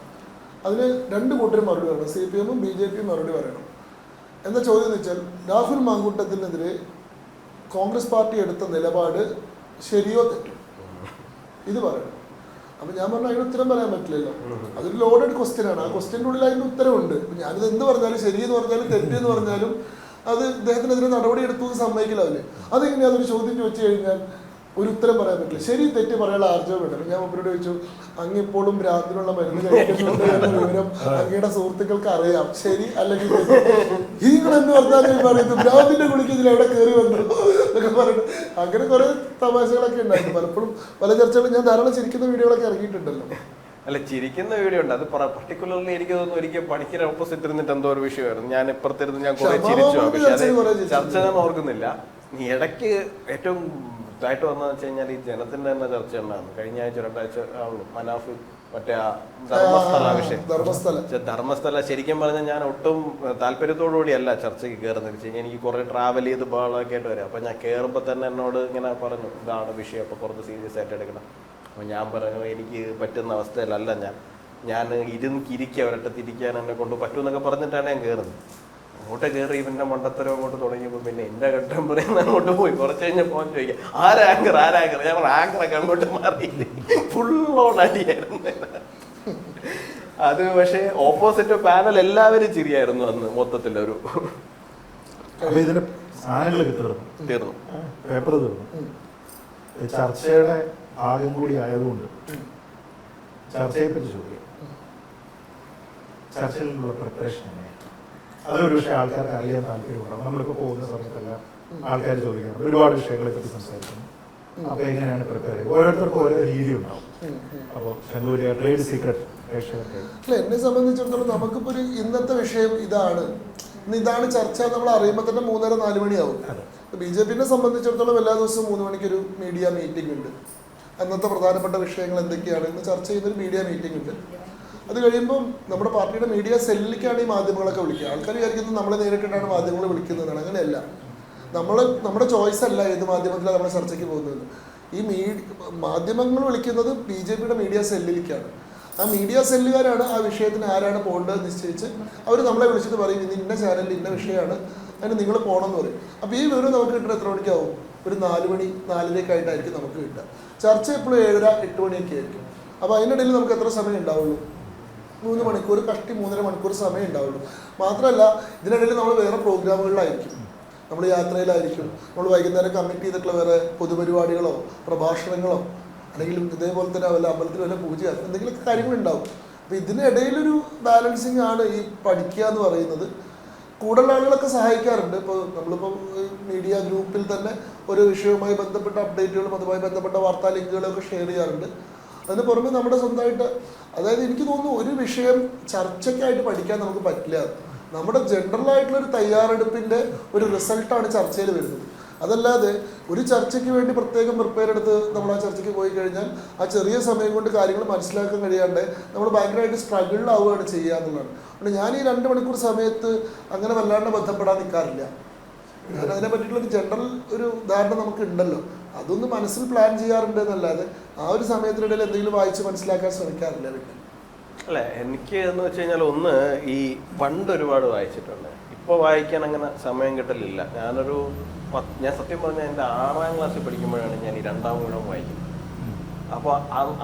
അതിന് രണ്ട് കൂട്ടരും മറുപടി പറയണം, CPM-ഉം BJP-യും മറുപടി പറയണം. എന്താ ചോദ്യം എന്ന് വെച്ചാൽ, രാഹുൽ മാങ്കൂട്ടത്തിനെതിരെ കോൺഗ്രസ് പാർട്ടി എടുത്ത നിലപാട് ശരിയോ തെറ്റോ ഇത് പറയണം. അപ്പം ഞാൻ പറഞ്ഞാൽ അതിന് ഉത്തരം പറയാൻ പറ്റില്ലല്ലോ, അതൊരു ലോഡഡ് ക്വസ്റ്റ്യൻ ആണ്. ആ ക്വസ്റ്റ്യൻ്റെ ഉള്ളിൽ അതിൻ്റെ ഉത്തരവുണ്ട്. ഞാനിത് എന്ത് പറഞ്ഞാലും ശരിയെന്ന് പറഞ്ഞാലും തെറ്റെന്ന് പറഞ്ഞാലും അത് ഇദ്ദേഹത്തിനെതിരെ നടപടി എടുത്തു എന്ന് സമ്മതിക്കില്ല. അതെങ്ങനെയാണ് അതൊരു ചോദ്യം ചോദിച്ചു കഴിഞ്ഞാൽ ഒരു ഉത്തരം പറയാൻ പറ്റില്ല. ശരി തെറ്റ് പറയാനുള്ള ആർജവം വേണ്ട. ഞാൻ മുമ്പിനോട് ചോദിച്ചു, അങ്ങിപ്പോഴും ഭ്രാന്തിനുള്ള മരുന്ന് കഴിക്കുന്നുണ്ട് എന്ന വിവരം അങ്ങയുടെ സുഹൃത്തുക്കൾക്ക് അറിയാം, ശരി അല്ലെങ്കിൽ എന്ന് പറഞ്ഞാൽ പറയുന്നത് ഭ്രാന്തിന്റെ കുളിക്കുന്നതിൽ എവിടെ കയറി വന്നു എന്നൊക്കെ പറയുന്നത്. അങ്ങനെ കുറെ തമാശകളൊക്കെ ഉണ്ടായിരുന്നു. പലപ്പോഴും പല ചർച്ചകളും ഞാൻ ധാരാളം ചിരിക്കുന്ന വീഡിയോകളൊക്കെ ഇറങ്ങിയിട്ടുണ്ടല്ലോ. അല്ല, ചിരിക്കുന്ന വീഡിയോ ഉണ്ട്. അത് പർട്ടിക്കുലർലി എനിക്ക് തോന്നുന്നു ഒരിക്കൽ പണിക്കര ഓപ്പോസിറ്റ് ഇരുന്നിട്ട് എന്തോ ഒരു വിഷയമായിരുന്നു. ഞാൻ ഇപ്പുറത്തിരുന്ന് ഞാൻ കുറെ ചിരിച്ചു. പക്ഷെ അത് ചർച്ച ഞാൻ ഓർക്കുന്നില്ല. നീ ഇടയ്ക്ക് ഏറ്റവും ഇതായിട്ട് വന്നതെന്ന് വെച്ച് കഴിഞ്ഞാൽ ഈ ജനത്തിന്റെ തന്നെ ചർച്ച ഉണ്ടായിരുന്നു. കഴിഞ്ഞ ആഴ്ച 2 ആഴ്ച ആവുള്ളൂ, മനാഫ് മറ്റേ ആ ധർമ്മസ്ഥല വിഷയം. ധർമ്മസ്ഥല ശരിക്കും പറഞ്ഞാൽ ഞാൻ ഒട്ടും താല്പര്യത്തോടുകൂടിയല്ല ചർച്ചയ്ക്ക് കയറുന്നത്. എനിക്ക് കുറെ ട്രാവൽ ചെയ്ത് ബഹളമൊക്കെ ആയിട്ട് വരാം. അപ്പം ഞാൻ കയറുമ്പോൾ തന്നെ എന്നോട് ഇങ്ങനെ പറഞ്ഞു, ഇതാണ് വിഷയം, അപ്പോൾ കുറച്ച് സീരിയസ് ആയിട്ട് എടുക്കണം. അപ്പോൾ ഞാൻ പറഞ്ഞു, എനിക്ക് പറ്റുന്ന അവസ്ഥയിലല്ല, ഞാൻ ഇരിക്കുക ഒരട്ടത്തിരിക്കാൻ എന്നെ കൊണ്ട് പറ്റുമെന്നൊക്കെ പറഞ്ഞിട്ടാണ് ഞാൻ കയറുന്നത്. അങ്ങോട്ട് കയറി ഇവൻ്റെ മണ്ടത്തരം അങ്ങോട്ട് തുടങ്ങിയപ്പോൾ പിന്നെ എൻ്റെ ഘട്ടം പറയുന്ന അങ്ങോട്ട് പോയി. കുറച്ച് കഴിഞ്ഞ് ഫോൺ ചോദിക്കാം, ആരാങ്കർ ഞങ്ങൾ ആങ്കറൊക്കെ അങ്ങോട്ട് മാറി ഫുള്ളോൺ അടിയായിരുന്നു. അത് പക്ഷേ ഓപ്പോസിറ്റ് പാനൽ എല്ലാവരും ചിരിയായിരുന്നു അന്ന് മൊത്തത്തിലൊരു. തീർന്നു, പേപ്പർ തീർന്നു. ചർച്ചയുടെ ഭാഗം കൂടി ആയതുകൊണ്ട് ചർച്ചയെ പറ്റി ചോദിക്കാം. ചർച്ചയിലുള്ള പ്രിപ്പറേഷൻ എങ്ങനെയാണ്? അതൊരു പക്ഷേ ആൾക്കാർക്ക് അറിയാൻ താല്പര്യമുണ്ടാവും. നമ്മളിപ്പോൾ പോകുന്ന സമയത്തെല്ലാം ആൾക്കാർ ചോദിക്കാറുണ്ട്, ഒരുപാട് വിഷയങ്ങളെ പറ്റി സംസാരിക്കുന്നു. അപ്പോൾ എങ്ങനെയാണ് പ്രിപ്പയർ ചെയ്യുക? ഓരോരുത്തർക്കും ഓരോ രീതി ഉണ്ടാവും. അപ്പോൾ എന്താ ട്രേഡ് സീക്രട്ട് പ്രേക്ഷകർക്ക്? അല്ല, എന്നെ സംബന്ധിച്ചിടത്തോളം നമുക്കിപ്പോൾ ഒരു ഇന്നത്തെ വിഷയം ഇതാണ് ചർച്ച നമ്മൾ അറിയുമ്പോൾ തന്നെ 3:30-4 മണിയാവും. BJP-നെ സംബന്ധിച്ചിടത്തോളം എല്ലാ ദിവസവും 3 മണിക്കൊരു മീഡിയ മീറ്റിംഗ് ഉണ്ട്. അന്നത്തെ പ്രധാനപ്പെട്ട വിഷയങ്ങൾ എന്തൊക്കെയാണ് ഇന്ന് ചർച്ച ചെയ്യുന്നൊരു മീഡിയ മീറ്റിംഗ് ഉണ്ട്. അത് കഴിയുമ്പോൾ നമ്മുടെ പാർട്ടിയുടെ മീഡിയ സെല്ലിലേക്കാണ് ഈ മാധ്യമങ്ങളൊക്കെ വിളിക്കുക. ആൾക്കാർ വിചാരിക്കുന്നത് നമ്മളെ നേരിട്ടിട്ടാണ് മാധ്യമങ്ങൾ വിളിക്കുന്നതാണ്. അങ്ങനെയല്ല, നമ്മുടെ ചോയ്സ് അല്ല ഏത് മാധ്യമത്തിലാണ് നമ്മൾ ചർച്ചയ്ക്ക് പോകുന്നത്. ഈ മാധ്യമങ്ങൾ വിളിക്കുന്നത് BJP-യുടെ മീഡിയ സെല്ലിലേക്കാണ്. ആ മീഡിയ സെല്ലുകാരാണ് ആ വിഷയത്തിന് ആരാണ് പോകേണ്ടത് നിശ്ചയിച്ച് അവർ നമ്മളെ വിളിച്ചിട്ട് പറയും, ഇന്ന ചാനലിൽ ഇന്ന വിഷയമാണ്, അതിന് നിങ്ങൾ പോകണമെന്ന് പറയും. അപ്പോൾ ഈ വിവരം നമുക്ക് കിട്ടുന്ന എത്ര മണിക്കാവും? ഒരു 4 മണി 4:30 നമുക്ക് കിട്ടുക. ചർച്ച എപ്പോഴും 7-8 മണിയൊക്കെ ആയിരിക്കും. അപ്പോൾ അതിനിടയിൽ നമുക്ക് എത്ര സമയം ഉണ്ടാവുള്ളൂ? 3 മണിക്കൂർ, കഷ്ടി 3.5 മണിക്കൂർ സമയം ഉണ്ടാവുള്ളൂ. മാത്രമല്ല ഇതിനിടയിൽ നമ്മൾ വേറെ പ്രോഗ്രാമുകളിലായിരിക്കും, നമ്മൾ യാത്രയിലായിരിക്കും, നമ്മൾ വൈകുന്നേരം കമ്മിറ്റ് ചെയ്തിട്ടുള്ള വേറെ പൊതുപരിപാടികളോ പ്രഭാഷണങ്ങളോ അല്ലെങ്കിൽ ഇതേപോലെ തന്നെ വല്ല അമ്പലത്തിൽ വല്ല പൂജ എന്തെങ്കിലുമൊക്കെ കാര്യങ്ങളുണ്ടാവും. അപ്പോൾ ഇതിനിടയിലൊരു ബാലൻസിങ് ആണ് ഈ പഠിക്കുക എന്ന് പറയുന്നത്. കൂടുതൽ ആളുകളൊക്കെ സഹായിക്കാറുണ്ട്. ഇപ്പോൾ നമ്മളിപ്പോൾ മീഡിയ ഗ്രൂപ്പിൽ തന്നെ ഒരു വിഷയവുമായി ബന്ധപ്പെട്ട അപ്ഡേറ്റുകളും അതുമായി ബന്ധപ്പെട്ട വാർത്താ ലിങ്കുകളൊക്കെ ഷെയർ ചെയ്യാറുണ്ട്. അതിന് പുറമെ നമ്മുടെ സ്വന്തമായിട്ട്, അതായത് എനിക്ക് തോന്നുന്നു ഒരു വിഷയം ചർച്ചയ്ക്കായിട്ട് പഠിക്കാൻ നമുക്ക് പറ്റില്ല. നമ്മുടെ ജനറലായിട്ടുള്ളൊരു തയ്യാറെടുപ്പിൻ്റെ ഒരു റിസൾട്ടാണ് ചർച്ചയിൽ വരുന്നത്. അതല്ലാതെ ഒരു ചർച്ചയ്ക്ക് വേണ്ടി പ്രത്യേകം പ്രിപ്പയർ എടുത്ത് നമ്മൾ ആ ചർച്ചയ്ക്ക് പോയി കഴിഞ്ഞാൽ ആ ചെറിയ സമയം കൊണ്ട് കാര്യങ്ങൾ മനസ്സിലാക്കാൻ കഴിയാണ്ട് നമ്മൾ ഭയങ്കരമായിട്ട് സ്ട്രഗിളിലാവുകയാണ് ചെയ്യുക എന്നുള്ളതാണ്. അതുകൊണ്ട് ഞാൻ ഈ 2 മണിക്കൂർ സമയത്ത് അങ്ങനെ വല്ലാണ്ട് ബന്ധപ്പെടാൻ നിൽക്കാറില്ല. ഞാൻ അതിനെ പറ്റിയിട്ടുള്ളൊരു ജനറൽ ഒരു ധാരണ നമുക്ക് ഉണ്ടല്ലോ, അതൊന്ന് മനസ്സിൽ പ്ലാൻ ചെയ്യാറുണ്ട് എന്നല്ലാതെ ആ ഒരു സമയത്തിനിടയിൽ എന്തെങ്കിലും വായിച്ച് മനസ്സിലാക്കാൻ ശ്രമിക്കാറില്ല വീട്ടിൽ. അല്ല, എനിക്ക് എന്ന് വെച്ച് കഴിഞ്ഞാൽ ഒന്ന് ഈ പണ്ട് ഒരുപാട് വായിച്ചിട്ടുണ്ട്, ഇപ്പോൾ വായിക്കാൻ അങ്ങനെ സമയം കിട്ടലില്ല. ഞാൻ സത്യം പറഞ്ഞാൽ എൻ്റെ 6ാം ക്ലാസ്സിൽ പഠിക്കുമ്പോഴാണ് ഞാൻ ഈ 2ാം ഊഴം വായിക്കുന്നത്. അപ്പോൾ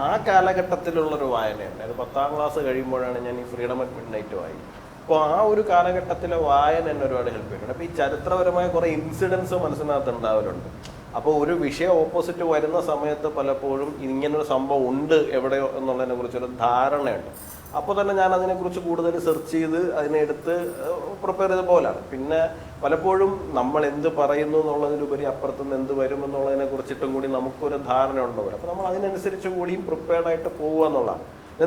ആ കാലഘട്ടത്തിലുള്ളൊരു വായനയുണ്ട്. അത് 10ാം ക്ലാസ് കഴിയുമ്പോഴാണ് ഞാൻ ഈ ഫ്രീഡം അറ്റ് മിഡ്നൈറ്റ് വായിക്കുന്നത്. അപ്പോൾ ആ ഒരു കാലഘട്ടത്തിലെ വായന എന്നെ ഒരുപാട് ഹെൽപ്പ് ചെയ്യുന്നുണ്ട്. അപ്പോൾ ഈ ചരിത്രപരമായ കുറേ ഇൻസിഡൻസ് മനസ്സിനകത്ത് ഉണ്ടാവലുണ്ട്. അപ്പോൾ ഒരു വിഷയം ഓപ്പോസിറ്റ് വരുന്ന സമയത്ത് പലപ്പോഴും ഇങ്ങനൊരു സംഭവം ഉണ്ട് എവിടെയോ എന്നുള്ളതിനെ കുറിച്ചൊരു ധാരണയുണ്ട്. അപ്പോൾ തന്നെ ഞാൻ അതിനെക്കുറിച്ച് കൂടുതൽ സെർച്ച് ചെയ്ത് അതിനെടുത്ത് പ്രിപ്പയർ ചെയ്ത പോലാണ്. പിന്നെ പലപ്പോഴും നമ്മൾ എന്ത് പറയുന്നു എന്നുള്ളതിലുപരി അപ്പുറത്തുനിന്ന് എന്ത് വരും എന്നുള്ളതിനെ കുറിച്ചിട്ടും കൂടി നമുക്കൊരു ധാരണ ഉണ്ടാവില്ല. അപ്പോൾ നമ്മൾ അതിനനുസരിച്ച് കൂടിയും പ്രിപ്പയർഡായിട്ട് പോകുക എന്നുള്ളതാണ്.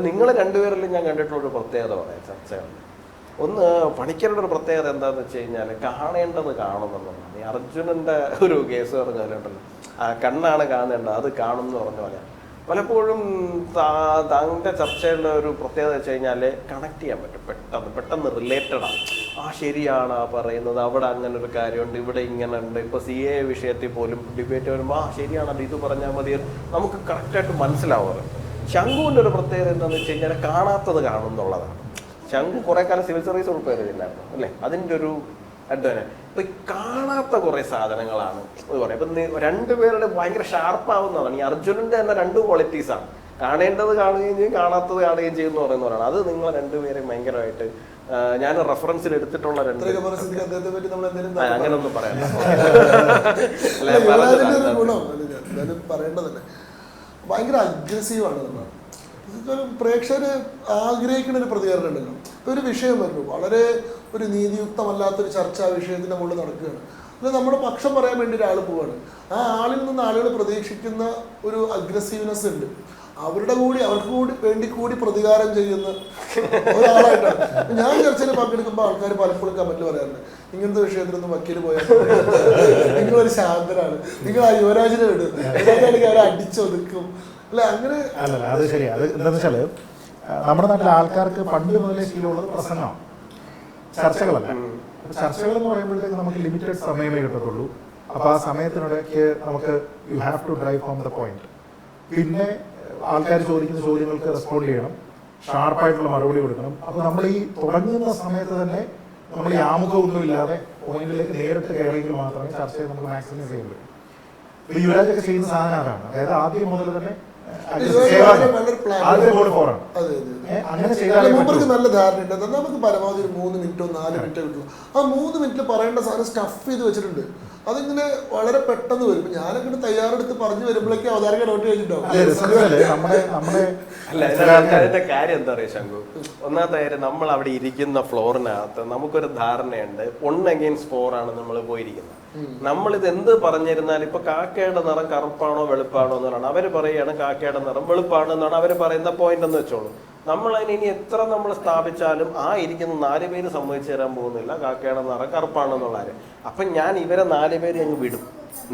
നിങ്ങൾ രണ്ടുപേരിലും ഞാൻ കണ്ടിട്ടുള്ളൊരു പ്രത്യേകത പറയാം ചർച്ചകളിൽ. ഒന്ന്, പണിക്കരുടെ ഒരു പ്രത്യേകത എന്താണെന്ന് വെച്ച് കഴിഞ്ഞാൽ കാണേണ്ടത് കാണുമെന്നുള്ളതാണ്. ഈ അർജുനൻ്റെ ഒരു കേസ് പറഞ്ഞാലുണ്ടല്ലോ, കണ്ണാണ് കാണേണ്ടത്, അത് കാണും എന്ന് പറഞ്ഞ പോലെ പലപ്പോഴും താങ്കളുടെ ചർച്ചയുടെ ഒരു പ്രത്യേകത വെച്ച് കഴിഞ്ഞാൽ കണക്ട് ചെയ്യാൻ പറ്റും, പെട്ടെന്ന് റിലേറ്റഡാണ്. ശരിയാണ് പറയുന്നത്, അവിടെ അങ്ങനെ ഒരു കാര്യമുണ്ട്, ഇവിടെ ഇങ്ങനെ ഉണ്ട്. ഇപ്പോൾ CA വിഷയത്തിൽ പോലും ഡിബേറ്റ് വരുമ്പോൾ ശരിയാണല്ലോ, ഇത് പറഞ്ഞാൽ മതി, നമുക്ക് കറക്റ്റായിട്ട് മനസ്സിലാവാറ്. ശംഖുവിൻ്റെ ഒരു പ്രത്യേകത എന്താണെന്ന് വെച്ച് കഴിഞ്ഞാൽ കാണാത്തത് കാണുന്നുള്ളതാണ്. ശംഖു കുറേ കാലം സിവിൽ സർവീസ് പ്രിപ്പയർ ചെയ്തിട്ടുണ്ടായിരുന്നു അല്ലേ, അതിൻ്റെ ഒരു അഡ്വാൻറ്റേജ്. ഇപ്പം ഈ കാണാത്ത കുറേ സാധനങ്ങളാണ് എന്ന് പറയാം. ഇപ്പം രണ്ടുപേരുടെ ഭയങ്കര ഷാർപ്പാവുന്നതാണ്. ഈ അർജുനൻ്റെ തന്നെ 2 ക്വാളിറ്റീസാണ്, കാണേണ്ടത് കാണുകയും ചെയ്യും, കാണാത്തത് കാണുകയും ചെയ്യും എന്ന് പറയുന്നവരാണ്. അത് നിങ്ങൾ രണ്ടുപേരെയും ഭയങ്കരമായിട്ട് ഞാൻ റെഫറൻസിൽ എടുത്തിട്ടുള്ള അങ്ങനൊന്നും പറയാം. പറയേണ്ടതല്ലേ, ഭയങ്കര അഗ്രസീവാണ് നമ്മൾ. പ്രേക്ഷകർ ആഗ്രഹിക്കുന്ന ഒരു പ്രതികരണം ഉണ്ടല്ലോ. ഒരു വിഷയം വരുന്നു, വളരെ ഒരു നീതിയുക്തമല്ലാത്തൊരു ചർച്ചാ വിഷയത്തിൻ്റെ മുകളിൽ നടക്കുകയാണ്. അത് നമ്മുടെ പക്ഷം പറയാൻ വേണ്ടി ഒരാൾ പോവാണ്. ആ ആളിൽ നിന്ന് ആളുകൾ പ്രതീക്ഷിക്കുന്ന ഒരു അഗ്രസീവ്നെസ് ഉണ്ട്. അവർക്ക് വേണ്ടി പ്രതികാരം ചെയ്യുന്ന ഒരാളായിട്ടാണ്. ഞാൻ ചർച്ചയിൽ പങ്കെടുക്കുമ്പോൾ ആൾക്കാർ പലപ്പോഴും കമന്റ് പറയാറുണ്ട്, ഇങ്ങനത്തെ വിഷയത്തിലൊന്നും വക്കീൽ പോയാൽ നിങ്ങളൊരു ശാന്തരാണ്, നിങ്ങൾ ആ യുവരാജിനെ വിടും, എന്താണെങ്കിൽ അവരെ അടിച്ചൊതുക്കും അല്ലെ, അങ്ങനെ അല്ലല്ല, അത് ശരിയാണ്. അത് എന്താണെന്ന് വെച്ചാൽ നമ്മുടെ നാട്ടിലെ ആൾക്കാർക്ക് പണ്ട് മുതലേ ശീലമുള്ളത് പ്രസംഗമാണ്, ചർച്ചകളല്ല. ചർച്ചകൾ എന്ന് പറയുമ്പോഴത്തേക്ക് നമുക്ക് ലിമിറ്റഡ് സമയമേ കിട്ടത്തുള്ളൂ. അപ്പോൾ ആ സമയത്തിനിടയ്ക്ക് നമുക്ക് you have to drive home the point. പിന്നെ ആൾക്കാർ ചോദിക്കുന്ന ചോദ്യങ്ങൾക്ക് റെസ്പോണ്ട് ചെയ്യണം, ഷാർപ്പായിട്ടുള്ള മറുപടി കൊടുക്കണം. അപ്പോൾ നമ്മൾ ഈ തുടങ്ങുന്ന സമയത്ത് തന്നെ നമ്മൾ ഈ ആമുഖമൊന്നുമില്ലാതെ പോയിന്റിലേക്ക് നേരിട്ട് കയറിയെങ്കിൽ മാത്രമേ ചർച്ചയെ നമുക്ക് മാക്സിമൈസ് ചെയ്യാൻ പറ്റൂ. ഇപ്പോൾ യുവരാജൊക്കെ ചെയ്യുന്ന സാധനം അതാണ്. അതായത് ആദ്യം മുതൽ തന്നെ അങ്ങനെ ചെയ്താൽ നല്ല ധാരണയുണ്ട്. നമുക്ക് പരമാവധി ഒരു 3 മിനിറ്റോ 4 മിനിറ്റോ കിട്ടും. ആ 3 മിനിറ്റിൽ പറയേണ്ട സാധനം സ്റ്റഫ് ചെയ്ത് വെച്ചിട്ടുണ്ട്. അതിങ്ങനെ വളരെ പെട്ടെന്ന് വരും. ഞാനങ്ങനെ തയ്യാറെടുത്ത് പറഞ്ഞു വരുമ്പോഴേക്കും അവതാരക നോട്ട് കഴിഞ്ഞിട്ടുണ്ടാവും. അതിന്റെ കാര്യം എന്താ പറയുക ശംഖു, ഒന്നാമത്തെ കാര്യം നമ്മൾ അവിടെ ഇരിക്കുന്ന ഫ്ലോറിനകത്ത് നമുക്കൊരു ധാരണയുണ്ട് 1 against 4 ആണ് നമ്മൾ പോയിരിക്കുന്നത്. നമ്മളിത് എന്ത് പറഞ്ഞിരുന്നാലും ഇപ്പൊ കാക്കയുടെ നിറം കറുപ്പാണോ വെളുപ്പാണോ എന്നാണ് അവര് പറയുകയാണ്, കാക്കയുടെ നിറം വെളുപ്പാണോ എന്നാണ് അവര് പറയുന്ന പോയിന്റ് എന്ന് വെച്ചോളൂ. നമ്മൾ അതിന് ഇനി എത്ര നമ്മൾ സ്ഥാപിച്ചാലും ആ ഇരിക്കുന്ന 4 പേര് സമ്മതിച്ചു തരാൻ പോകുന്നില്ല കാക്കയുടെ നിറം കറുപ്പാണെന്നുള്ള കാര്യം. അപ്പം ഞാൻ ഇവരെ 4 പേര് അങ്ങ് വിടും.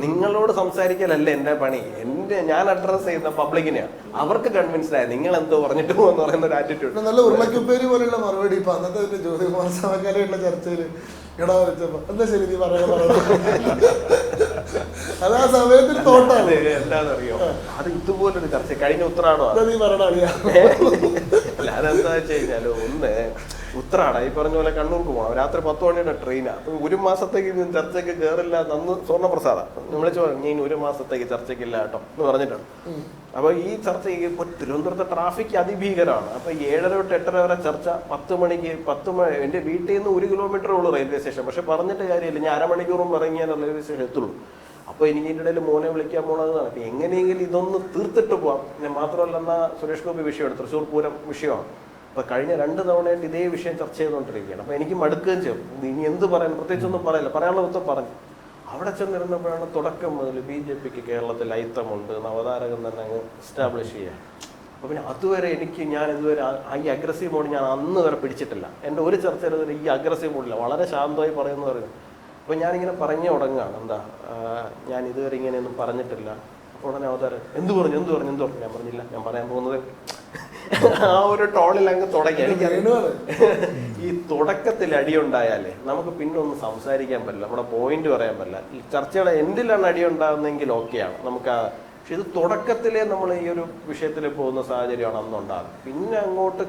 നിങ്ങളോട് സംസാരിക്കലല്ല എൻ്റെ പണി, ഞാൻ അഡ്രസ് ചെയ്യുന്ന പബ്ലിക്കിനെയാണ്. അവർക്ക് കൺവിൻസ്ഡ് ആയി നിങ്ങൾ എന്തോ പറഞ്ഞിട്ട് പോകുന്ന പറയുന്ന ഒരു ആറ്റിറ്റ്യൂഡ്. നല്ല ഉരുളക്കുപ്പേരി പോലെയുള്ള മറുപടി ഇപ്പൊ അന്നത്തെ ജ്യോതികുമാർ സമകാലയുള്ള ചർച്ചയിൽ ഇടാ വെച്ചപ്പോ എന്താ ശരി നീ അത് ആ സമയത്തിന് തോട്ടാണ്. എന്താണെന്നറിയോ, അത് ഇതുപോലൊരു ചർച്ച കഴിഞ്ഞ ഉത്തരാടോ നീ പറയണ അറിയാം. അല്ല അതെന്താ വെച്ച് കഴിഞ്ഞാല്, ഒന്ന് ഉത്തരാട ഈ പറഞ്ഞ പോലെ കണ്ണൂർക്ക് പോകണം, രാത്രി 10 മണിയുടെ ട്രെയിനാണ്. അപ്പൊ 1 മാസത്തേക്ക് ചർച്ചയ്ക്ക് കയറില്ല. അന്ന് സ്വർണ്ണപ്രസാദ വിളിച്ചു പറഞ്ഞു ഞാൻ 1 മാസത്തേക്ക് ചർച്ചയ്ക്കില്ല കേട്ടോ എന്ന് പറഞ്ഞിട്ടാണ്. അപ്പൊ ഈ ചർച്ചയ്ക്ക് ഇപ്പൊ തിരുവനന്തപുരത്തെ ട്രാഫിക് അതിഭീകരമാണ്. അപ്പൊ 7:30 തൊട്ട് 8:30 വരെ ചർച്ച. 10 മണിക്ക് എന്റെ വീട്ടിൽ നിന്ന് 1 കിലോമീറ്റർ ഉള്ളൂ റെയിൽവേ സ്റ്റേഷൻ. പക്ഷെ പറഞ്ഞിട്ട് കാര്യമില്ല, ഞാൻ 1/2 മണിക്കൂറും ഇറങ്ങിയാൽ റെയിൽവേ സ്റ്റേഷൻ എത്തുള്ളൂ. അപ്പോൾ എനിക്ക് ഇതിൻ്റെ ഇടയിൽ മോനെ വിളിക്കാൻ പോകണമെന്നാണ്. അപ്പം എങ്ങനെയെങ്കിലും ഇതൊന്ന് തീർത്തിട്ട് പോവാം. പിന്നെ മാത്രമല്ല, എന്നാൽ സുരേഷ് ഗോപി വിഷയമാണ്, തൃശ്ശൂർ പൂരം വിഷയമാണ്. അപ്പോൾ കഴിഞ്ഞ 2 തവണയായിട്ട് ഇതേ വിഷയം ചർച്ച ചെയ്തുകൊണ്ടിരിക്കുകയാണ്. അപ്പോൾ എനിക്ക് മടുക്കുകയും ചെയ്യും. ഇനി എന്ത് പറയാൻ, പ്രത്യേകിച്ചൊന്നും പറയില്ല, പറയാനുള്ള മൊത്തം പറഞ്ഞു. അവിടെ ചെന്നിരുന്നപ്പോഴാണ് തുടക്കം മുതൽ BJPക്ക് കേരളത്തിൽ ഐത്തമുണ്ട്, നവതാരകം തന്നെ അങ്ങ് എസ്റ്റാബ്ലിഷ് ചെയ്യുക. അപ്പോൾ പിന്നെ അതുവരെ ഞാൻ ഇതുവരെ ഈ അഗ്രസീവ് മോഡ് ഞാൻ അന്ന് വരെ പിടിച്ചിട്ടില്ല. എൻ്റെ ഒരു ചർച്ചയിൽ ഈ അഗ്രസീവ് മോഡില്ല, വളരെ ശാന്തമായി പറയുന്നത്. അപ്പോൾ ഞാനിങ്ങനെ പറഞ്ഞു തുടങ്ങുകയാണ്, എന്താ ഞാൻ ഇതുവരെ ഇങ്ങനെയൊന്നും പറഞ്ഞിട്ടില്ല. അപ്പോൾ ഉടനെ അവതാരം എന്ത് പറഞ്ഞു ഞാൻ പറഞ്ഞില്ല, ഞാൻ പറയാൻ പോകുന്നത് ആ ഒരു ടോണിൽ അങ്ങ് തുടങ്ങി. ഈ തുടക്കത്തിൽ അടിയുണ്ടായാലേ നമുക്ക് പിന്നെ ഒന്നും സംസാരിക്കാൻ പറ്റില്ല, നമ്മുടെ പോയിന്റ് പറയാൻ പറ്റില്ല. ഈ ചർച്ചയുടെ എൻഡിലാണ് അടിയുണ്ടാകുന്നതെങ്കിൽ ഓക്കെയാണ് നമുക്ക്. പക്ഷെ ഇത് തുടക്കത്തിലേ നമ്മൾ ഈ ഒരു വിഷയത്തിൽ പോകുന്ന സാഹചര്യമാണ് അന്നുണ്ടാകുന്നത്. പിന്നെ അങ്ങോട്ട്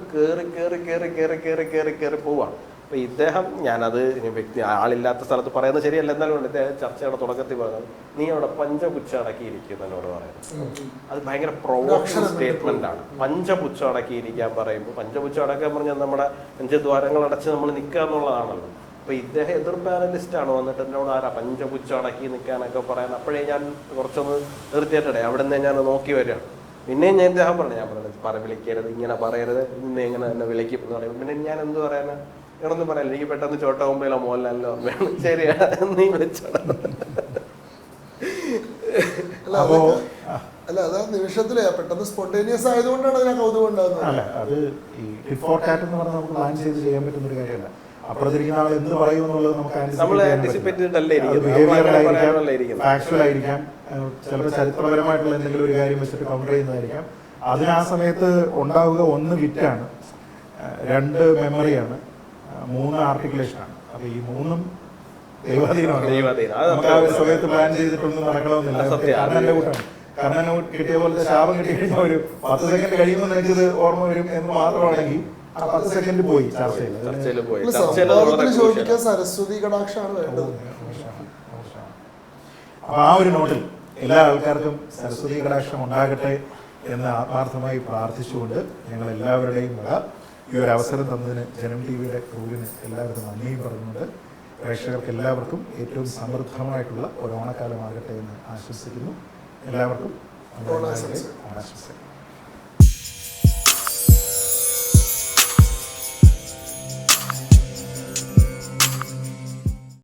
കയറി പോവാണ്. അപ്പൊ ഇദ്ദേഹം, ഞാനത് വ്യക്തി ആളില്ലാത്ത സ്ഥലത്ത് പറയുന്നത് ശരിയല്ല, എന്നാലും ഉണ്ട്, ഇദ്ദേഹം ചർച്ചയുടെ തുടക്കത്തിൽ പറയുന്നത് നീ അവിടെ പഞ്ചപുച്ഛ അടക്കിയിരിക്കും എന്നോട് പറയുന്നത്. അത് ഭയങ്കര പ്രൊവോക്കിംഗ് സ്റ്റേറ്റ്മെന്റ് ആണ്. പഞ്ചപുച്ഛ അടക്കിയിരിക്കാൻ പറയുമ്പോൾ, പഞ്ചപുച്ഛ അടക്കാൻ പറഞ്ഞാൽ നമ്മുടെ 5 ദ്വാരങ്ങൾ അടച്ച് നമ്മൾ നിൽക്കുക എന്നുള്ളതാണല്ലോ. അപ്പൊ ഇദ്ദേഹം എതിർ പാനലിസ്റ്റ് ആണ് വന്നിട്ട് എന്നോട് ആരാ പഞ്ചപുച്ഛ അടക്കി നിൽക്കാനൊക്കെ പറയാൻ. അപ്പോഴേ ഞാൻ കുറച്ചൊന്ന് നിർത്തിയിട്ടേ അവിടെ നിന്ന് ഞാൻ നോക്കി വരികയാണ്. പിന്നെയും ഞാൻ ഇദ്ദേഹം പറഞ്ഞു, ഞാൻ പറഞ്ഞത് വിളിക്കരുത്, ഇങ്ങനെ പറയരുത്, ഇന്ന് എങ്ങനെ എന്നെ വിളിക്കും എന്ന് പറയുമ്പോൾ പിന്നെ ഞാൻ എന്ത് പറയാനാ, ഇറന്ന് പറയാനില്ല. എനിക്ക് പെട്ടെന്ന് ചോട്ട മുമ്പിലോ മോഹൻലാലിലോ ഓർമ്മയാണ്. ശരിയാ, നീ വിളിച്ചോടാ. അല്ല അതാ നിമിഷത്തിലേ പെട്ടെന്ന് സ്പോണ്ടേനിയസ് ആയതുകൊണ്ടാണ് അതിനെ കൗതുകം ഉണ്ടാകുന്നത്. അല്ല, അത് ഈ ടിറ്റ് ഫോർ ടാറ്റ് എന്ന് പറഞ്ഞാൽ നമുക്ക് പ്ലാൻ ചെയ്ത് ചെയ്യാൻ പറ്റുന്ന ഒരു കാര്യമല്ല. അപ്പുറത്തിരിക്കുന്ന ആൾ എന്ത് പറയും എന്നുള്ളത് നമുക്ക് ഫാക്ച്വൽ ആയിരിക്കാം, ചിലപ്പോൾ ചരിത്രപരമായിട്ടുള്ള എന്തെങ്കിലും ഒരു കാര്യം വെച്ചിട്ട് കൗണ്ടർ ചെയ്യുന്നതായിരിക്കാം. അതിന് ആ സമയത്ത് ഉണ്ടാവുക 1 വിറ്റാണ്, 2 മെമ്മറിയാണ്, 3 ആർട്ടിക്കുലേഷനാണ്. അപ്പൊ ഈ 3ഉം ദൈവാധീനമാണ്. നമുക്ക് ആ ഒരു സമയത്ത് പ്ലാൻ ചെയ്തിട്ടൊന്നും നടക്കണമെന്നില്ല. കർണന്റെ കൂട്ടാണ്, കർണന് കിട്ടിയ പോലത്തെ ശാപം കിട്ടി കഴിഞ്ഞാൽ ഒരു 10 സെക്കൻഡ് കഴിയുമ്പോൾ എനിക്കിത് ഓർമ്മ വരും എന്ന് മാത്രമാണെങ്കിൽ ആ 10 സെക്കൻഡ് പോയി ചർച്ചയിൽ. സരസ്വതി കടാക്ഷമാണ് വേണ്ടത്. അപ്പൊ ആ ഒരു നോട്ടിൽ എല്ലാ ആൾക്കാർക്കും സരസ്വതി കടാക്ഷം ഉണ്ടാകട്ടെ എന്ന് ആത്മാർത്ഥമായി പ്രാർത്ഥിച്ചുകൊണ്ട് ഞങ്ങൾ എല്ലാവരുടെയും ഈ ഒരു അവസരം തന്നതിന് ജനം ടിവിയുടെ ക്രൂവിന് എല്ലാവർക്കും നന്ദിയും പറഞ്ഞുകൊണ്ട് പ്രേക്ഷകർക്ക് എല്ലാവർക്കും ഏറ്റവും സമൃദ്ധമായിട്ടുള്ള ഒരു ഓണക്കാലമാകട്ടെ എന്ന് ആശംസിക്കുന്നു. എല്ലാവർക്കും ഓണാശംസകൾ.